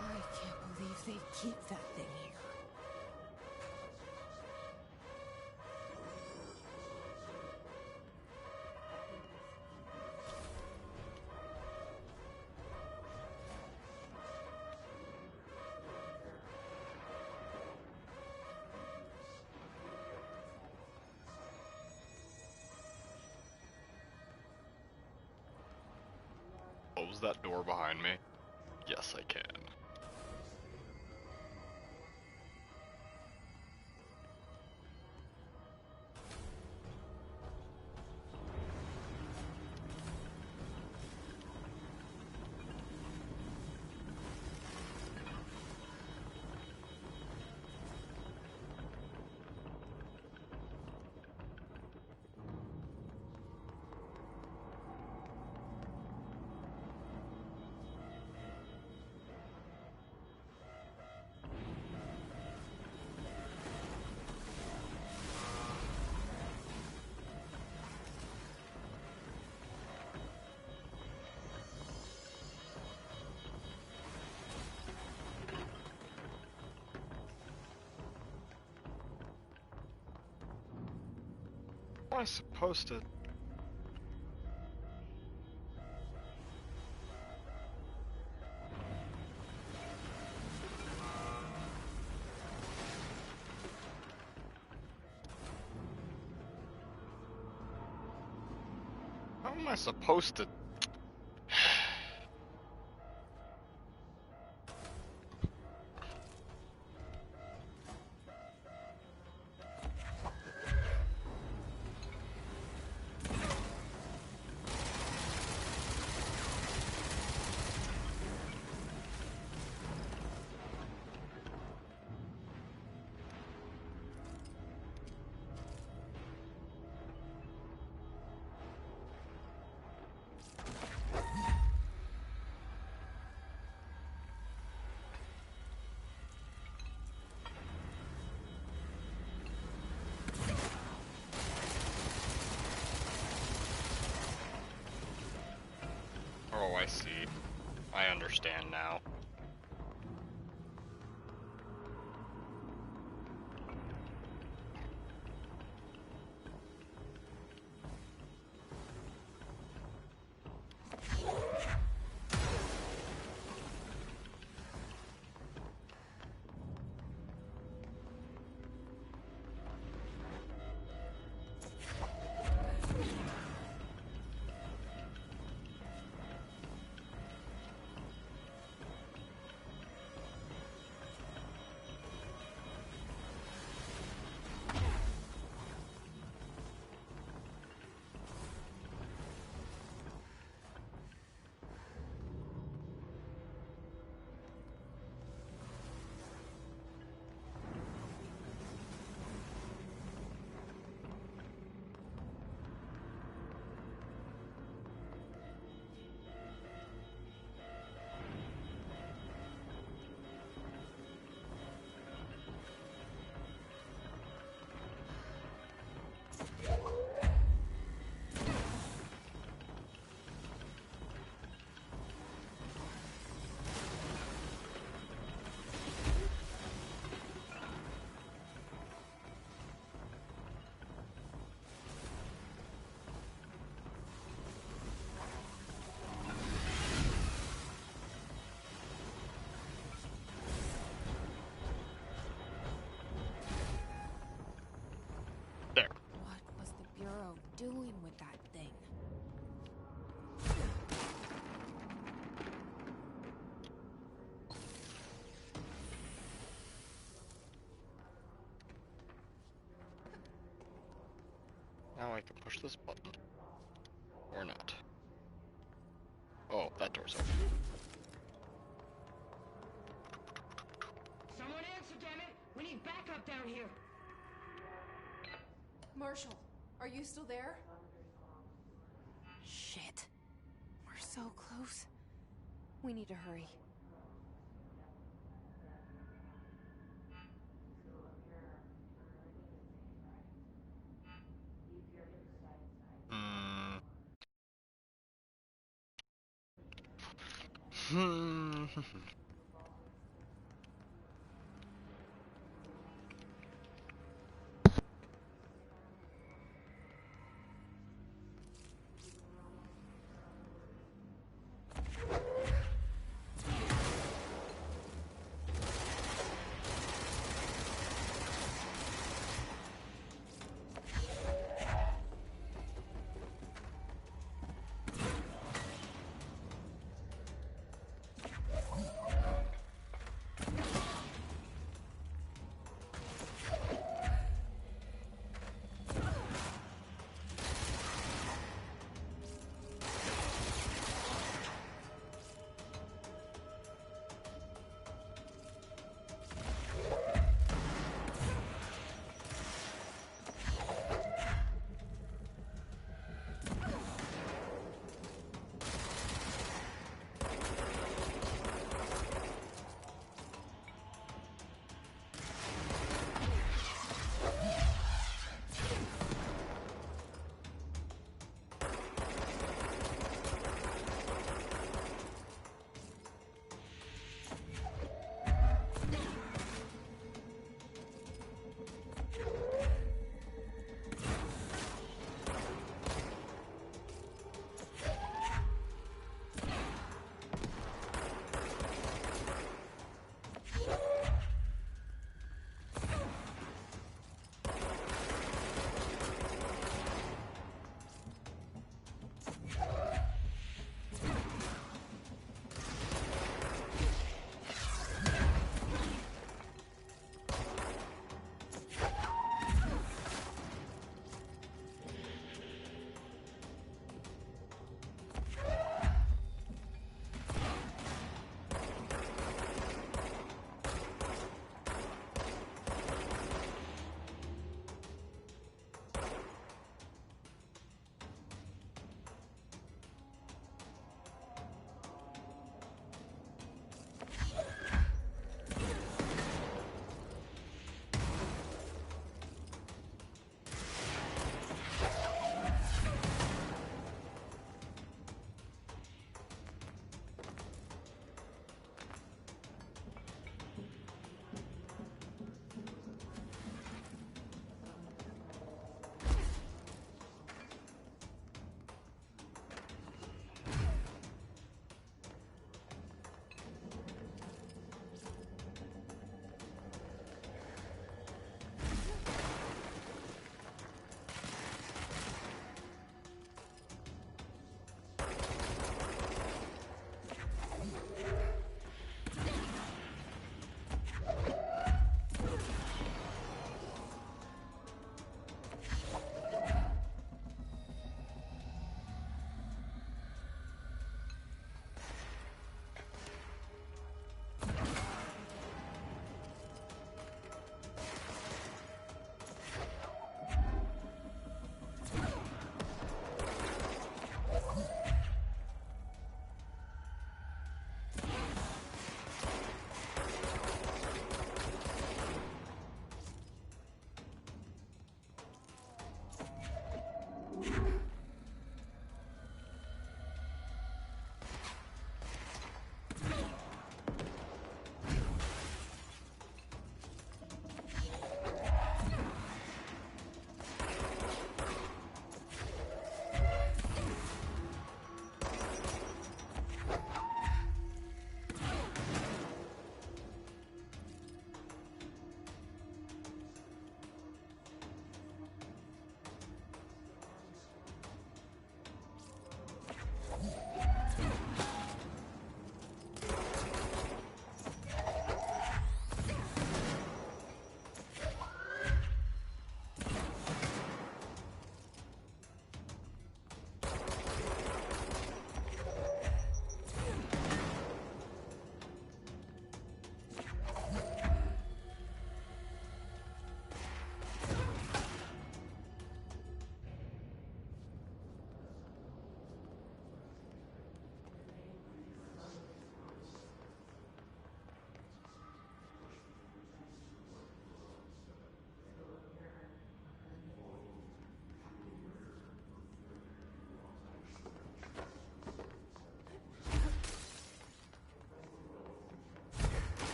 I can't believe they keep that thing here. Close that door behind me? Yes, I can. How am I supposed to? How am I supposed to? Oh, I see. I understand now. Now I can push this button. Or not. Oh, that door's open. Someone answer, dammit! We need backup down here! Marshall, are you still there? Shit. We're so close. We need to hurry.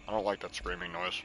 I don't like that screaming noise.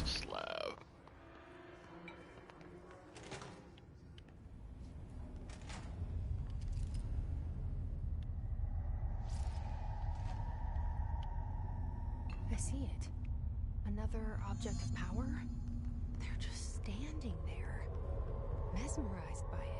Slab. I see it. Another object of power? They're just standing there, mesmerized by it.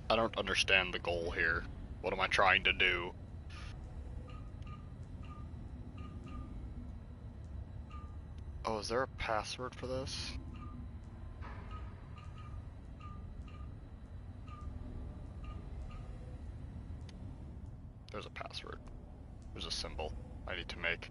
I don't understand the goal here. What am I trying to do? Oh, is there a password for this? There's a password. There's a symbol I need to make.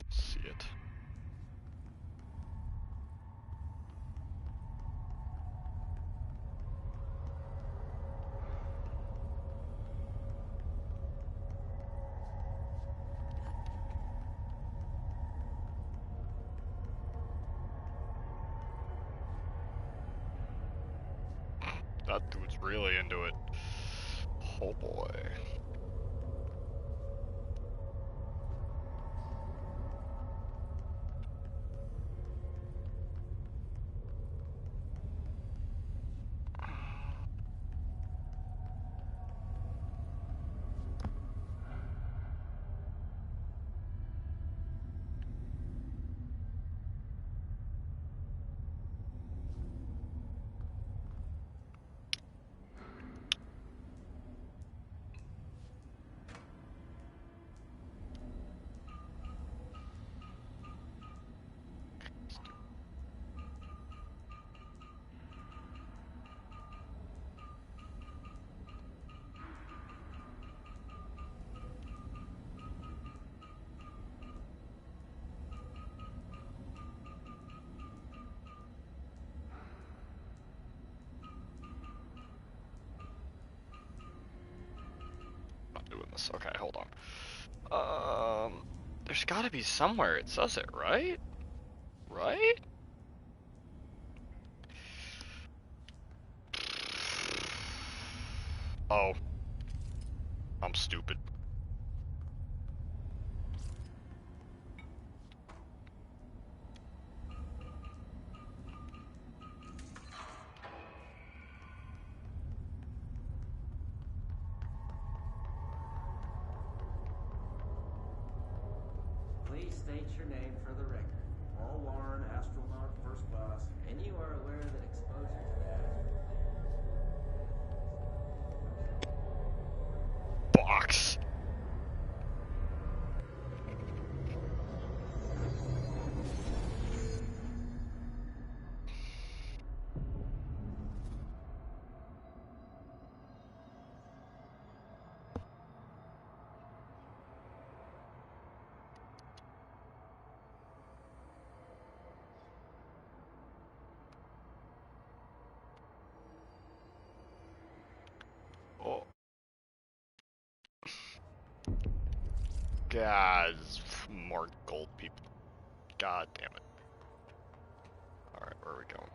See it. That dude's really into it. Oh boy. Doing this. Okay, hold on. There's gotta be somewhere it says it, right? Right? Oh. I'm stupid. state your name for the record. Paul Warren, astronaut, first class, and you are aware that exposure to the Box. Oh. Guys, more gold people. God damn it. Alright, where are we going?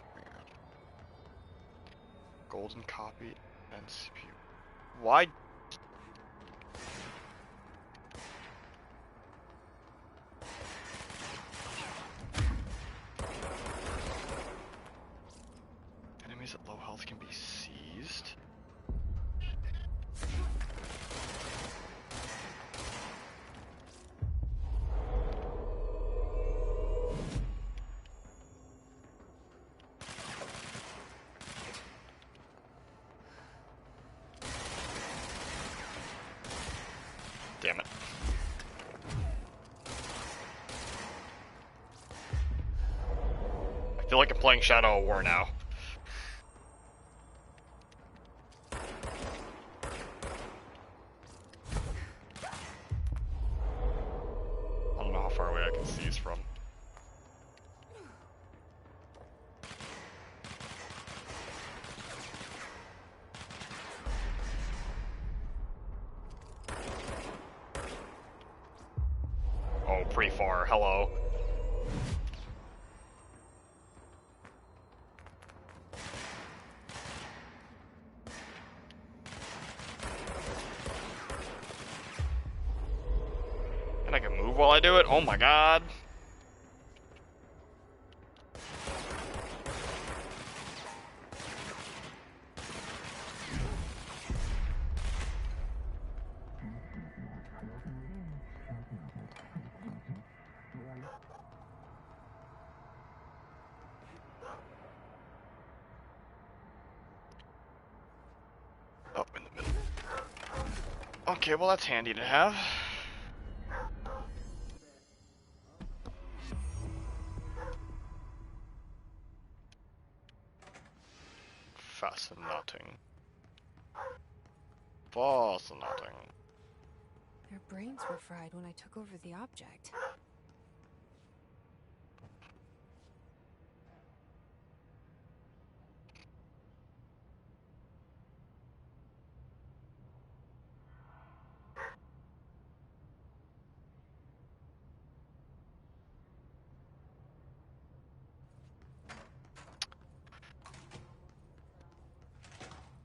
Golden copy and CPU. Why? Enemies at low health can be seized. Damn it. I feel like I'm playing Shadow of War now. I don't know how far away I can seize from. Oh, pretty far. Hello. And I can move while I do it? Oh my god. Up in the middle. Okay, well that's handy to have. Fascinating. Fascinating. Their brains were fried when I took over the object.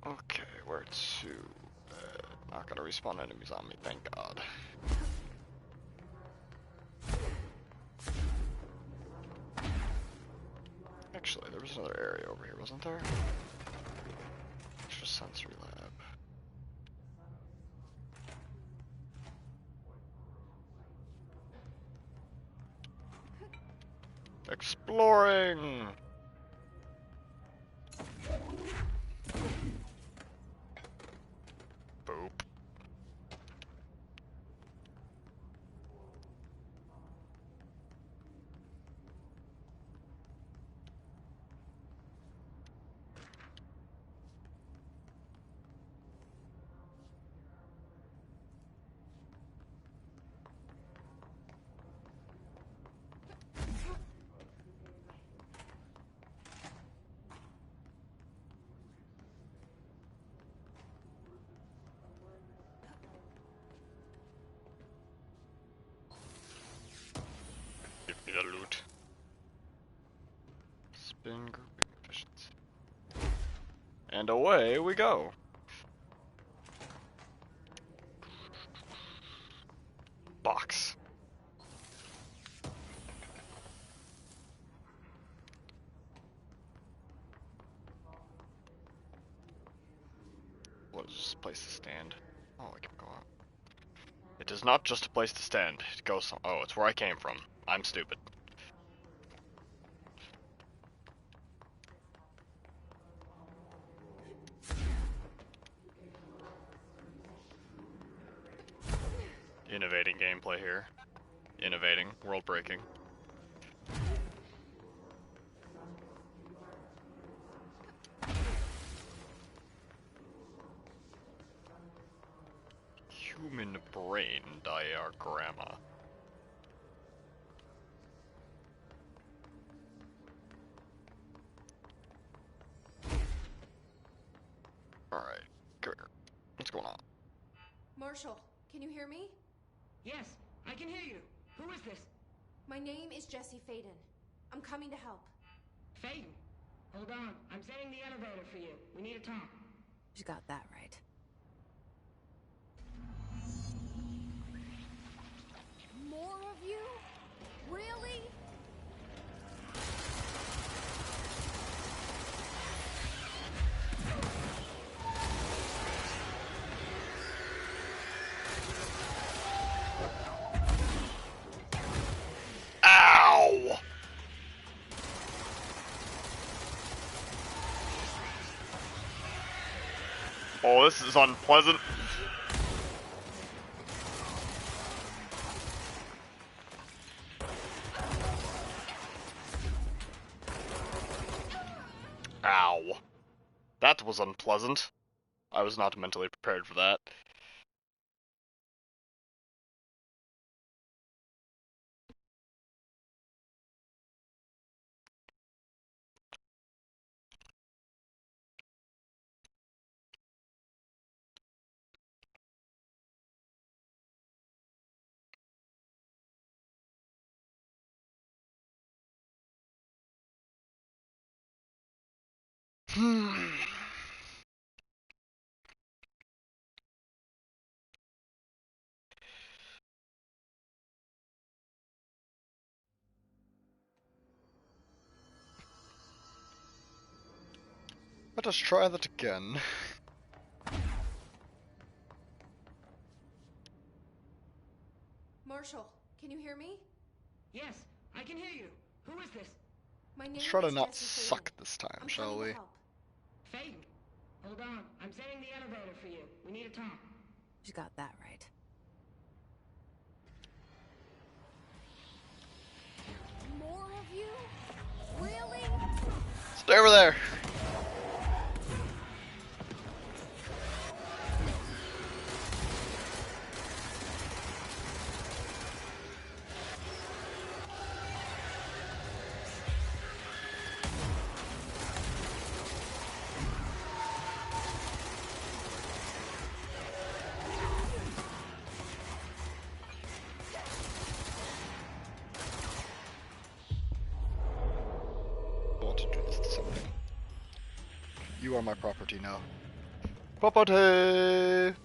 Okay, where to? Not gonna respawn enemies on me, thank God. Actually, there was another area over here, wasn't there? Extra sensory lab. Exploring! Boop. Give me the loot. Spin grouping efficiency. And away we go. Box. What is this place to stand? Oh, I can go out. It is not just a place to stand. It goes some— oh, it's where I came from. I'm stupid. Innovating gameplay here. Innovating, world breaking. Human brain diagramma. Alright, come here. What's going on? Marshall, can you hear me? Yes, I can hear you. Who is this? My name is Jesse Faden. I'm coming to help. Faden. Hold on. I'm setting the elevator for you. We need to talk. You got that right. More of you? Really? Ow! Oh, this is unpleasant. Ow. That was unpleasant. I was not mentally prepared for that. Let us try that again. Marshall, can you hear me? Yes, I can hear you. Who is this? My name Let's try to is not Jesse suck Faden. this time, I'm shall coming we? to help. Faden. Hold on. I'm setting the elevator for you. We need to talk. You got that right. More of you? Really? Stay over there. I want to do this to something. You are my property now. Property!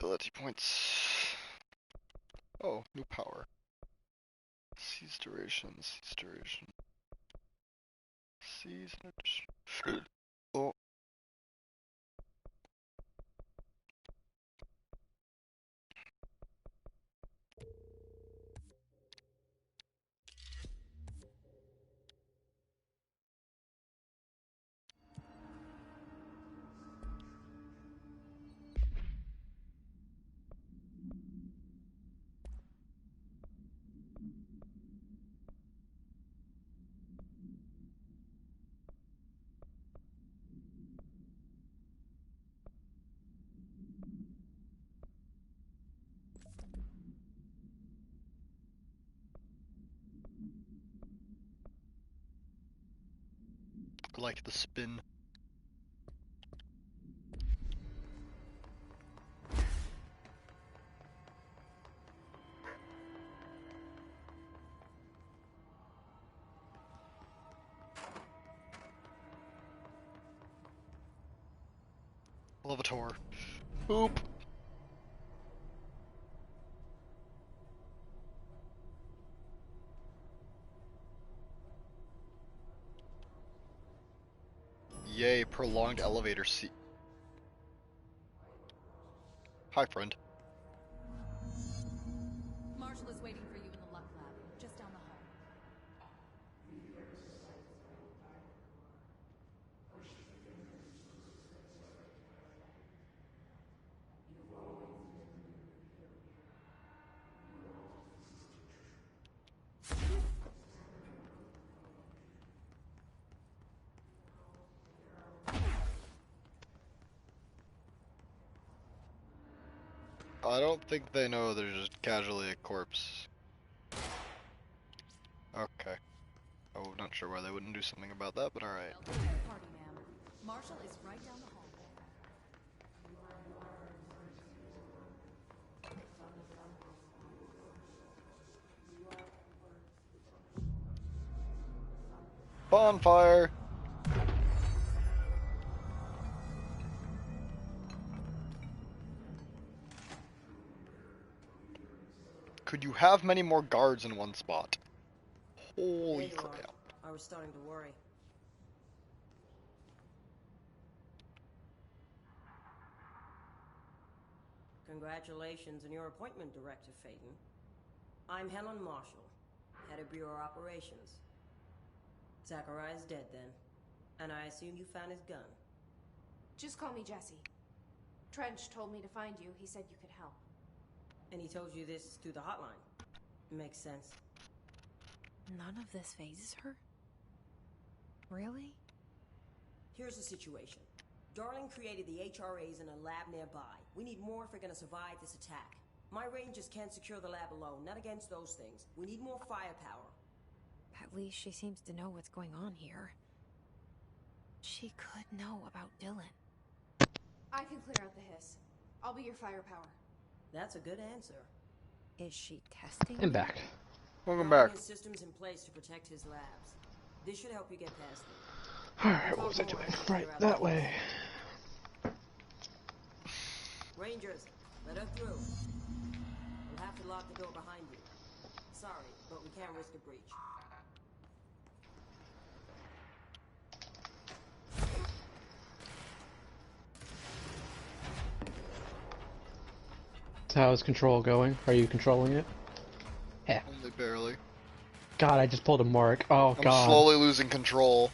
Ability points. Oh, new power. Seize duration, seize duration. Seize in addition. Oh. I like the spin. Levitor. Boop. Yay, prolonged elevator seat. Hi, friend. Marshall is waiting for you in the Luck Lab, just down the hall. I don't think they know they're just casually a corpse. Okay. Oh, not sure why they wouldn't do something about that, but alright. Party, ma'am. Marshall is right down the hall. Bonfire! Could you have many more guards in one spot? Holy crap. I was starting to worry. Congratulations on your appointment, Director Phaeton. I'm Helen Marshall, head of Bureau Operations. Zachariah's dead then, and I assume you found his gun. Just call me Jessie. Trench told me to find you. He said you could help. And he told you this through the hotline. Makes sense. None of this phases her? Really? Here's the situation. Darling created the HRAs in a lab nearby. We need more if we're gonna survive this attack. My rangers can't secure the lab alone, not against those things. We need more firepower. At least she seems to know what's going on here. She could know about Dylan. I can clear out the hiss. I'll be your firepower. That's a good answer. Is she testing? I'm back. Welcome Darling back. has systems in place to protect his labs. This should help you get past them. Alright, what was I doing? Right, that way. Rangers, let her through. We'll have to lock the door behind you. Sorry, but we can't risk a breach. So how's control going? Are you controlling it? Yeah. Only barely. God, I just pulled a mark. Oh, I'm God. slowly losing control.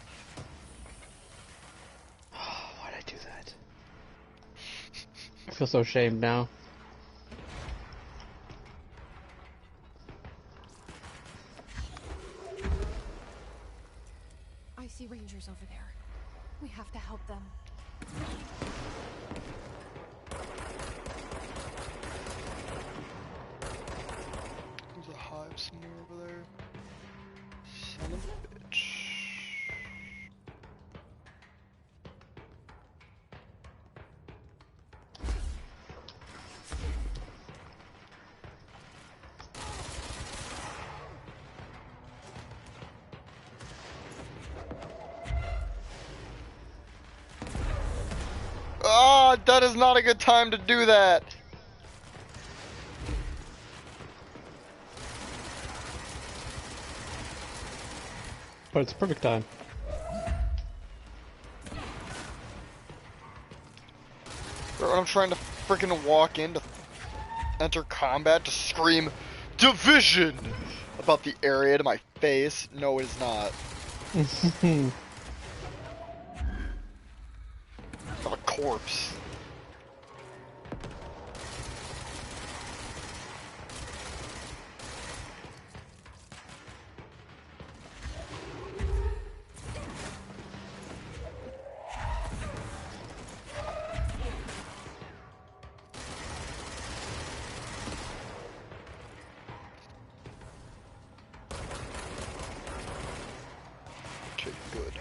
Why'd I do that? I feel so ashamed now. I see Rangers over there. We have to help them. There's a hive somewhere over there. Son of a bitch. Ah, that is not a good time to do that. But it's perfect time. I'm trying to freaking walk in to enter combat to scream division about the area to my face. No, it is not. I'm a corpse. Okay, good.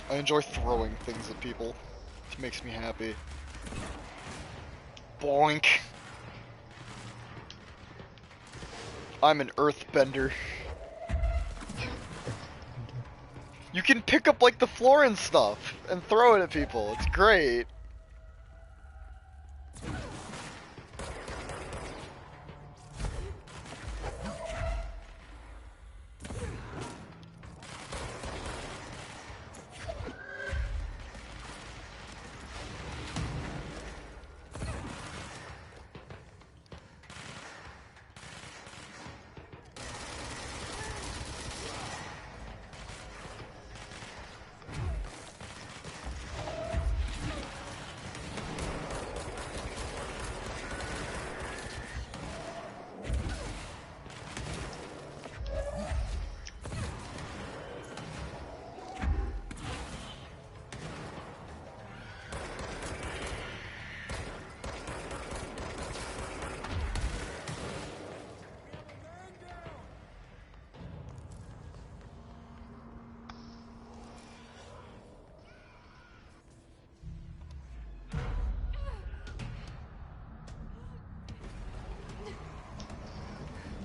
I enjoy throwing things at people. It makes me happy. Boink. I'm an earthbender. You can pick up like the floor and stuff and throw it at people. It's great.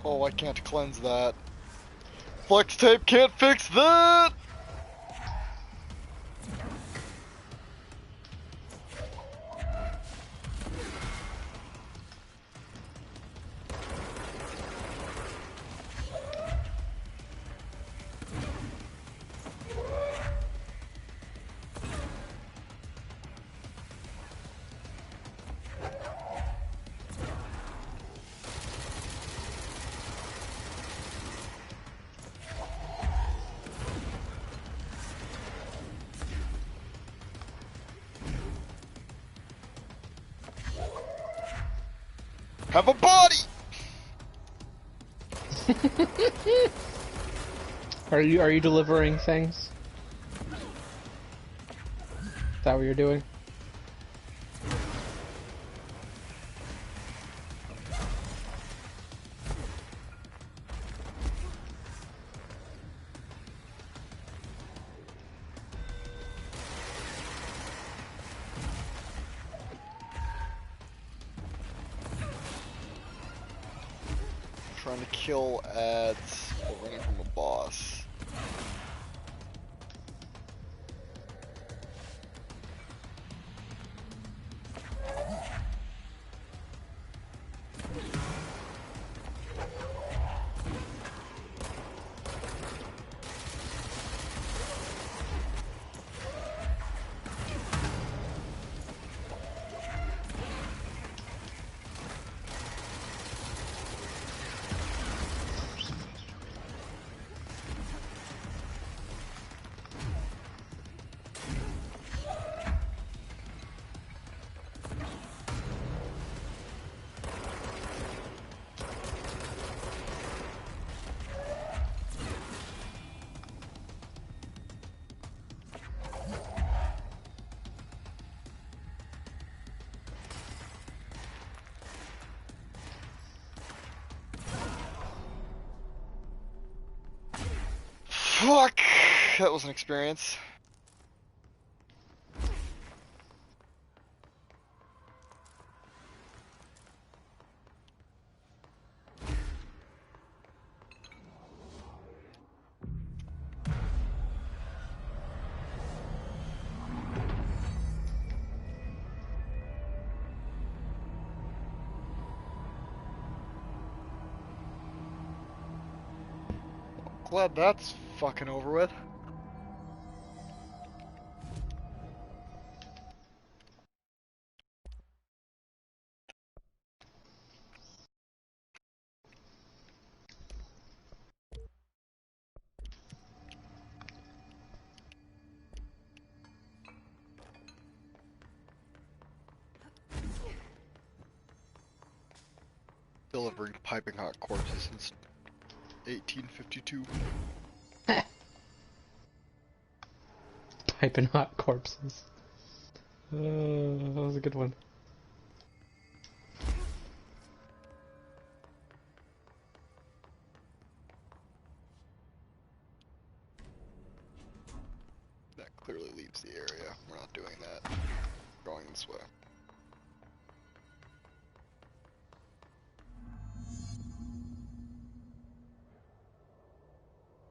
Oh, I can't cleanse that. Flex tape can't fix that! Have a body! Are you delivering things? Is that what you're doing? Trying to kill ads while running from a boss. Fuck! That was an experience. Glad that's fucking over with. Delivering piping hot corpses since 1852. Piping hot corpses. That was a good one. That clearly leaves the area. We're not doing that. Going this way.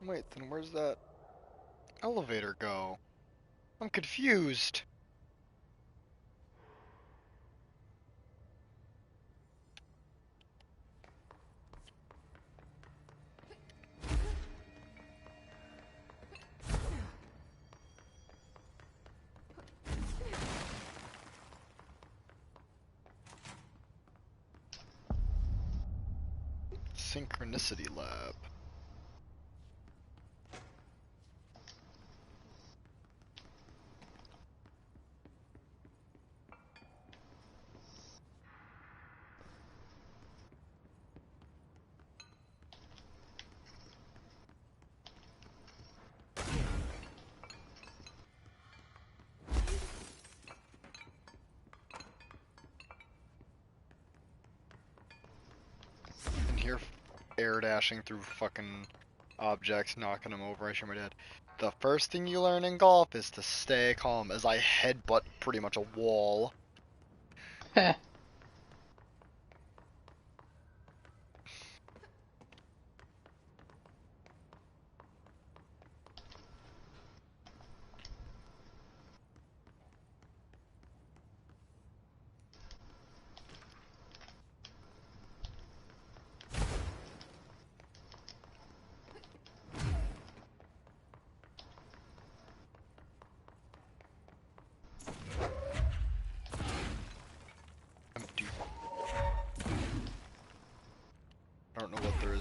Wait, then where's that elevator go? I'm confused. Synchronicity Lab. And here, air dashing through fucking objects, knocking them over. I should my dad. The first thing you learn in golf is to stay calm as I headbutt pretty much a wall.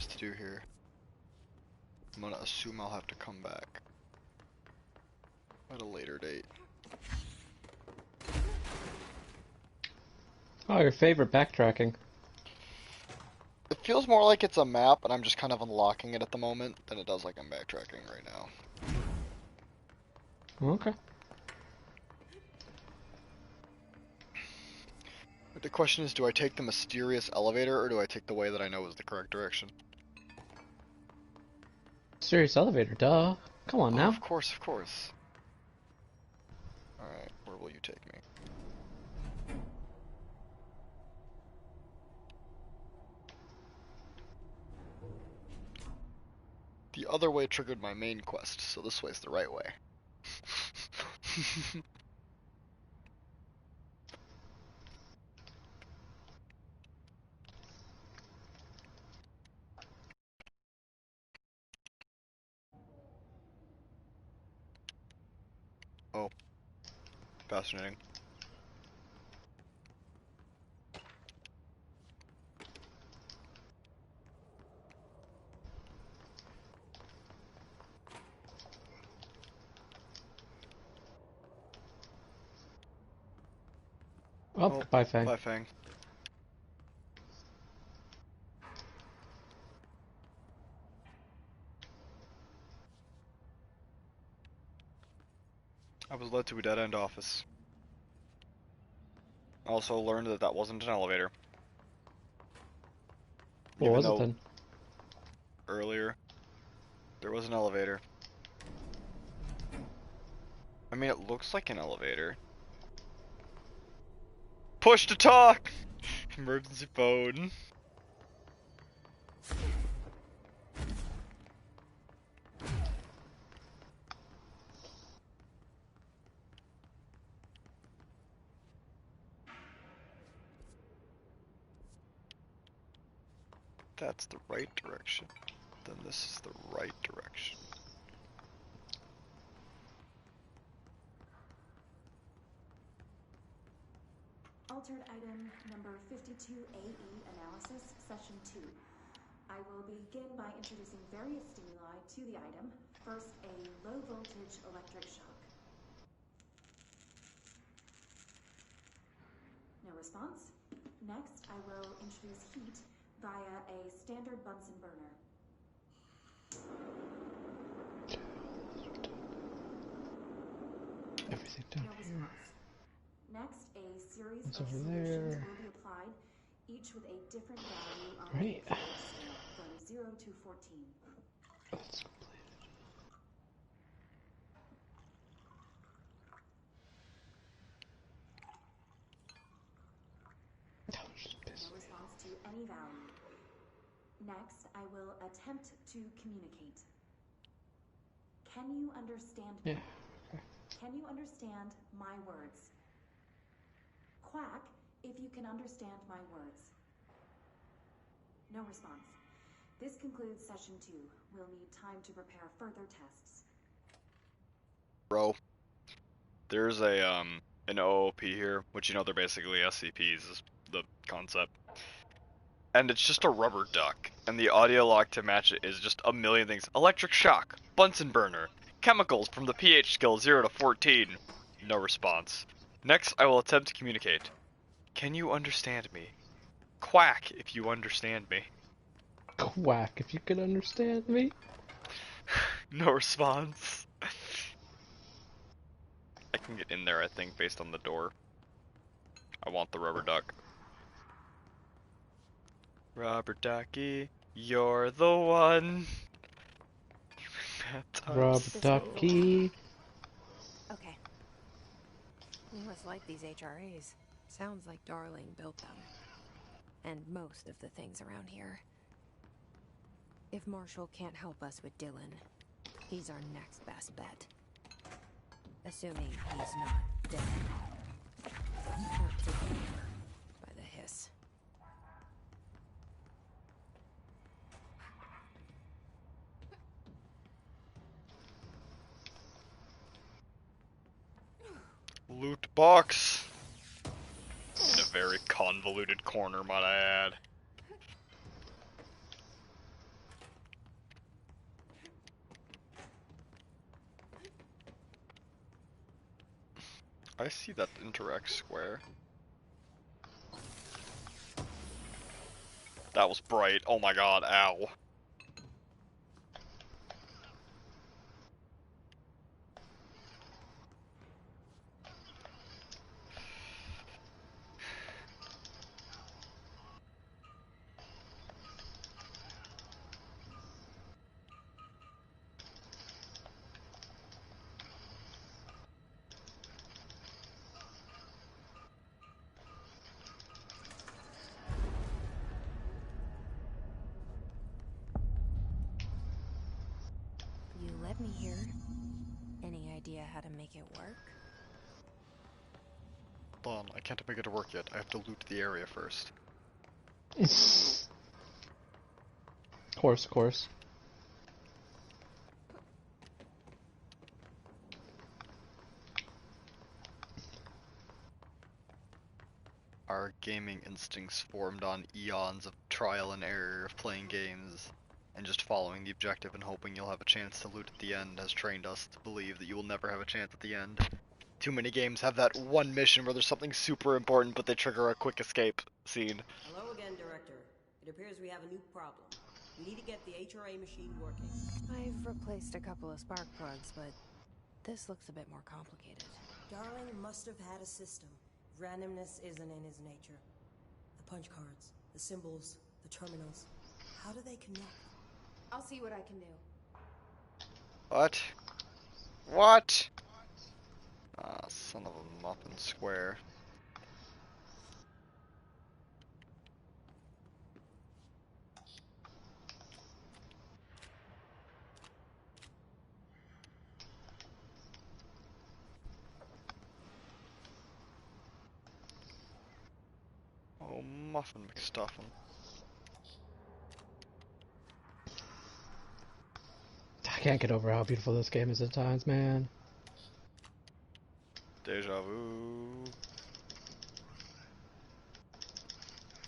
is to do here. I'm gonna assume I'll have to come back at a later date. Oh, your favorite backtracking. It feels more like it's a map, and I'm just kind of unlocking it at the moment, than it does like I'm backtracking right now. Okay. But the question is, do I take the mysterious elevator, or do I take the way that I know is the correct direction? Serious elevator, duh. Come on now. Of course, of course. Alright, where will you take me? The other way triggered my main quest, so this way's the right way. Oh. Fascinating. Oh, goodbye, Fang. Bye, Fang. I was led to a dead-end office. I also learned that that wasn't an elevator. What was it then? Earlier, there was an elevator. I mean, it looks like an elevator. Push to talk! Emergency phone. That's the right direction. Then this is the right direction. Altered item number 52AE analysis, session 2. I will begin by introducing various stimuli to the item. First, a low voltage electric shock. No response. Next, I will introduce heat via a standard Bunsen burner. Everything down No here. response. Next, a series What's of over solutions there? will be applied, each with a different value on Right. the scale, from 0 to 14. That's completed. No response to any value. Next, I will attempt to communicate. Can you understand me? Yeah. Okay. Can you understand my words? Quack if you can understand my words. No response. This concludes session 2. We'll need time to prepare further tests. Bro, there's a an OOP here, which you know they're basically SCPs is the concept. And it's just a rubber duck, and the audio log to match it is just a million things. Electric shock, Bunsen burner, chemicals from the pH scale 0 to 14. No response. Next, I will attempt to communicate. Can you understand me? Quack if you understand me. Quack if you could understand me. No response. I can get in there, I think, based on the door. I want the rubber duck. Rubber ducky, you're the one. Rubber ducky. Okay. You must like these HRAs. Sounds like Darling built them. And most of the things around here. If Marshall can't help us with Dylan, he's our next best bet. Assuming he's not dead. Or taken over by the hiss. Loot box. In a very convoluted corner, might I add. I see that interact square. That was bright. Oh my god, ow. You let me here. Any idea how to make it work? Hold on, I can't make it to work yet. I have to loot the area first. Course. Our gaming instincts formed on eons of trial and error of playing games, and just following the objective and hoping you'll have a chance to loot at the end has trained us to believe that you will never have a chance at the end. Too many games have that one mission where there's something super important but they trigger a quick escape scene. Hello again, Director. It appears we have a new problem. We need to get the HRA machine working. I've replaced a couple of spark plugs, but this looks a bit more complicated. Darling must have had a system. Randomness isn't in his nature. The punch cards, the symbols, the terminals. How do they connect? I'll see what I can do. What? What? Ah, son of a muffin square. Oh, Muffin McStuffin. I can't get over how beautiful this game is at times, man. Deja vu.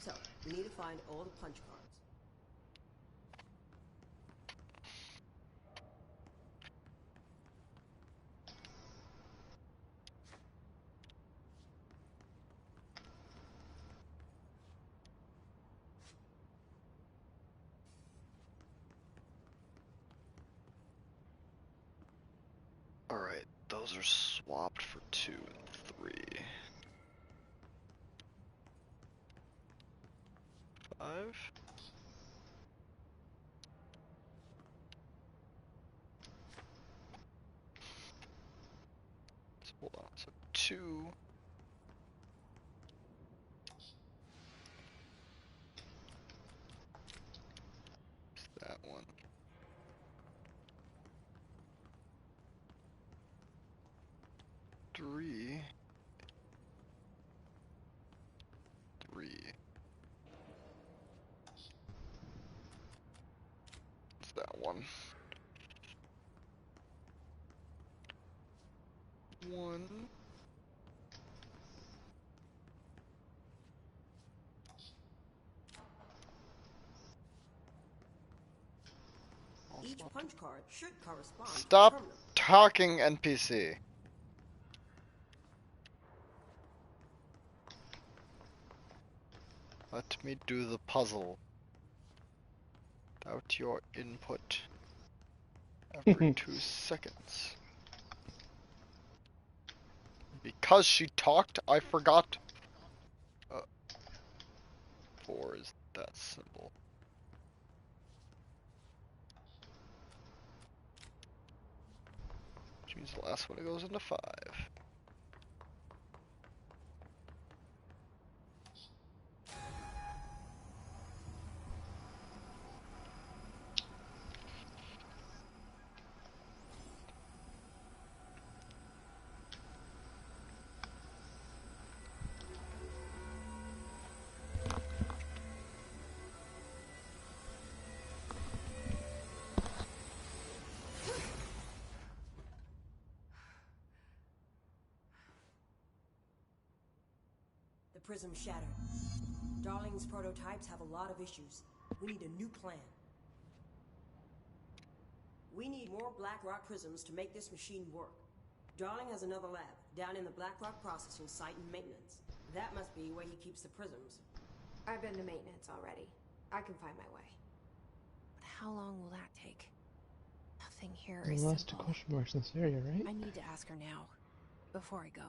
So, we need to find all the punch cards. Alright, those are swapped for 2 and 3. 5? So hold on, so 2. That one. Three. It's that one. 1. Each punch card should correspond to the Stop terminal. talking, NPC. Let me do the puzzle. Without your input. Every 2 seconds. Because she talked, I forgot. 4 is that symbol. Which means the last one goes into 5. The prism shattered. Darling's prototypes have a lot of issues. We need a new plan. We need more black rock prisms to make this machine work. Darling has another lab, down in the Blackrock processing site in maintenance. That must be where he keeps the prisms. I've been to maintenance already. I can find my way. But how long will that take? Nothing here is The last two simple. question marks in this area, right? I need to ask her now, before I go.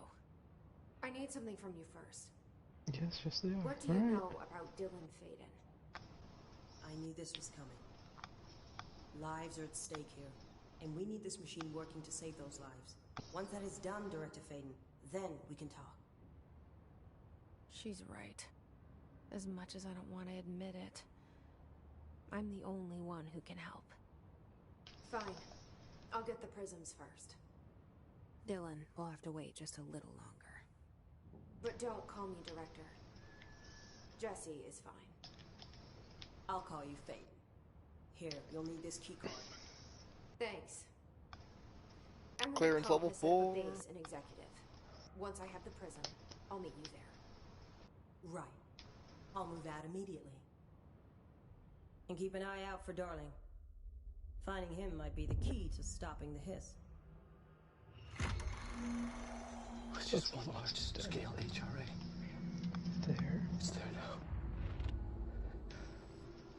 I need something from you first. Yes, yes they are. What do you know about Dylan Faden? I knew this was coming. Lives are at stake here, and we need this machine working to save those lives. Once that is done, Director Faden, then we can talk. She's right. As much as I don't want to admit it. I'm the only one who can help. Fine. I'll get the prisms first. Dylan will have to wait just a little longer. But don't call me Director. Jesse is fine. I'll call you Faden. Here, you'll need this keycard. Thanks. I'm gonna Clearance call level this at 4. the base and executive. Once I have the prism, I'll meet you there. Right. I'll move out immediately. And keep an eye out for Darling. Finding him might be the key to stopping the hiss. It's just one large scale HRA. There. It's there now.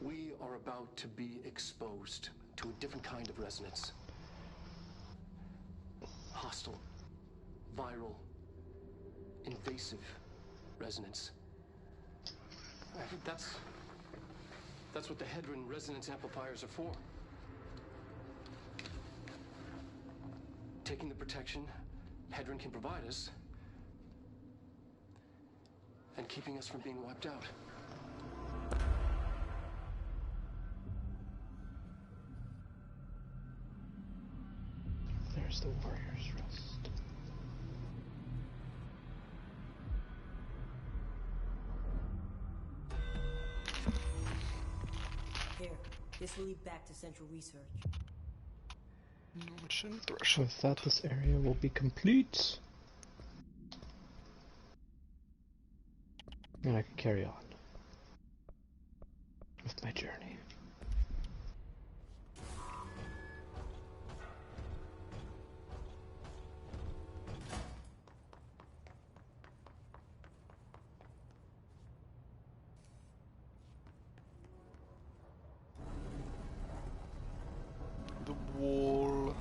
We are about to be exposed to a different kind of resonance. Hostile, viral, invasive resonance. I think that's what the Hedron resonance amplifiers are for. Taking the protection Hedron can provide us and keeping us from being wiped out. There's the warrior's rest. Here, this will lead back to Central Research. Mission threshold. With that, this area will be complete. And I can carry on with my journey. The wall.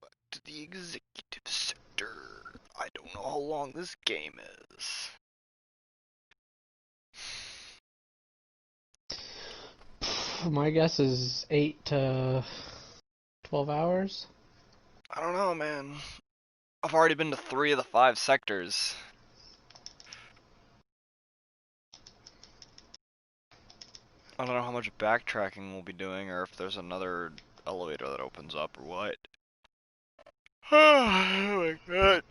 Back to the executive sector. I don't know how long this game is. My guess is 8 to 12 hours. I don't know, man. I've already been to 3 of the 5 sectors. I don't know how much backtracking we'll be doing, or if there's another elevator that opens up, or what. Oh my god.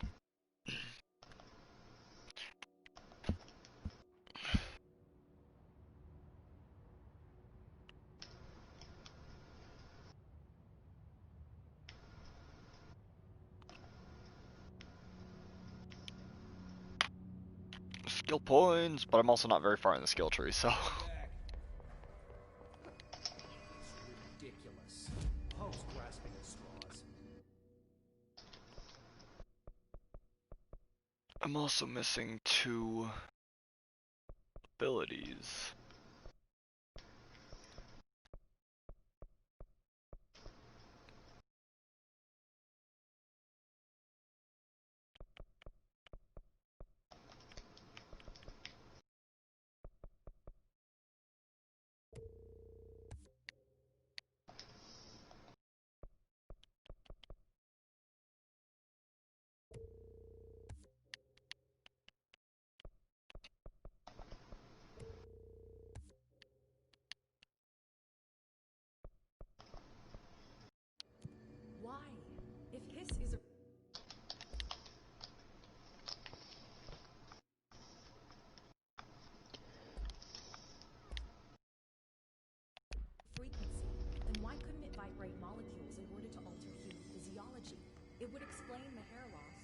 Skill points, but I'm also not very far in the skill tree, so. Ridiculous. Hope's grasping at straws. I'm also missing 2 abilities. right molecules in order to alter human physiology. It would explain the hair loss.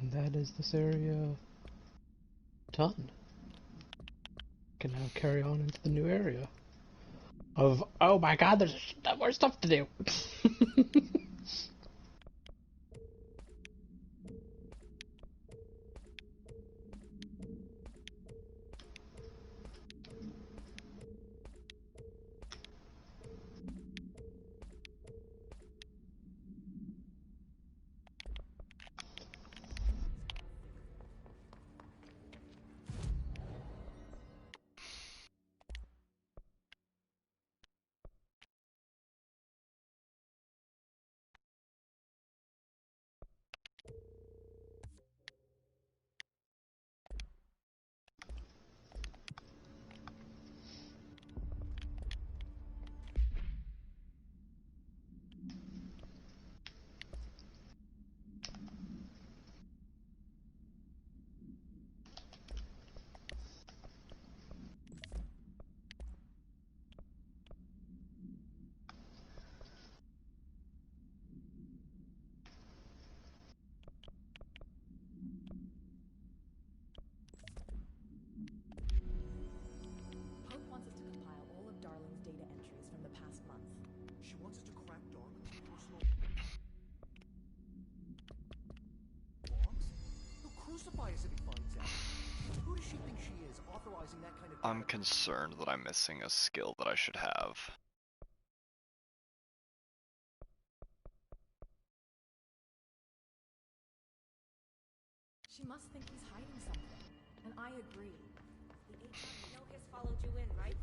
And that is this area done. Can now carry on into the new area of, oh my god, there's more stuff to do. Pope wants us to compile all of Darling's data entries from the past month. She wants us to crack Darling's personal logs? He'll crucify us if he finds out. Who does she think she is, authorizing that kind of... I'm concerned that I'm missing a skill that I should have. She must think he's hiding something, and I agree. You know his followed you in, right?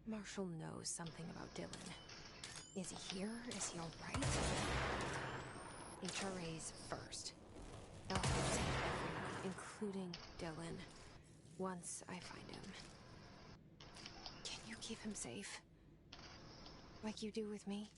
Marshall knows something about Dylan. Is he here? Is he alright? HRAs first. They'll help save everyone, including Dylan. Once I find him. Can you keep him safe? Like you do with me?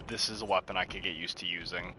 this is a weapon I could get used to using.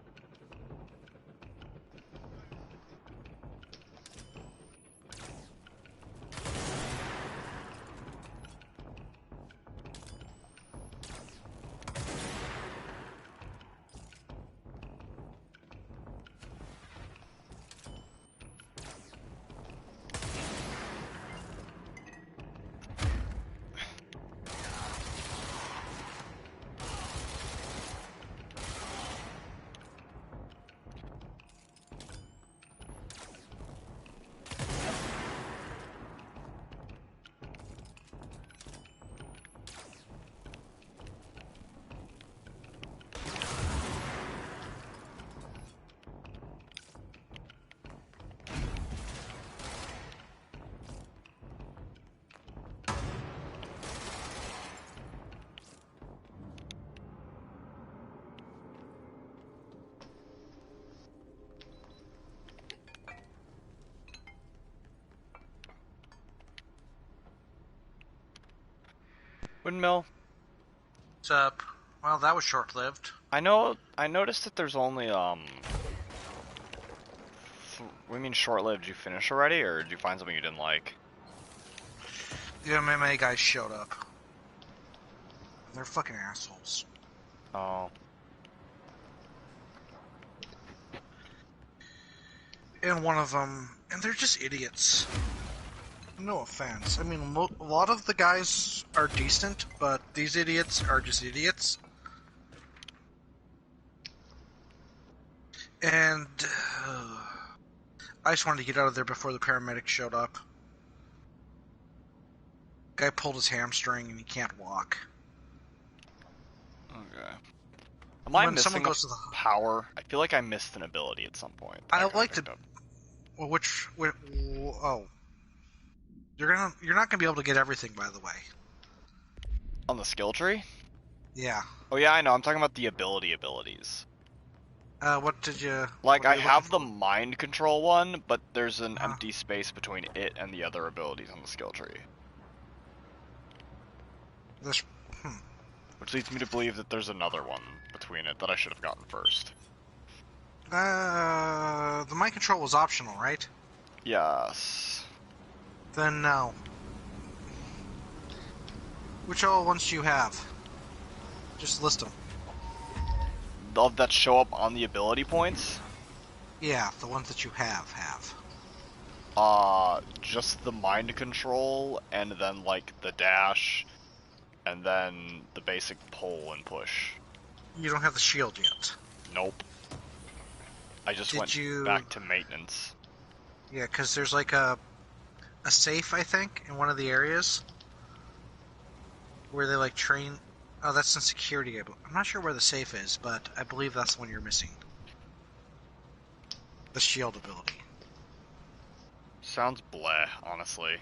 Windmill. What's up? Well, that was short-lived. I noticed that there's only we mean short-lived. Did you finish already, or did you find something you didn't like? The MMA guys showed up. They're fucking assholes. Oh. And one of them, and they're just idiots. No offense. I mean, a lot of the guys are decent, but these idiots are just idiots. And I just wanted to get out of there before the paramedics showed up. Guy pulled his hamstring and he can't walk. Okay. Am I When missing someone goes to the power? I feel like I missed an ability at some point. I like to. Well, oh, you're not gonna be able to get everything, by the way. On the skill tree? Yeah. Oh yeah, I know. I'm talking about the abilities. What did you? Like, what are I you have the looking mind control one, but there's an empty space between it and the other abilities on the skill tree. This, Which leads me to believe that there's another one between it that I should have gotten first. The mind control was optional, right? Yes. Then no. Which all ones do you have? Just list them. That show up on the ability points? Yeah, the ones that you have. Just the mind control, and then, like, the dash, and then the basic pull and push. You don't have the shield yet. Nope. I just went back to maintenance. Yeah, because there's like a safe, I think, in one of the areas where they like train. Oh, that's in security. I'm not sure where the safe is, but I believe that's the one you're missing. The shield ability. Sounds bleh, honestly.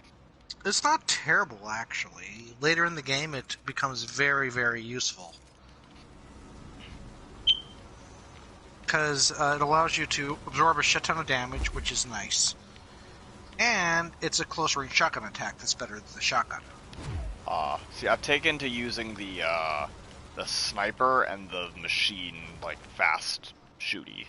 It's not terrible, actually. Later in the game, it becomes very, very useful. Because it allows you to absorb a shit ton of damage, which is nice. And it's a close-range shotgun attack that's better than the shotgun. See, I've taken to using the sniper and the machine, like, fast shooty.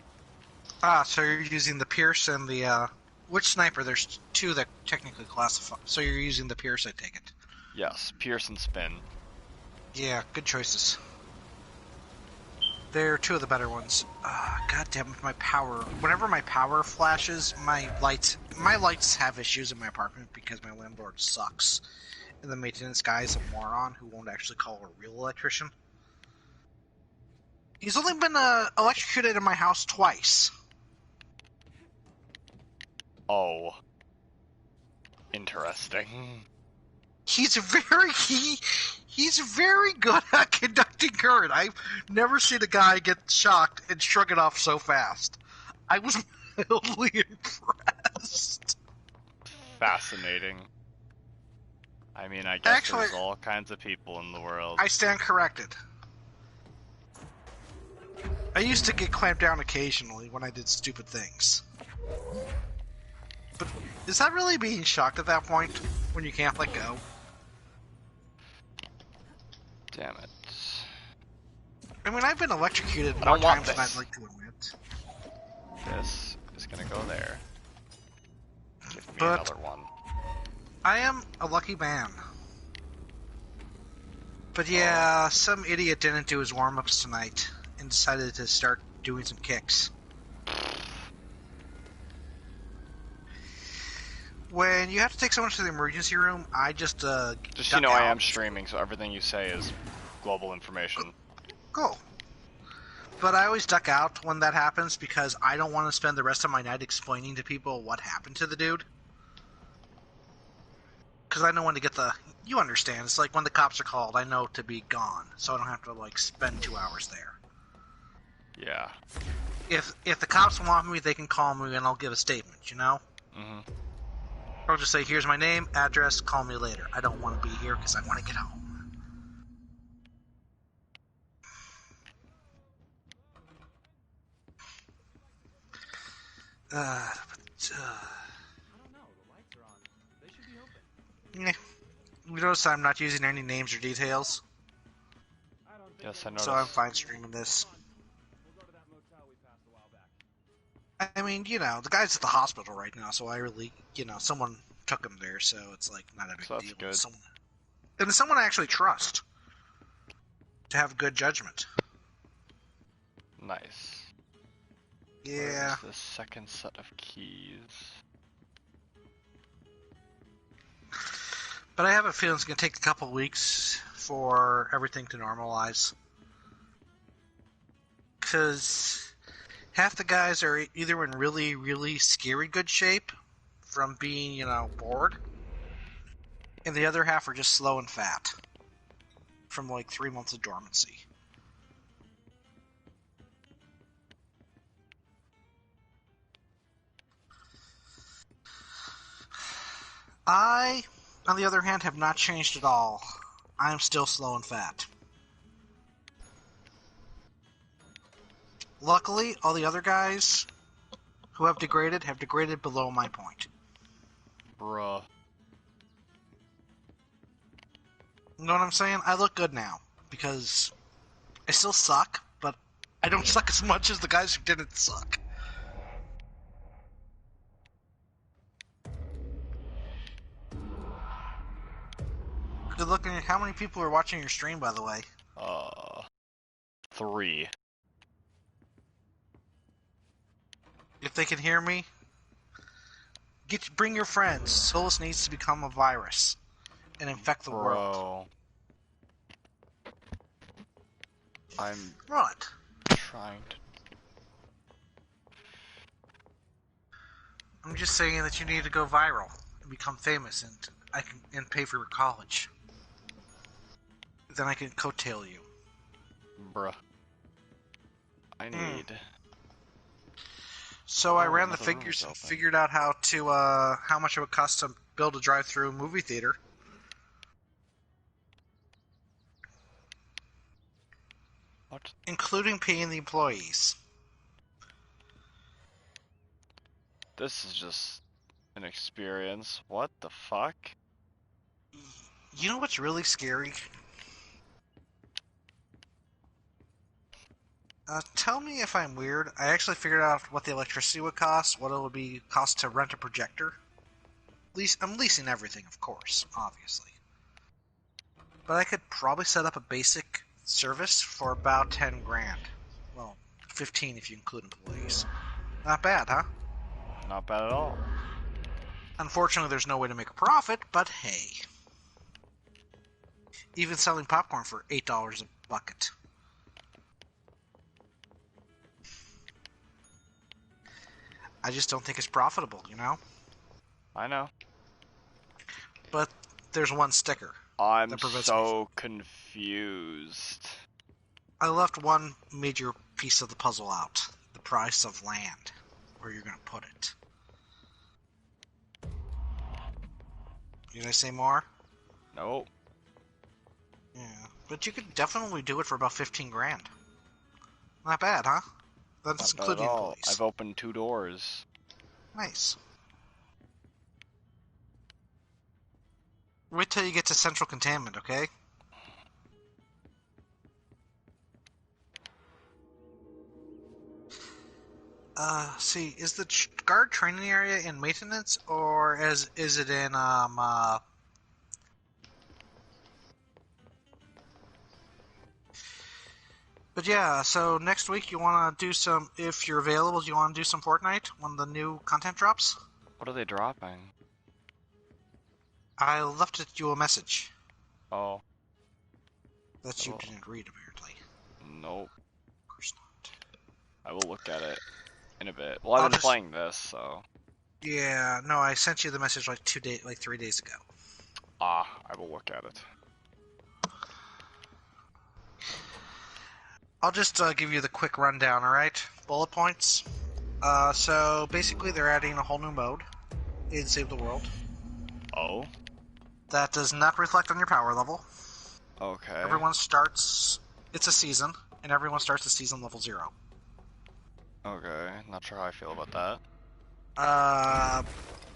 So you're using the Pierce and the, which sniper? There's two that technically classify. So you're using the Pierce, I take it? Yes, Pierce and Spin. Yeah, good choices. They're two of the better ones. God damn it, my power. Whenever my power flashes, my lights have issues in my apartment because my landlord sucks. And the maintenance guy is a moron who won't actually call a real electrician. He's only been electrocuted in my house twice. Oh. Interesting. He's very good at conducting current. I've never seen a guy get shocked and shrug it off so fast. I was mildly impressed. Fascinating. I mean, I guess there's all kinds of people in the world. I stand corrected. I used to get clamped down occasionally when I did stupid things. But is that really being shocked at that point? When you can't let go? Damn it. I mean, I've been electrocuted I more don't want times than this. I'd like to admit. This is gonna go there. Give me But- another one. I am a lucky man. But yeah, some idiot didn't do his warm-ups tonight and decided to start doing some kicks. When you have to take someone to the emergency room, I just Just so you know, I am streaming, so everything you say is global information. Cool. But I always duck out when that happens because I don't want to spend the rest of my night explaining to people what happened to the dude. Because I know when to get the... You understand. It's like when the cops are called, I know to be gone. So I don't have to, like, spend 2 hours there. Yeah. If the cops want me, they can call me and I'll give a statement, you know? Mm-hmm. I'll just say, here's my name, address, call me later. I don't want to be here because I want to get home. You notice I'm not using any names or details? Yes, I noticed. So I'm fine streaming this. I mean, you know, the guy's at the hospital right now, so I really, you know, someone took him there, so it's like not a big So that's deal. good. And someone I actually trust to have good judgment. Nice. Yeah. Where's the second set of keys? But I have a feeling it's going to take a couple weeks for everything to normalize. Because half the guys are either in really, really scary good shape from being, you know, bored, and the other half are just slow and fat from like 3 months of dormancy. I, on the other hand, have not changed at all. I am still slow and fat. Luckily, all the other guys who have degraded below my point. Bruh. You know what I'm saying? I look good now, because I still suck, but I don't suck as much as the guys who didn't suck. Good looking. How many people are watching your stream, by the way? 3. If they can hear me, bring your friends. Solus needs to become a virus and infect the world. I'm What? trying to... I'm just saying that you need to go viral and become famous, and pay for your college. Then I can coattail you. Bruh. I need... So I ran the another room figures is and open. figured out how much it would cost to build a drive-through movie theater. What? Including paying the employees. This is just an experience. What the fuck? You know what's really scary? Tell me if I'm weird. I actually figured out what the electricity would cost, what it would cost to rent a projector. I'm leasing everything, of course, obviously. But I could probably set up a basic service for about 10 grand. Well, 15 if you include employees. Not bad, huh? Not bad at all. Unfortunately, there's no way to make a profit, but hey. Even selling popcorn for $8 a bucket. I just don't think it's profitable, you know? I know. But there's one sticker. I'm that prevents so confused. I left one major piece of the puzzle out. The price of land. Where you're going to put it. Did I say more? Nope. Yeah. But you could definitely do it for about 15 grand. Not bad, huh? That's Not bad including at all. employees. I've opened 2 doors. Nice. Wait till you get to central containment, okay? See, is the guard training area in maintenance, or is it in But yeah, so next week you want to do some, if you're available, you want to do some Fortnite when the new content drops? What are they dropping? I left you a message. Oh. That you didn't read, apparently. Nope. Of course not. I will look at it in a bit. Well, I've been playing this, so. Yeah, no, I sent you the message like 3 days ago. Ah, I will look at it. I'll just give you the quick rundown, alright? Bullet points. So basically they're adding a whole new mode in Save the World. Oh? That does not reflect on your power level. Okay. Everyone starts, it's a season, and everyone starts at season level 0. Okay, not sure how I feel about that.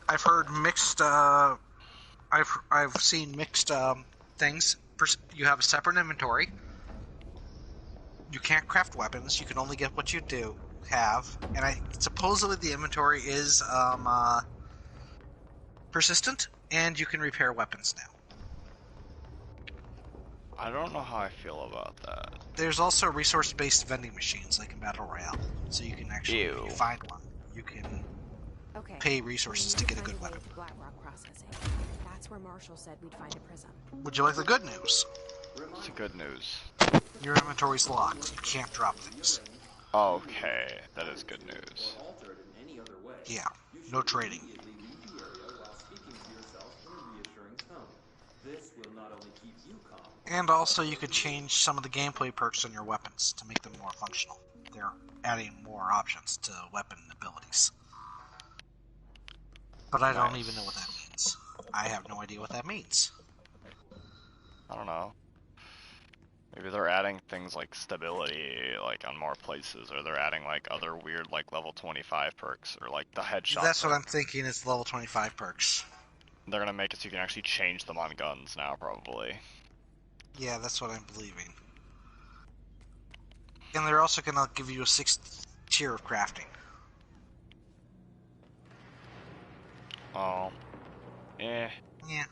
I've heard mixed, I've seen mixed things. You have a separate inventory. You can't craft weapons. You can only get what you do have. And supposedly the inventory is persistent, and you can repair weapons now. I don't know how I feel about that. There's also resource-based vending machines, like in Battle Royale. So you can actually, if you find one, you can pay resources to get a good weapon. Blackrock processing. That's where Marshall said we'd find a prism. Would you like the good news? It's the good news. Your inventory's locked. You can't drop things. Okay, that is good news. Yeah, no trading. And also you could change some of the gameplay perks on your weapons to make them more functional. They're adding more options to weapon abilities. But I don't even know what that means. I have no idea what that means. I don't know. Maybe they're adding things like stability, like on more places, or they're adding like other weird, like level 25 perks, or like the headshot. That's what I'm thinking is level 25 perks. They're gonna make it so you can actually change them on guns now, probably. Yeah, that's what I'm believing. And they're also gonna give you a 6th tier of crafting. Oh. Eh. Yeah.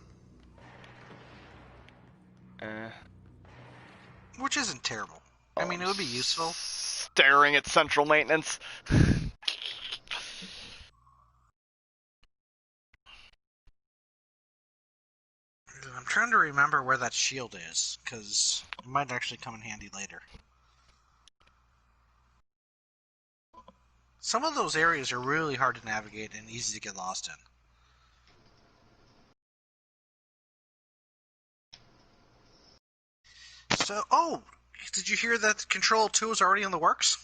Eh. Which isn't terrible. I mean, it would be useful. Staring at central maintenance. I'm trying to remember where that shield is, because it might actually come in handy later. Some of those areas are really hard to navigate and easy to get lost in. So, oh! Did you hear that Control 2 is already in the works?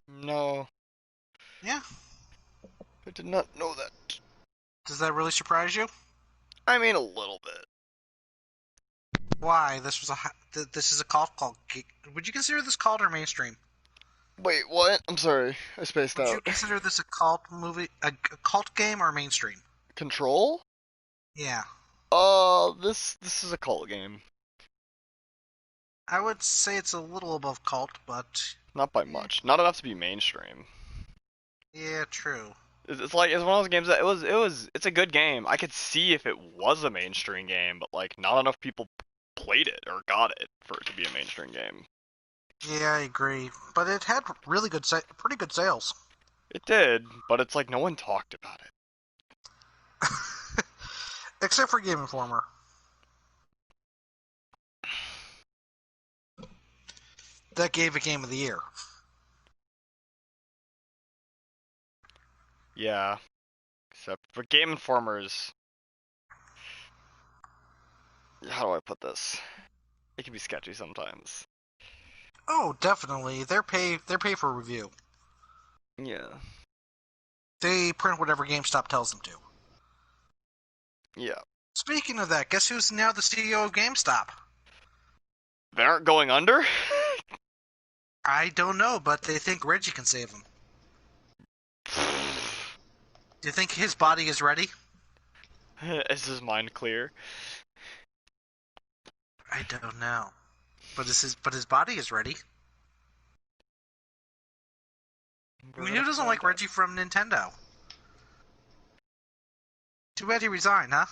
No. Yeah. I did not know that. Does that really surprise you? I mean, a little bit. Why? This is a cult called. Would you consider this cult or mainstream? Wait, what? I'm sorry, I spaced out. Would you consider this a cult movie, a cult game, or mainstream? Control? Yeah. This is a cult game. I would say it's a little above cult, but not by much. Not enough to be mainstream. Yeah, true. It's one of those games that it's a good game. I could see if it was a mainstream game, but like not enough people played it or got it for it to be a mainstream game. Yeah, I agree. But it had really good, pretty good sales. It did, but it's like no one talked about it. Except for Game Informer. That gave it Game of the Year. Yeah. Except for Game Informer's... How do I put this? It can be sketchy sometimes. Oh, definitely. They're pay for review. Yeah. They print whatever GameStop tells them to. Yeah. Speaking of that, guess who's now the CEO of GameStop? They aren't going under? I don't know, but they think Reggie can save them. Do you think his body is ready? Is his mind clear? I don't know. But his body is ready. I mean, who doesn't like Reggie from Nintendo? Too bad he resigned, huh?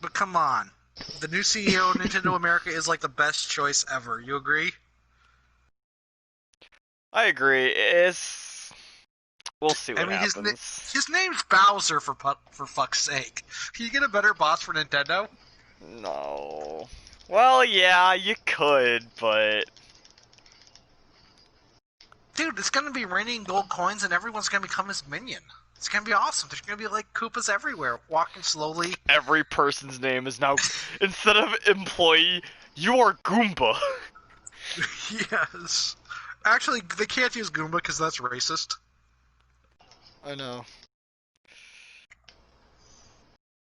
But come on. The new CEO of Nintendo America is like the best choice ever. You agree? I agree. We'll see what happens. His name's Bowser, for fuck's sake. Can you get a better boss for Nintendo? No. Well, yeah, you could, but... Dude, it's gonna be raining gold coins and everyone's gonna become his minion. It's gonna be awesome. There's gonna be like Koopas everywhere, walking slowly. Every person's name is now, instead of employee, you are Goomba. Yes. Actually, they can't use Goomba because that's racist. I know.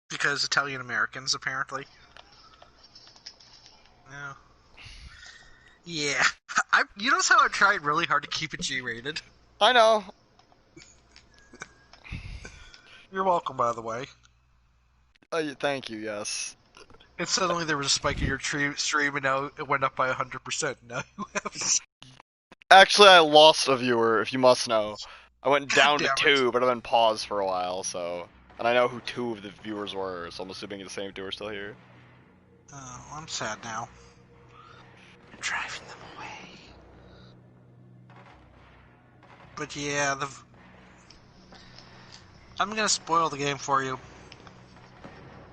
Because Italian Americans, apparently. Yeah. Yeah. You notice how I tried really hard to keep it G-rated? I know. You're welcome, by the way. Thank you, yes. And suddenly there was a spike in your stream, and now it went up by 100%. Now you have... Actually, I lost a viewer, if you must know. I went down to 2, but I've been paused for a while, so... And I know who 2 of the viewers were, so I'm assuming the same 2 are still here. Oh, I'm sad now. I'm driving them away. But yeah, I'm gonna spoil the game for you.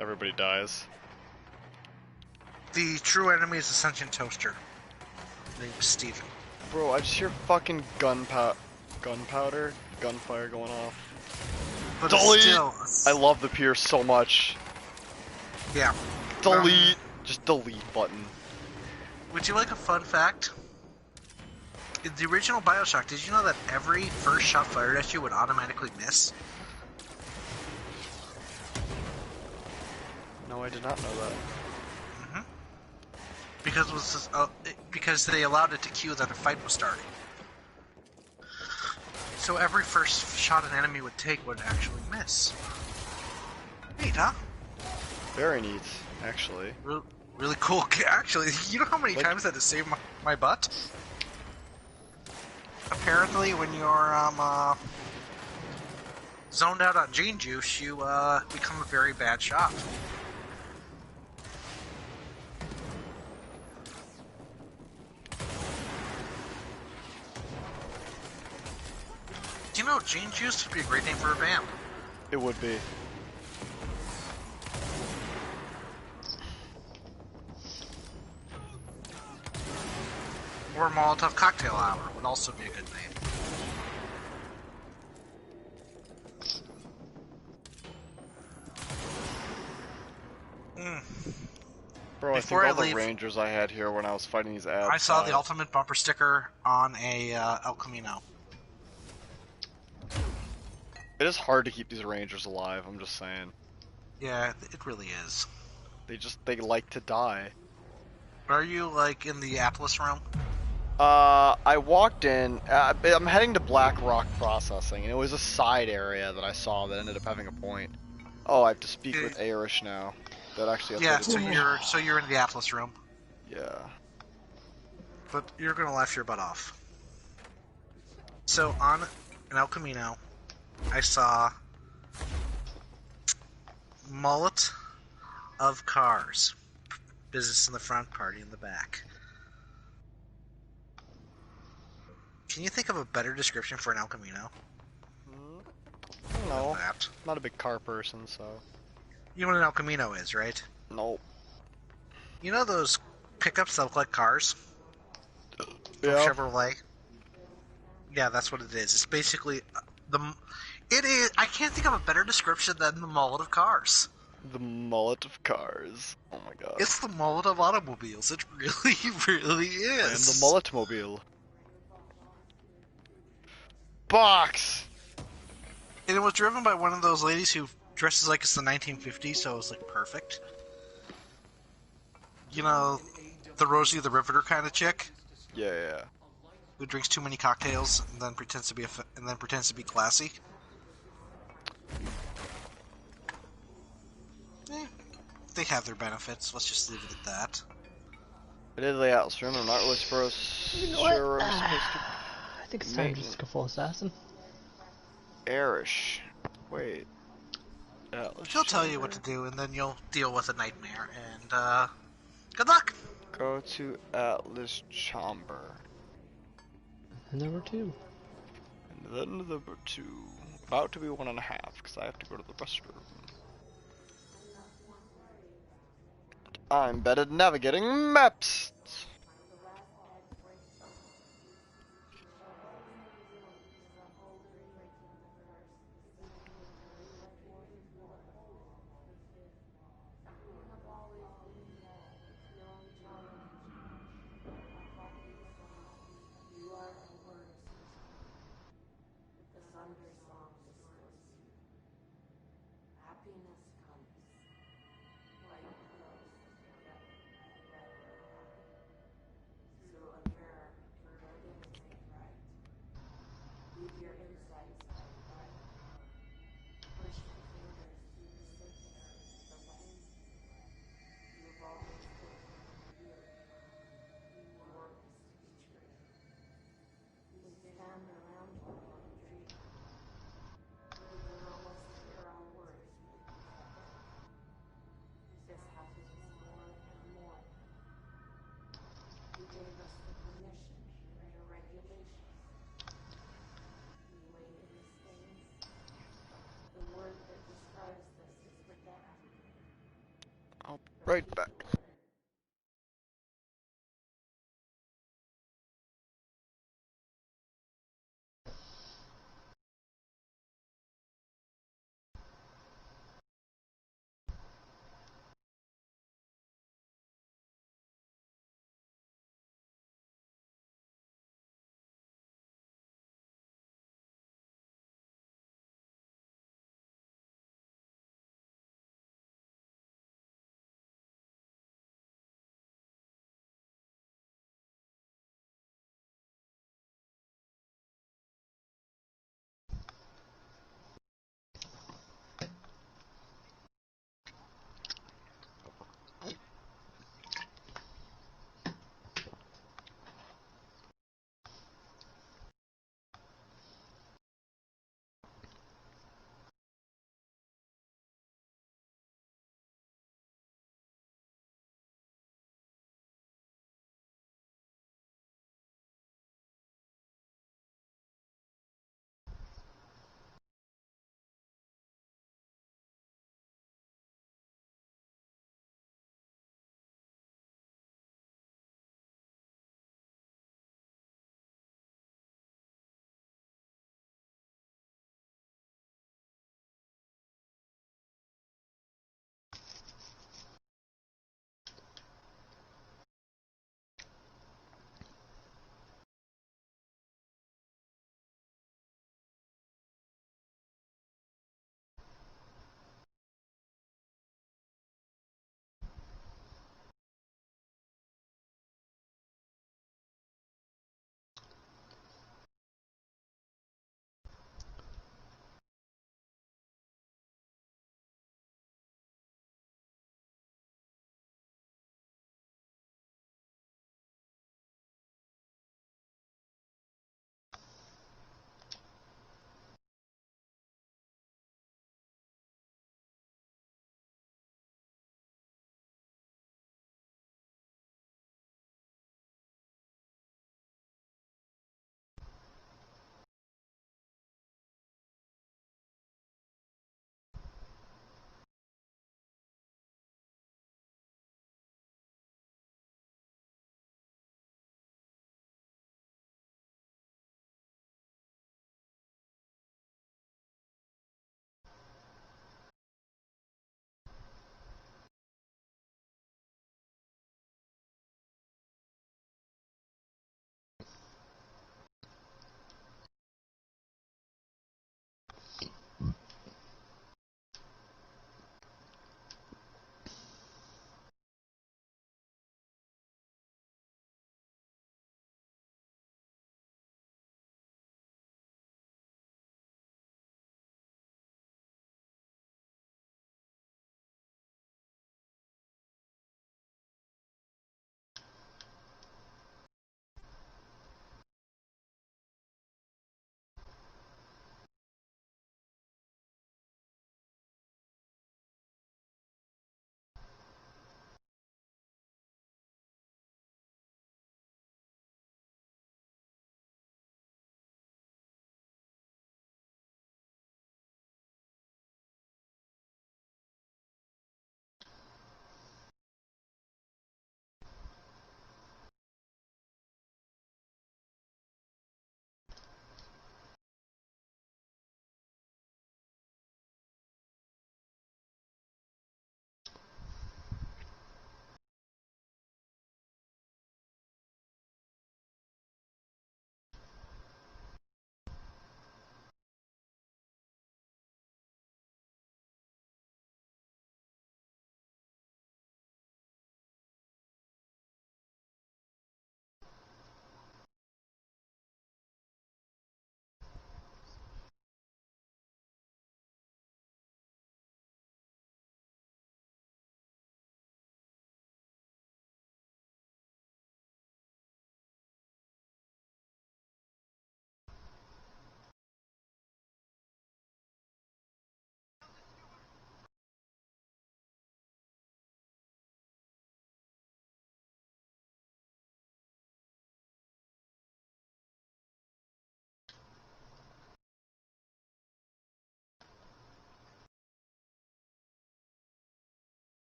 Everybody dies. The true enemy is a sentient toaster. Named Steven. Bro, I just hear fucking gunfire going off. But Delete! Still... I love the Pierce so much. Yeah. Delete! Just delete button. Would you like a fun fact? In the original Bioshock, did you know that every first shot fired at you would automatically miss? No, I did not know that. Mm-hmm. Because it was just, because they allowed it to cue that a fight was starting. So every first shot an enemy would take would actually miss. Neat, huh? Very neat, actually. Really cool. Actually, you know how many times that has saved my butt? Apparently, when you're zoned out on gene juice, you become a very bad shot. Do you know gene juice would be a great name for a band? It would be. Or Molotov Cocktail Hour would also be a good name. Bro, Before I think all the Rangers I had here when I was fighting these ads. I saw the ultimate bumper sticker on a El Camino. It is hard to keep these Rangers alive, I'm just saying. Yeah, it really is. They like to die. Are you, like, in the Atlas realm? I walked in, I'm heading to Black Rock Processing, and it was a side area that I saw that ended up having a point. Oh, I have to speak with Airish now. That actually yeah, so you're in the Atlas room. Yeah. But you're gonna laugh your butt off. So on an El Camino, I saw mullet of cars. Business in the front, party in the back. Can you think of a better description for an El Camino? No, I'm not a big car person, so... You know what an El Camino is, right? Nope. You know those pickups that look like cars? Yeah. Chevrolet? Yeah, that's what it is. It's basically... It is... I can't think of a better description than the mullet of cars. The mullet of cars. Oh my god. It's the mullet of automobiles. It really, really is. And the mulletmobile. Box! And it was driven by one of those ladies who dresses like it's the 1950s, so it was like perfect. You know, the Rosie the Riveter kind of chick. Yeah. Who drinks too many cocktails and then pretends to be classy. They have their benefits. Let's just leave it at that. I did lay out stream. I'm not really supposed You know Sure, what? I'm supposed to. I think it's time to just go full assassin. Erish. Wait. She'll tell you what to do, and then you'll deal with a nightmare. And good luck. Go to Atlas Chamber. And number 2. And then number 2. About to be 1.5, because I have to go to the restroom. I'm bad at navigating maps. I'll be right back.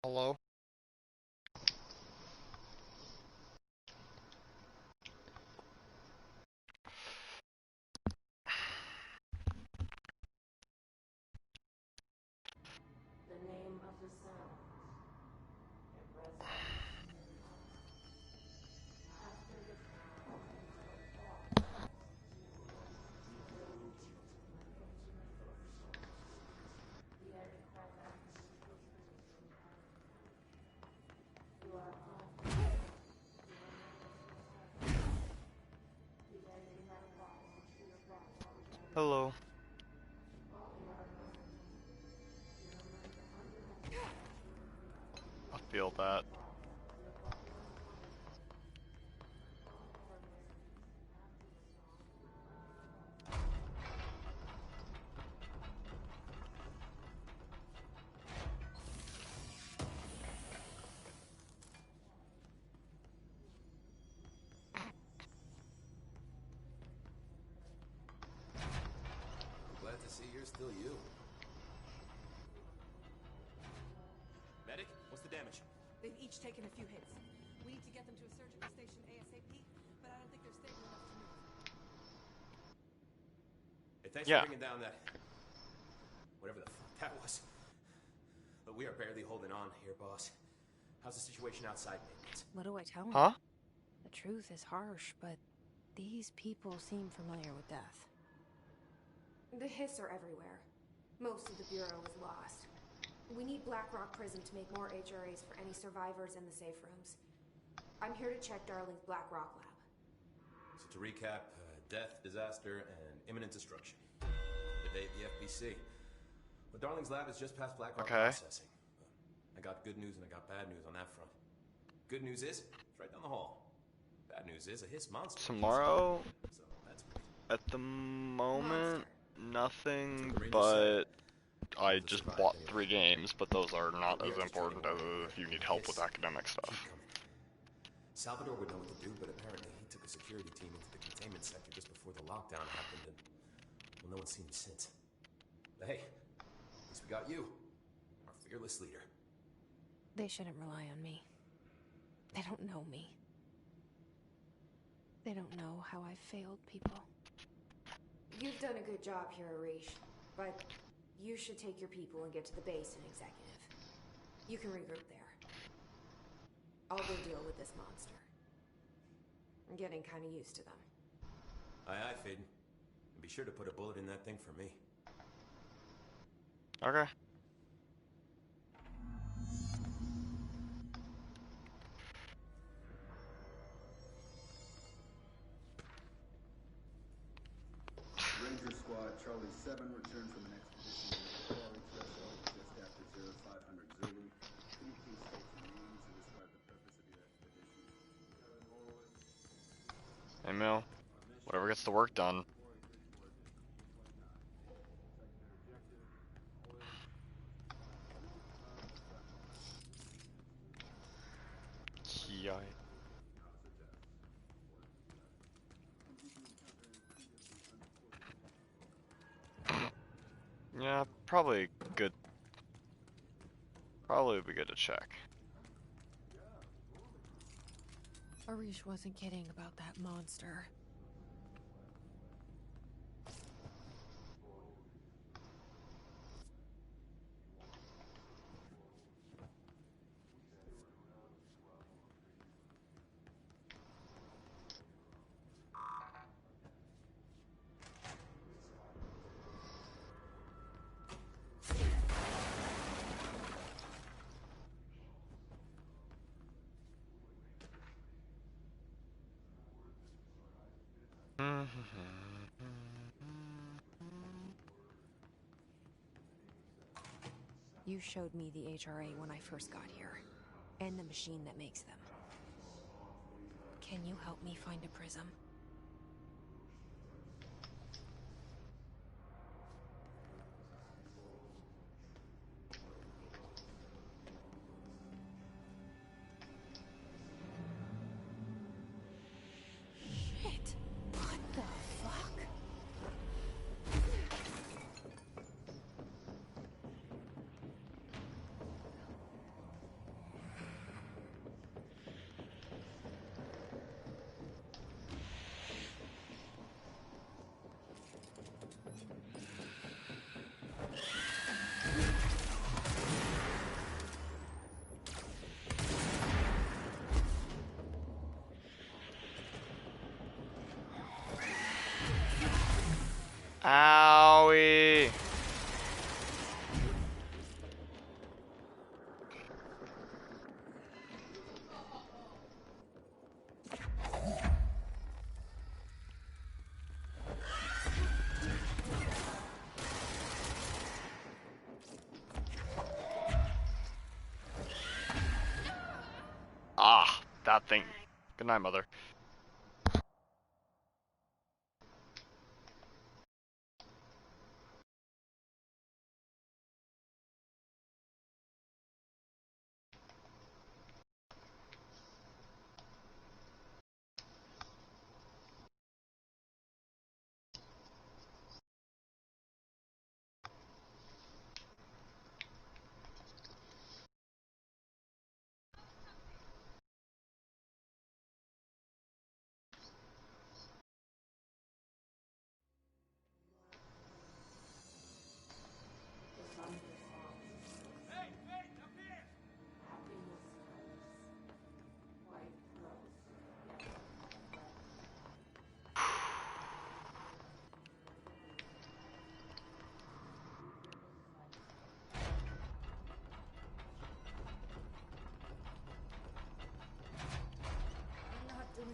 Hello? The name of the sun. It rests after the Hello. I feel that. Glad to see you're still you. Medic, what's the damage? They've each taken a few hits. We need to get them to a surgical station ASAP, but I don't think they're stable enough to move. Hey, thanks Yeah. for bringing down that... whatever the fuck that was. But we are barely holding on here, boss. How's the situation outside maintenance? What do I tell him? Huh? The truth is harsh, but these people seem familiar with death. The Hiss are everywhere. Most of the Bureau is lost. We need Blackrock Prison to make more HRAs for any survivors in the safe rooms. I'm here to check Darling's Blackrock lab. So to recap, death, disaster, and imminent destruction. The day at the FBC. But Darling's lab is just past Blackrock processing. But I got good news and I got bad news on that front. Good news is, it's right down the hall. Bad news is, a Hiss monster. Tomorrow, So that's great. at the moment, nothing, but I just bought 3 games, but those are not as important as if you need help with academic stuff. Salvador would know what to do, but apparently he took a security team into the containment sector just before the lockdown happened, and well, no one's seen him since. But hey, at least we got you, our fearless leader. They shouldn't rely on me. They don't know me. They don't know how I failed people. You've done a good job here, Arish, but you should take your people and get to the base in Executive. You can regroup there. I'll go deal with this monster. I'm getting kind of used to them. Aye, aye, Faden. And be sure to put a bullet in that thing for me. Okay. Ranger Squad Charlie 7 returned from an expedition with a quality threshold just after 0500 Zulu. Can you please state your names and describe the purpose of your expedition? Hey, Mill. Whatever gets the work done. Ki. Yeah, probably good. Probably would be good to check. Arish wasn't kidding about that monster. You showed me the HRA when I first got here, and the machine that makes them. Can you help me find a prism? Shit! What the fuck? bad thing. Good night, Mother.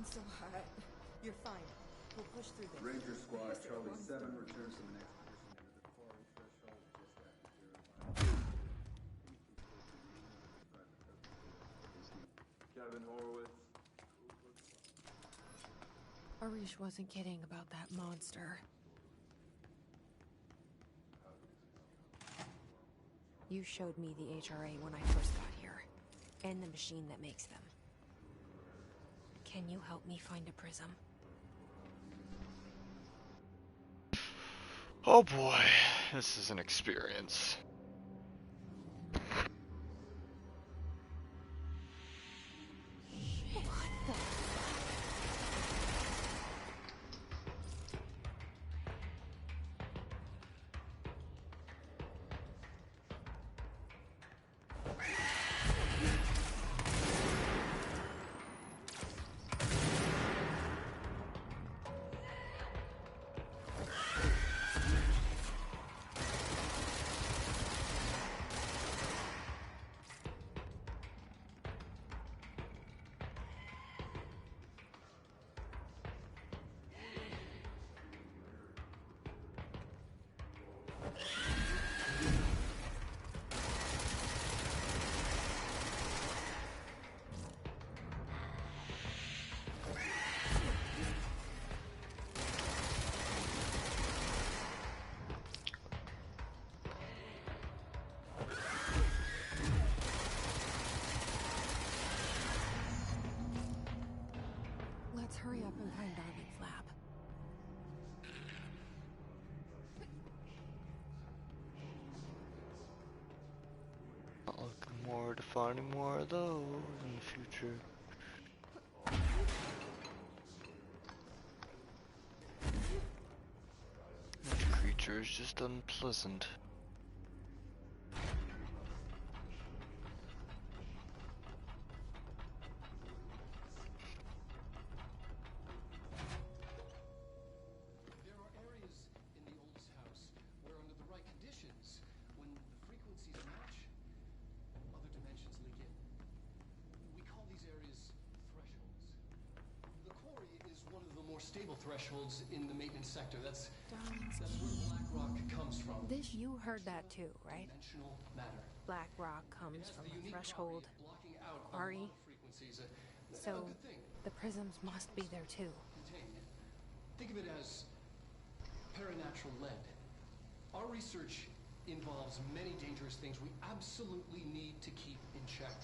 So hot. You're fine. We'll push through this. Ranger Squad, Charlie 7 returns from an expedition into the quarry threshold just after 05. Kevin Horowitz. Arish wasn't kidding about that monster. You showed me the HRA when I first got here, and the machine that makes them. Can you help me find a prism? Oh boy, this is an experience. Let's hurry up and find Darling's lab. Not looking forward to finding more of those in the future. That creature is just unpleasant. Stable thresholds in the maintenance sector. That's where Blackrock comes from. This, you heard that too, right? Dimensional matter. Blackrock comes from a threshold quarry. So the prisms must be there too. Think of it as paranatural lead. Our research involves many dangerous things we absolutely need to keep in check.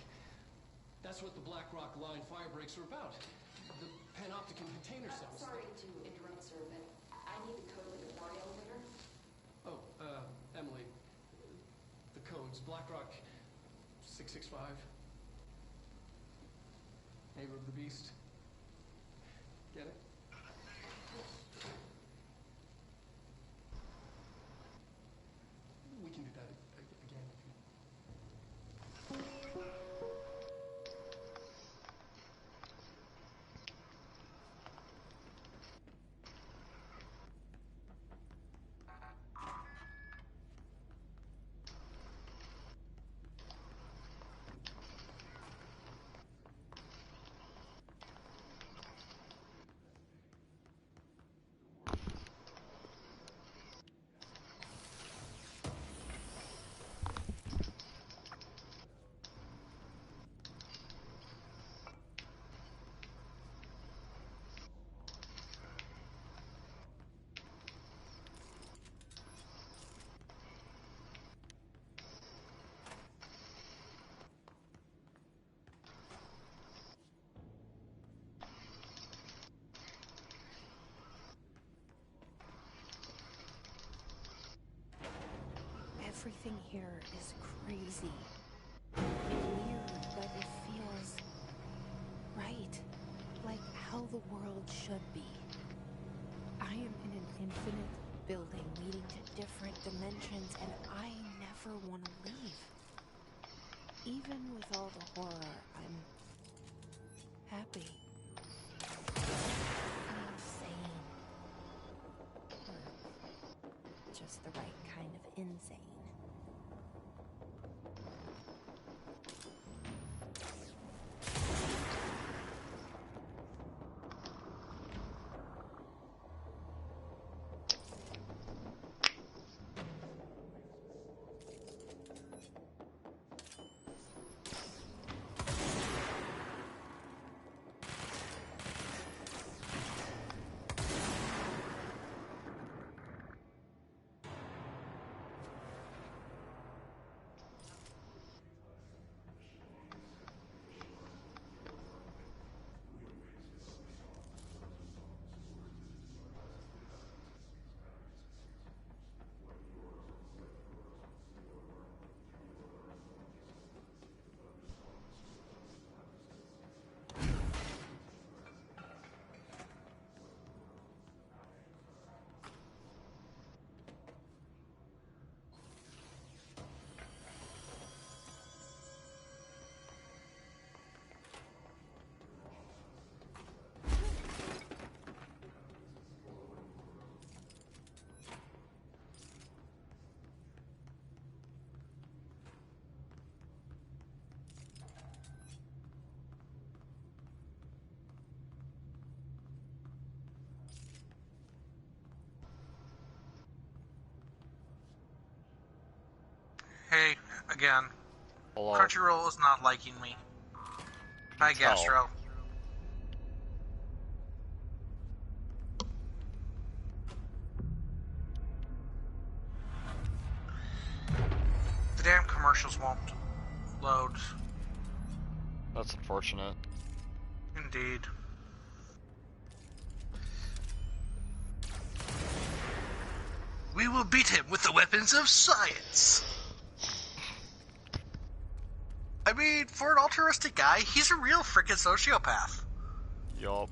That's what the Blackrock line fire breaks are about. The panopticon container cells. Sorry to interrupt, sir, but I need the code of the quarry elevator. Oh, Emily. The codes. Blackrock 665. Neighbor of the Beast. Get it? We can do that again if you... Everything here is crazy. Weird, but it feels right. Like how the world should be. I am in an infinite building leading to different dimensions, and I never want to leave. Even with all the horror, I'm happy. I'm sane. Or just the right kind of insane. Hey, again. Hello. Crunchyroll is not liking me. Hi, Gastro. The damn commercials won't load. That's unfortunate. Indeed. We will beat him with the weapons of science. I mean, for an altruistic guy, he's a real freaking sociopath. Yup.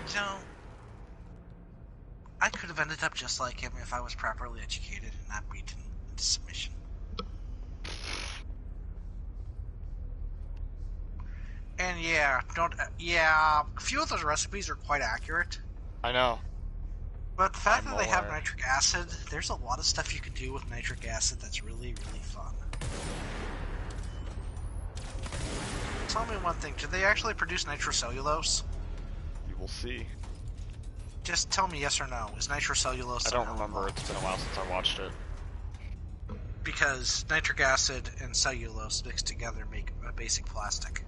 You know, I could have ended up just like him if I was properly educated and not beaten into submission. And yeah, a few of those recipes are quite accurate. I know. But the fact that they have nitric acid, there's a lot of stuff you can do with nitric acid that's really, really fun. Tell me one thing, do they actually produce nitrocellulose? You will see. Just tell me yes or no. Is nitrocellulose? I don't remember. It's been a while since I watched it. Because nitric acid and cellulose mixed together make a basic plastic.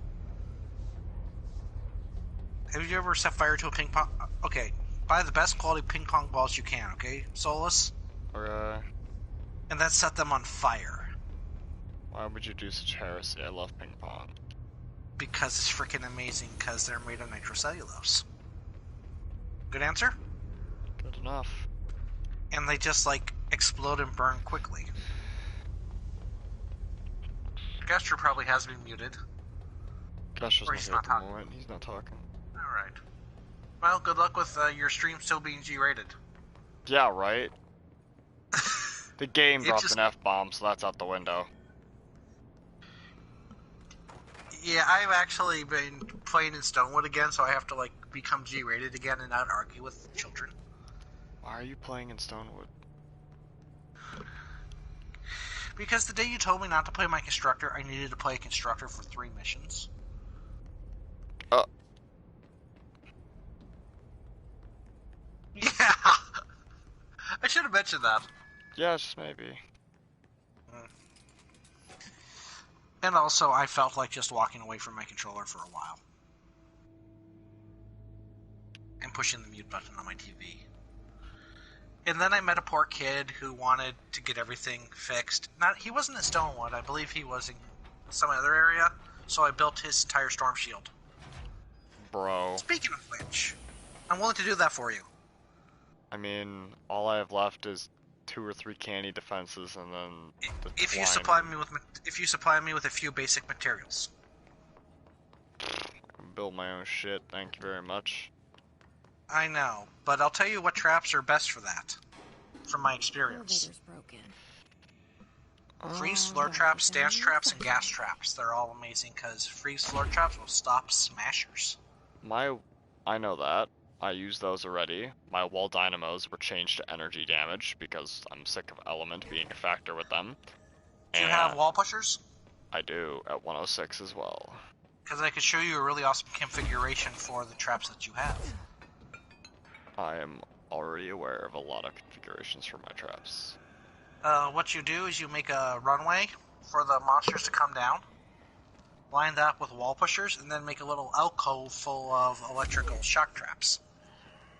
Have you ever set fire to a ping pong? Okay, buy the best quality ping pong balls you can, okay, Solus? Okay. And then set them on fire. Why would you do such heresy? I love ping pong. Because it's freaking amazing, because they're made of nitrocellulose. Good answer? Good enough. And they just, like, explode and burn quickly. Gastro probably has been muted. Gastro's not here at the moment. He's not talking. Alright. Well, good luck with your stream still being G-rated. Yeah, right? The game dropped an F-bomb, so that's out the window. Yeah, I've actually been playing in Stonewood again, so I have to, like, become G-rated again and not argue with children. Why are you playing in Stonewood? Because the day you told me not to play my constructor, I needed to play a constructor for 3 missions. Yeah! I should have mentioned that. Yes, maybe. And also, I felt like just walking away from my controller for a while. And pushing the mute button on my TV. And then I met a poor kid who wanted to get everything fixed. He wasn't in Stonewood, I believe he was in some other area. So I built his entire storm shield. Bro. Speaking of which, I'm willing to do that for you. I mean, all I have left is 2 or 3 candy defenses, and then the If you twine. supply me with a few basic materials. I can build my own shit. Thank you very much. I know, but I'll tell you what traps are best for that, from my experience. Elevator's broken. Freeze floor traps, dance traps, and gas traps. They're all amazing because freeze floor traps will stop smashers. I know that. I use those already. My wall dynamos were changed to energy damage because I'm sick of element being a factor with them. Do you have wall pushers? I do, at 106 as well. Because I could show you a really awesome configuration for the traps that you have. I am already aware of a lot of configurations for my traps. What you do is you make a runway for the monsters to come down, line that up with wall pushers, and then make a little alcove full of electrical shock traps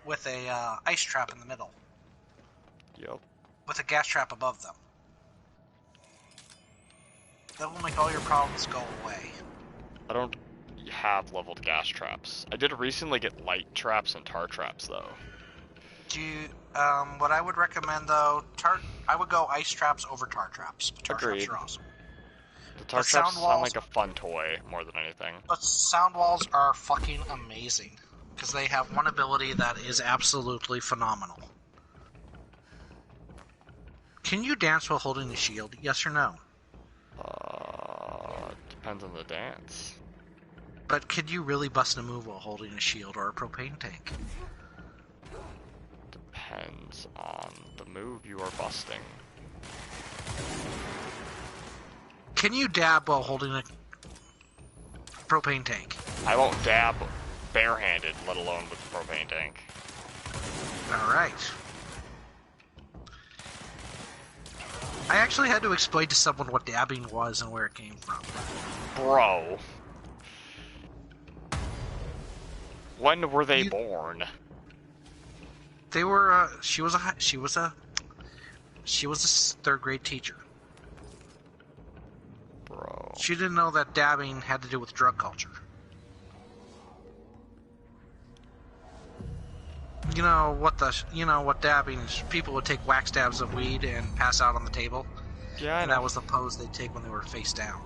with a ice trap in the middle. Yep. With a gas trap above them. That will make all your problems go away. I don't have leveled gas traps. I did recently get light traps and tar traps though. Do you, what I would recommend though, I would go ice traps over tar traps. But tar Agreed. traps are awesome. The tar But traps sound sound like a fun toy more than anything. But sound walls are fucking amazing. Because they have one ability that is absolutely phenomenal. Can you dance while holding the shield? Yes or no? Depends on the dance. But could you really bust a move while holding a shield or a propane tank? Depends on the move you are busting. Can you dab while holding a propane tank? I won't dab barehanded, let alone with the propane tank. Alright. I actually had to explain to someone what dabbing was and where it came from. Bro. When were they born? They were, she was a third grade teacher. Bro. She didn't know that dabbing had to do with drug culture. You know what dabbing is. People would take wax dabs of weed and pass out on the table. Yeah, and that was the pose they'd take when they were face down.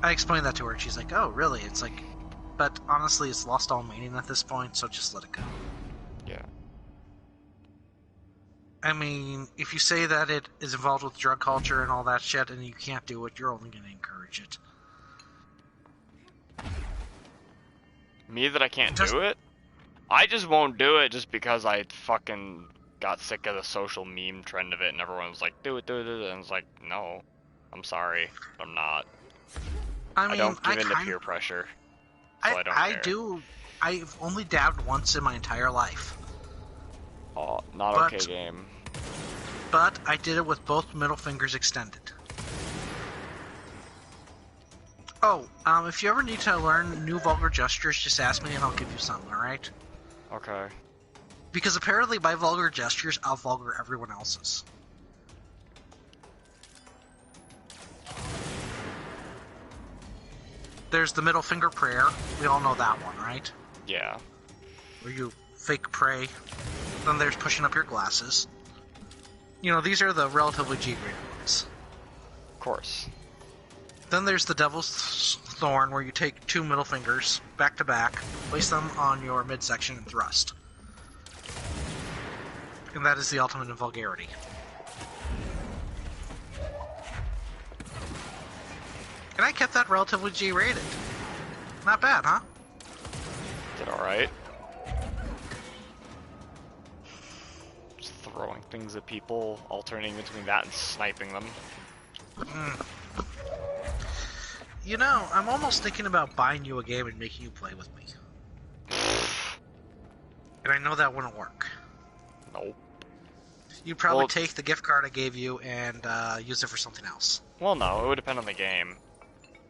I explained that to her and she's like, oh really? It's like, but honestly it's lost all meaning at this point, so just let it go. Yeah. I mean, if you say that it is involved with drug culture and all that shit and you can't do it, you're only going to encourage it. Me that I can't do it? I just won't do it just because I fucking got sick of the social meme trend of it and everyone was like, do it, do it, do it. And it's like, no, I'm sorry, I'm not. I don't give in to peer pressure, so I don't care. I've only dabbed once in my entire life. Oh, not okay game. But I did it with both middle fingers extended. Oh, if you ever need to learn new vulgar gestures, just ask me and I'll give you some, alright? Okay. Because apparently my vulgar gestures out-vulgar everyone else's. There's the middle finger prayer. We all know that one, right? Yeah. Where you fake pray. Then there's pushing up your glasses. You know, these are the relatively G-grade ones. Of course. Then there's the Devil's Thorn, where you take two middle fingers, back to back, place them on your midsection and thrust. And that is the ultimate in vulgarity. And I kept that relatively G-rated. Not bad, huh? Did alright. Just throwing things at people, alternating between that and sniping them. You know, I'm almost thinking about buying you a game and making you play with me. And I know that wouldn't work. Nope. You'd probably take the gift card I gave you and use it for something else. Well, no, it would depend on the game.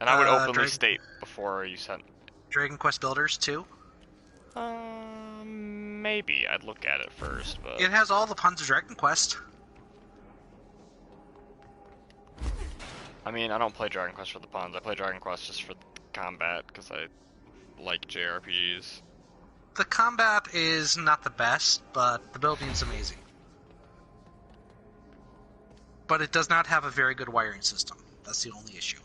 And I would openly state before you sent... Dragon Quest Builders 2? Maybe. I'd look at it first, but... It has all the puns of Dragon Quest. I mean, I don't play Dragon Quest for the puns. I play Dragon Quest just for the combat, because I like JRPGs. The combat is not the best, but the building is amazing. But it does not have a very good wiring system. That's the only issue.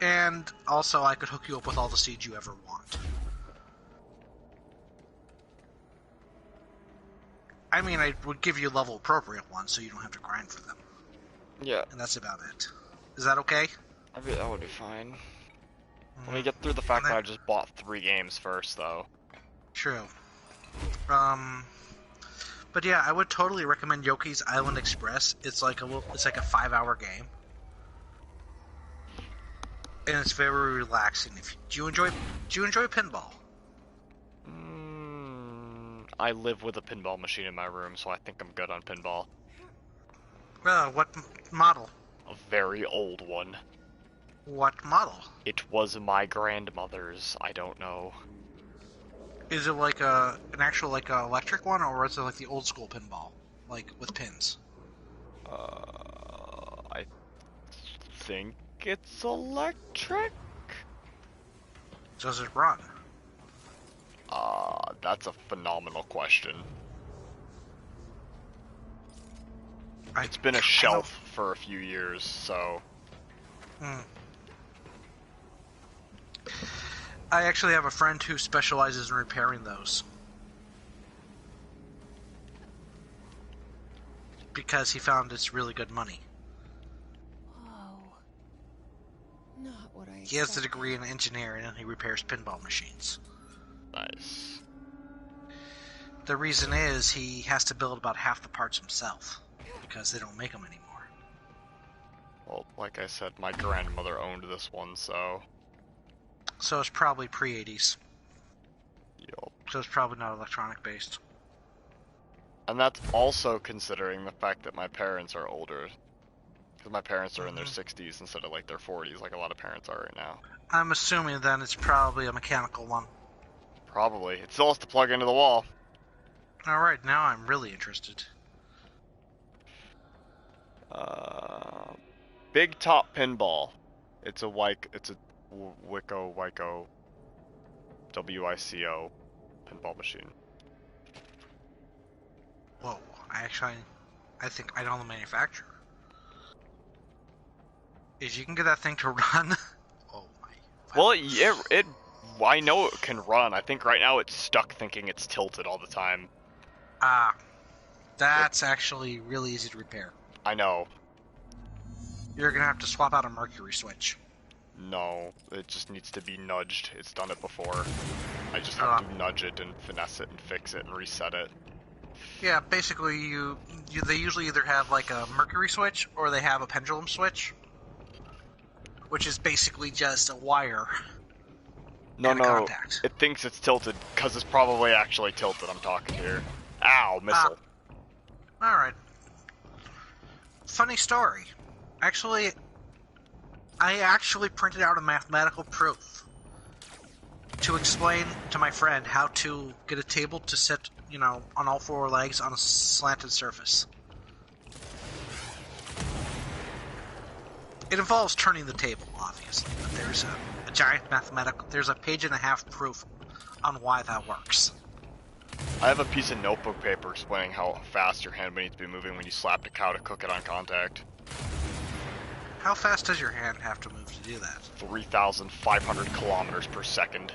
And also, I could hook you up with all the seeds you ever want. I mean, I would give you level appropriate ones so you don't have to grind for them. Yeah. And that's about it. Is that okay? That would be fine. Let me get through the fact that I just bought 3 games first, though. True. But yeah, I would totally recommend Yoki's Island Express. It's like a 5-hour game, and it's very relaxing. Do you enjoy pinball? I live with a pinball machine in my room, so I think I'm good on pinball. What model? A very old one. What model? It was my grandmother's. I don't know. Is it like an actual electric one, or is it like the old school pinball, like with pins? I think it's electric. Does it run? That's a phenomenal question. It's been a shelf for a few years, so. I actually have a friend who specializes in repairing those. Because he found it's really good money. Whoa. Not what I He has a degree in engineering and he repairs pinball machines. Nice. The reason is he has to build about half the parts himself. Because they don't make them anymore. Well, like I said, my grandmother owned this one, so. So it's probably pre-80s. Yup. So it's probably not electronic based. And that's also considering the fact that my parents are older. Because my parents are in their 60s instead of like their 40s, like a lot of parents are right now. I'm assuming then it's probably a mechanical one. Probably. It still has to plug into the wall. Alright, now I'm really interested. Big Top Pinball. It's a Wico, WICO pinball machine. Whoa, I think I know the manufacturer. If you can get that thing to run, oh my. Well, I know it can run. I think right now it's stuck thinking it's tilted all the time. That's actually really easy to repair. I know. You're gonna have to swap out a mercury switch. No, it just needs to be nudged. It's done it before. I just have to nudge it and finesse it and fix it and reset it. Yeah, basically they usually either have like a mercury switch or they have a pendulum switch, which is basically just a wire. No, contact. It thinks it's tilted because it's probably actually tilted. I'm talking here. Ow, missile. Alright. Funny story. Actually, I actually printed out a mathematical proof to explain to my friend how to get a table to sit, on all 4 legs on a slanted surface. It involves turning the table, obviously, but there's a giant there's a page and a half proof on why that works. I have a piece of notebook paper explaining how fast your hand needs to be moving when you slap the cow to cook it on contact. How fast does your hand have to move to do that? 3,500 kilometers per second.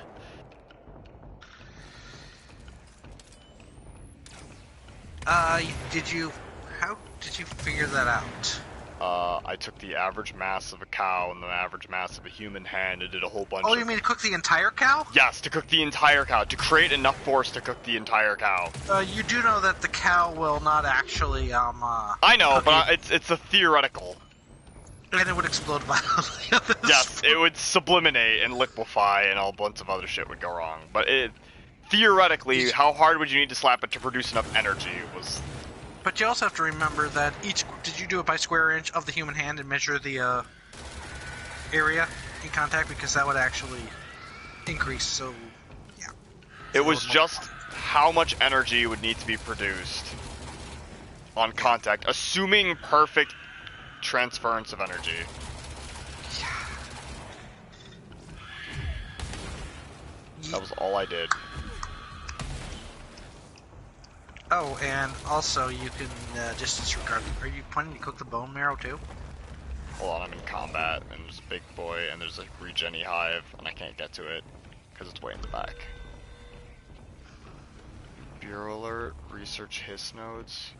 How did you figure that out? I took the average mass of a cow and the average mass of a human hand and did a whole bunch you mean to cook the entire cow? Yes, to cook the entire cow. To create enough force to cook the entire cow. You do know that the cow will not actually, I know, but it's a theoretical. And it would explode violently. Yes, it would subliminate and liquefy and a bunch of other shit would go wrong. But theoretically, how hard would you need to slap it to produce enough energy? But you also have to remember that did you do it by square inch of the human hand and measure the area in contact? Because that would actually increase, so yeah. It was just how much energy would need to be produced on contact, assuming perfect transference of energy. That was all I did. Oh, and also you can just disregard. Are you planning to cook the bone marrow too? Hold on, I'm in combat, and there's a big boy, and there's a regen hive, and I can't get to it, because it's way in the back. Bureau alert, research hiss nodes.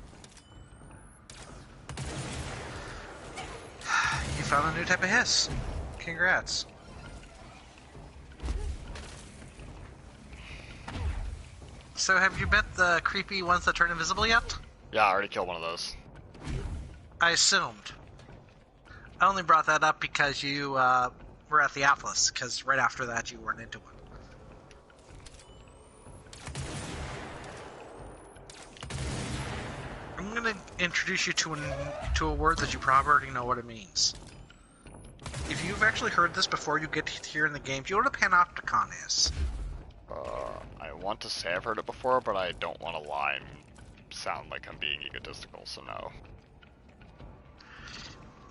You found a new type of hiss. Congrats. So have you met the creepy ones that turn invisible yet? Yeah, I already killed one of those. I assumed. I only brought that up because you were at the Atlas, because right after that you weren't into it. I'm going to introduce you to a word that you probably already know what it means. If you've actually heard this before you get here in the game, do you know what a panopticon is? I want to say I've heard it before, but I don't want to lie and sound like I'm being egotistical, so no.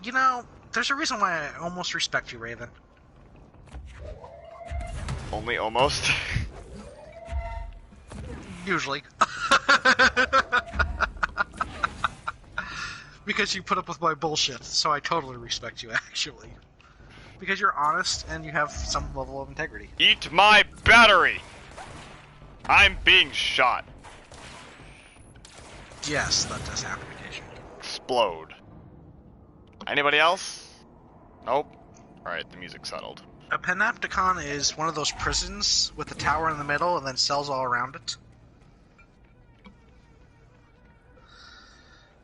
You know, there's a reason why I almost respect you, Raven. Only almost? Usually. Because you put up with my bullshit, so I totally respect you, actually. Because you're honest and you have some level of integrity. Eat my battery! I'm being shot. Yes, that does happen occasionally. Explode. Anybody else? Nope. Alright, the music settled. A panopticon is one of those prisons with a tower in the middle and then cells all around it.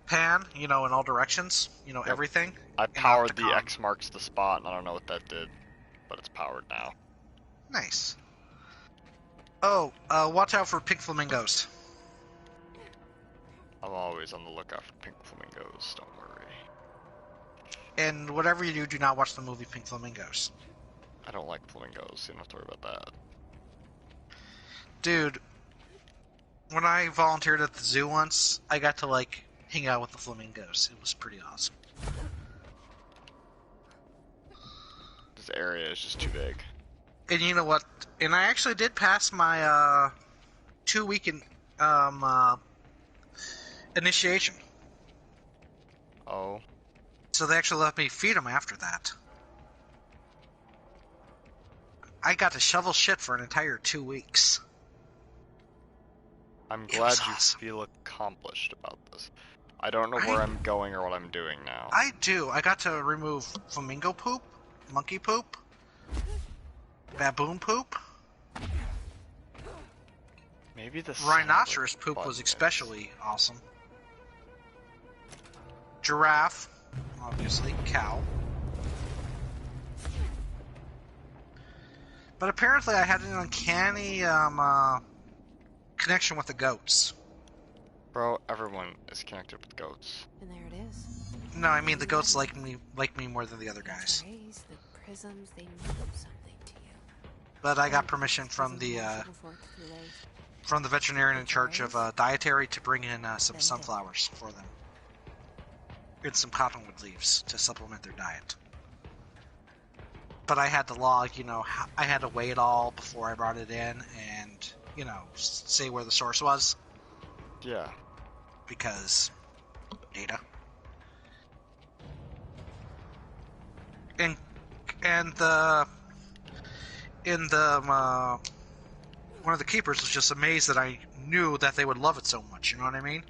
Pan, you know, in all directions, you know, Yep. Everything. I powered the X marks the spot, and I don't know what that did, but it's powered now. Nice. Oh, watch out for pink flamingos. I'm always on the lookout for pink flamingos, don't worry. And whatever you do, do not watch the movie Pink Flamingos. I don't like flamingos, you don't have to worry about that. Dude, when I volunteered at the zoo once, I got to, like, hang out with the flamingos. It was pretty awesome. This area is just too big. And you know what? And I actually did pass my 2-week initiation. Oh. So they actually let me feed them after that. I got to shovel shit for an entire 2 weeks. I'm glad you feel accomplished about this. I don't know where I'm going or what I'm doing now. I do. I got to remove flamingo poop, monkey poop, baboon poop. Maybe the rhinoceros poop was especially awesome. Giraffe, obviously, cow. But apparently I had an uncanny connection with the goats. Bro, everyone is connected with goats. And there it is. No, I mean the goats like me more than the other guys. The prisms, they mean something to you. But I got permission from the veterinarian in charge of dietary to bring in some sunflowers for them. And some cottonwood leaves to supplement their diet. But I had to log, you know, I had to weigh it all before I brought it in and, you know, say where the source was. Yeah. Because data. And one of the keepers was just amazed that I knew that they would love it so much, you know what I mean?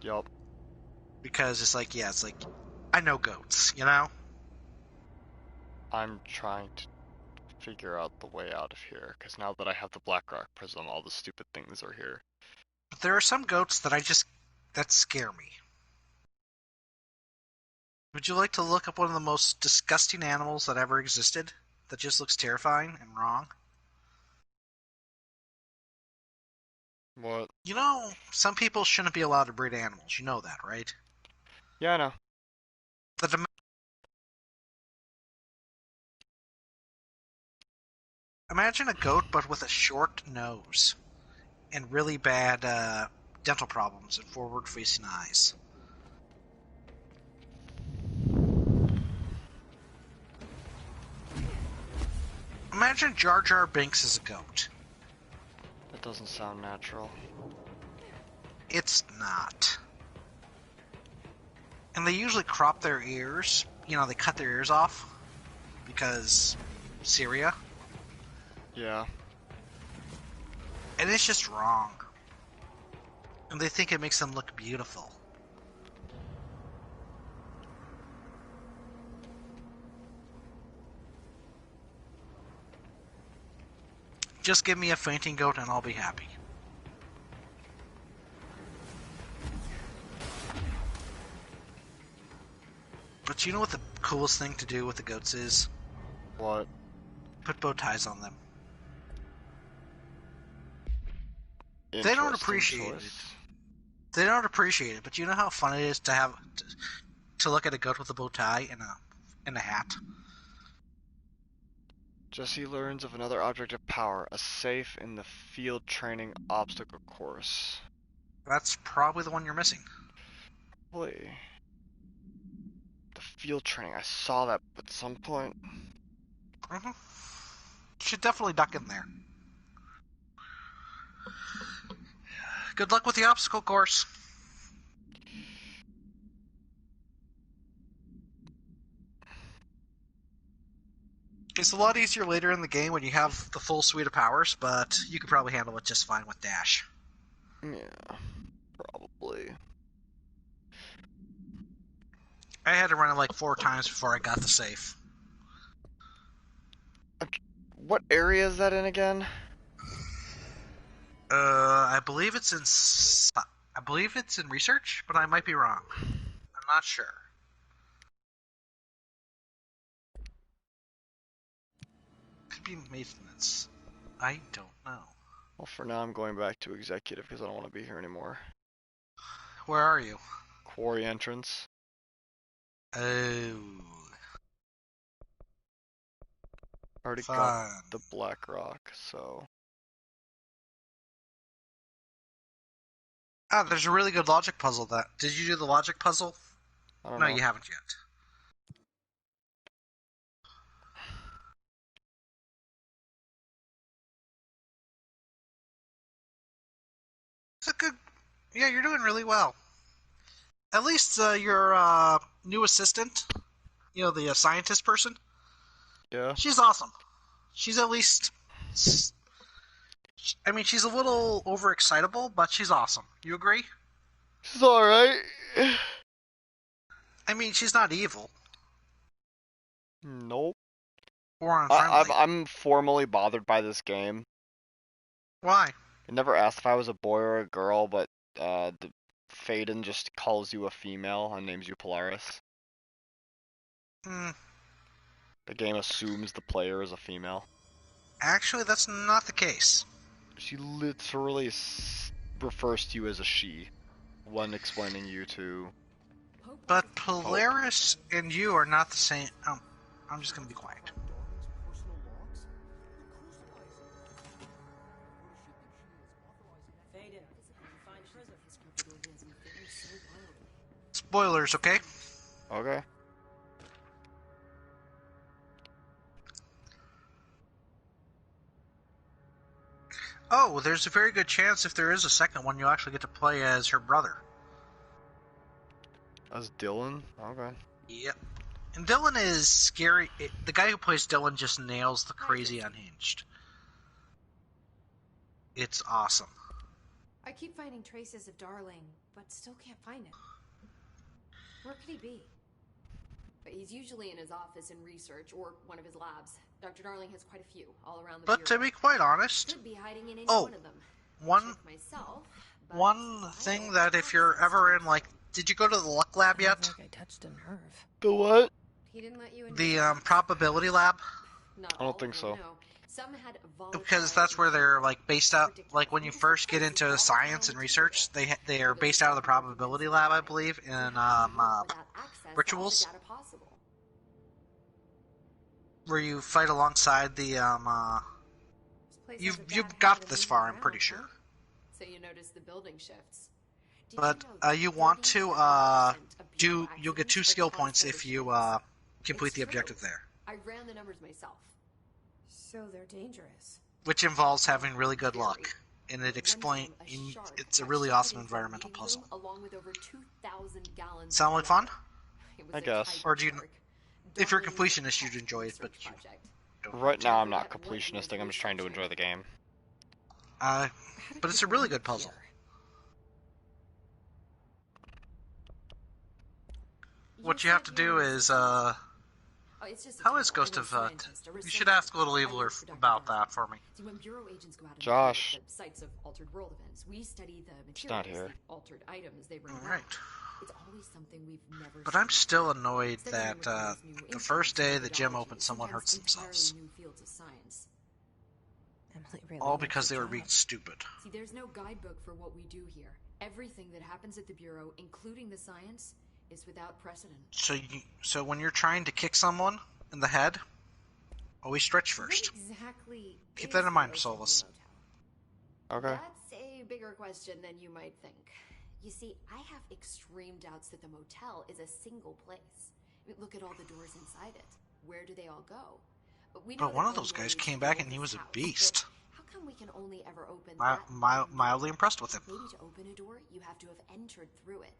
Yup. Because it's like, yeah, it's like, I know goats, you know? I'm trying to figure out the way out of here, because now that I have the Blackrock Prism, all the stupid things are here. But there are some goats that that scare me. Would you like to look up one of the most disgusting animals that ever existed? That just looks terrifying and wrong? What? You know, some people shouldn't be allowed to breed animals. You know that, right? Yeah, I know. Imagine a goat, but with a short nose and really bad dental problems and forward-facing eyes. Imagine Jar Jar Binks as a goat. That doesn't sound natural. It's not. And they usually crop their ears. You know, they cut their ears off. Because Syria. Yeah. And it's just wrong. And they think it makes them look beautiful. Just give me a fainting goat and I'll be happy. But you know what the coolest thing to do with the goats is? What? Put bow ties on them. They don't appreciate it. They don't appreciate it, but you know how fun it is to have to look at a goat with a bow tie and a hat. Jesse learns of another object of power, a safe in the field training obstacle course. That's probably the one you're missing. Probably. The field training, I saw that at some point. Mm-hmm. Should definitely duck in there. Good luck with the obstacle course. It's a lot easier later in the game when you have the full suite of powers, but you could probably handle it just fine with dash. Yeah, probably. I had to run it like 4 times before I got the safe. What area is that in again? I believe it's in research, but I might be wrong. I'm not sure. Could be maintenance. I don't know. Well, for now I'm going back to executive because I don't want to be here anymore. Where are you? Quarry entrance. Oh. Already got the Black Rock, so. Ah, there's a really good logic puzzle. Did you do the logic puzzle? I don't No, know. you haven't yet. It's a good. Yeah, you're doing really well. At least your new assistant, you know, the scientist person. Yeah. She's awesome. She's at least. I mean, she's a little overexcitable, but she's awesome. You agree? She's alright. I mean, she's not evil. Nope. Or unfriendly. I'm formally bothered by this game. Why? It never asked if I was a boy or a girl, but Faden just calls you a female and names you Polaris. Hmm. The game assumes the player is a female. Actually, that's not the case. She literally refers to you as a she, when explaining you to... But Polaris and you are not the same... I'm just gonna be quiet. Spoilers, okay? Okay. Oh, there's a very good chance if there is a second one, you'll actually get to play as her brother. As Dylan? Okay. Yep. And Dylan is scary. The guy who plays Dylan just nails the crazy unhinged. It's awesome. I keep finding traces of Darling, but still can't find him. Where could he be? But he's usually in his office in research or one of his labs. Dr. Darling has quite a few all around the But to bureau. be quite honest, Could be hiding in any oh, one of them. one thing that if you're ever in, like, did you go to the luck lab yet? I touched a nerve. The what? He didn't let you in. The probability lab? I don't think so. Some had Because that's where they're like based out. Like when you first get into science and research, they are based out of the probability lab, I believe, in rituals, where you fight alongside the You've got this far, I'm pretty sure. So you notice the building shifts. But you want to you'll get 2 skill points if you complete the objective there. I ran the numbers myself. So they're dangerous. Which involves having really good luck. and it's a really awesome environmental puzzle. Along with over 2,000 gallons. Sound like fun? I guess. Or do you, if you're a completionist, you'd enjoy it, but right now I'm not completionistic. I'm just trying to enjoy the game. But it's a really good puzzle. What you have to do is, how is Ghost of, you should ask Little Evil about that for me. See, when Bureau agents go out and Josh. the sites of altered world events, we study the It's not materials, here. the altered items they bring Alright. back. It's always something we've never But seen. I'm still annoyed Studying that, requires new the insights, first day new the gym methodologies, opened, someone hurts sometimes themselves. entirely new fields of science. Emily really All loves because her they were job. being stupid. See, there's no guidebook for what we do here. Everything that happens at the Bureau, including the science, is without precedent. So when you're trying to kick someone in the head, always stretch first. What exactly Keep is that in mind, the Solus. Okay. That's a bigger question than you might think. You see, I have extreme doubts that the motel is a single place. I mean, look at all the doors inside it. Where do they all go? We know But one that of those Glenn guys Williams came is back the and he was oldest a house, beast. but how come we can only ever open that Mildly impressed with him. Maybe to open a door, you have to have entered through it.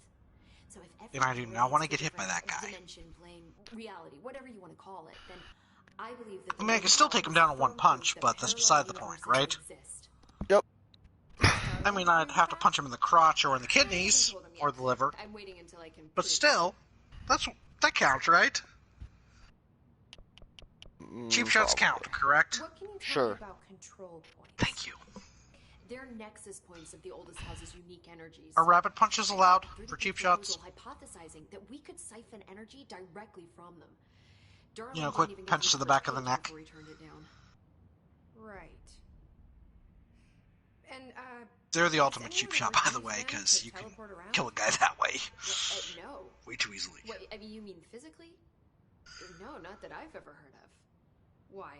So if every And I do door not want to leads get hit by that different guy. dimension, plane, reality, whatever you want to call it, then I believe that I mean, I can still take him down in one punch, but that's beside the point, right? Yep. I mean, I'd have to punch him in the crotch or in the kidneys or the liver, I'm waiting until I can but still, that counts, right? Cheap shots count, correct? What can you tell Sure. me about control points? Thank you. They're nexus points of the oldest house's unique energies. Are rapid punches allowed Through for the cheap shots? proposal hypothesizing that we could siphon energy directly from them. Darling You know, didn't quick even get punch through to the first back of the page neck. before he turned it down. Right. And, They're the ultimate cheap shot, by the way, because you can kill a guy that way. No. Way too easily. What, I mean, you mean physically? No, not that I've ever heard of. Why?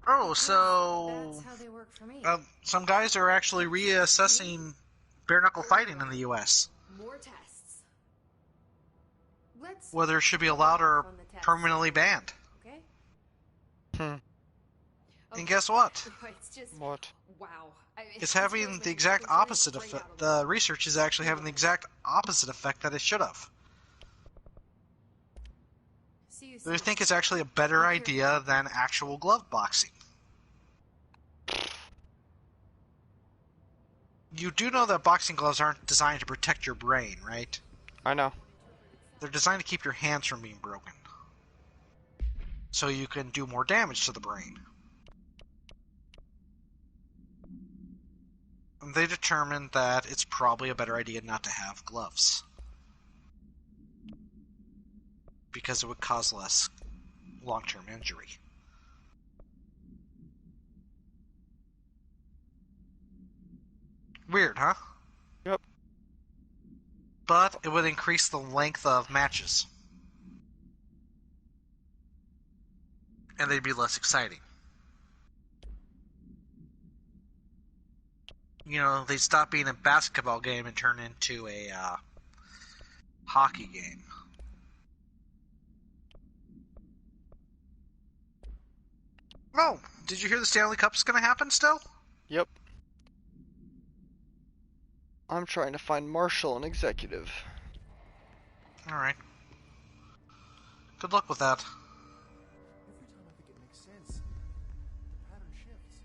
Oh, so that's how they work for me. some guys are actually reassessing bare knuckle fighting in the U.S. More tests. Let's Whether it should be allowed or permanently banned. Okay? And guess what? It's just, What? wow. It's having the exact opposite effect. The research is actually having the exact opposite effect that it should have. They think it's actually a better idea than actual glove boxing. You do know that boxing gloves aren't designed to protect your brain, right? I know. They're designed to keep your hands from being broken. So you can do more damage to the brain. And they determined that it's probably a better idea not to have gloves. Because it would cause less long-term injury. Weird, huh? Yep. But it would increase the length of matches. And they'd be less exciting. You know, they'd stop being a basketball game and turn into a hockey game. Oh, did you hear the Stanley Cup is going to happen still? Yep. I'm trying to find Marshall, an executive. Alright. Good luck with that. Every time I think it makes sense, the pattern shifts.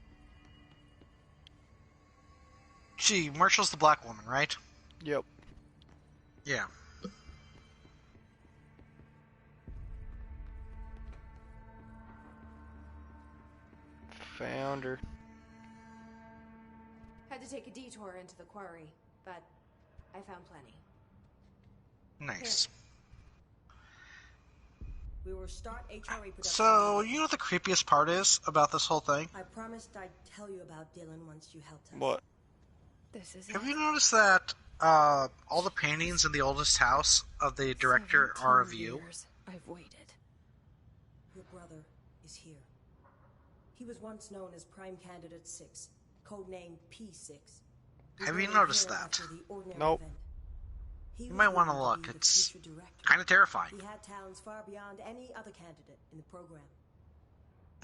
Gee, Marshall's the black woman, right? Yep. Yeah. Found her. Had to take a detour into the quarry, but I found plenty. Nice. We will start HRA production. So, you know what the creepiest part is about this whole thing? I promised I'd tell you about Dylan once you helped us. What? This is Have you noticed that all the paintings in the oldest house of the director are of you? I've waited. Your brother is here. He was once known as Prime Candidate 6, codenamed P6. Have you noticed that? Nope. You might want to look. It's kind of terrifying. He had talents far beyond any other candidate in the program.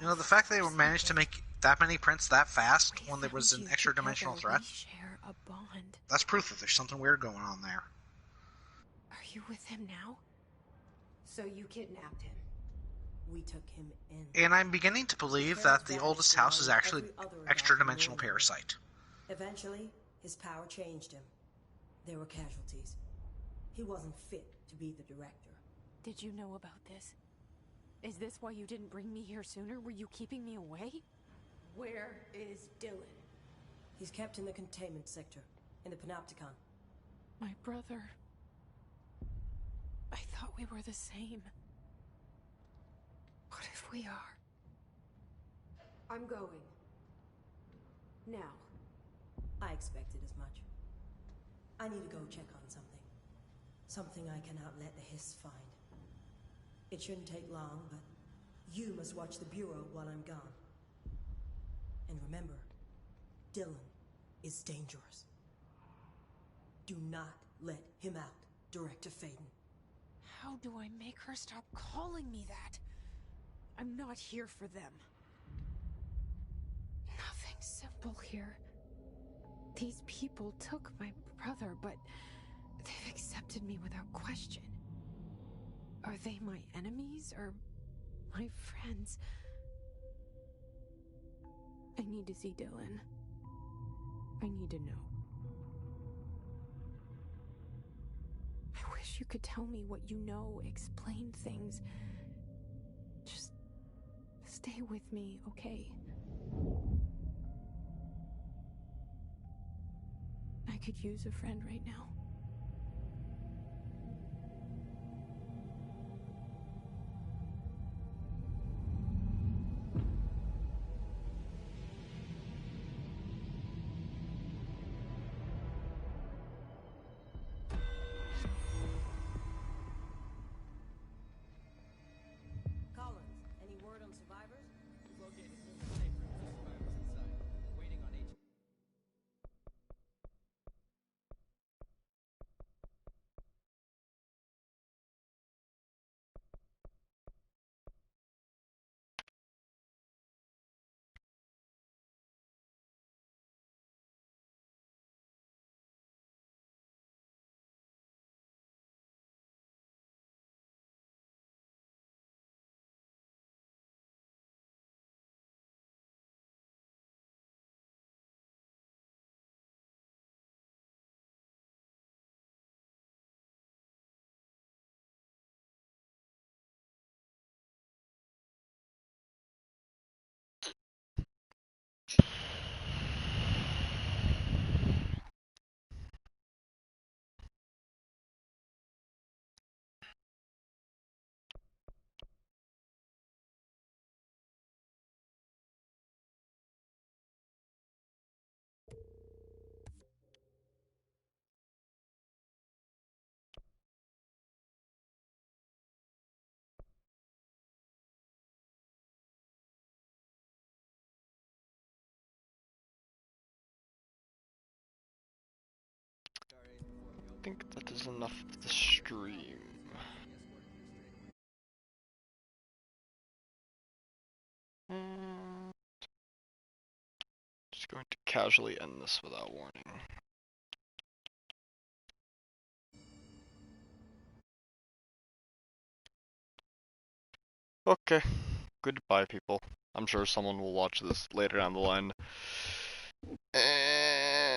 You know, the fact they managed to make that many prints that fast when there was an extra dimensional threat, Share a bond. that's proof that there's something weird going on there. Are you with him now? So you kidnapped him. We took him in. And I'm beginning to believe that the oldest house is actually extra-dimensional parasite. Eventually, his power changed him. There were casualties. He wasn't fit to be the director. Did you know about this? Is this why you didn't bring me here sooner? Were you keeping me away? Where is Dylan? He's kept in the containment sector, in the Panopticon. My brother. I thought we were the same. What if we are? I'm going. Now. I expected as much. I need to go check on something. Something I cannot let the Hiss find. It shouldn't take long, but you must watch the Bureau while I'm gone. And remember, Dylan is dangerous. Do not let him out, Director Faden. How do I make her stop calling me that? I'm not here for them. Nothing simple here. These people took my brother, but they've accepted me without question. Are they my enemies or my friends? I need to see Dylan. I need to know. I wish you could tell me what you know, explain things. Just stay with me, okay? I could use a friend right now. Collins, any word on survivors? Located full safe room for survivors inside. Waiting on H. I think that is enough of the stream. Just going to casually end this without warning. Okay, goodbye people. I'm sure someone will watch this later down the line.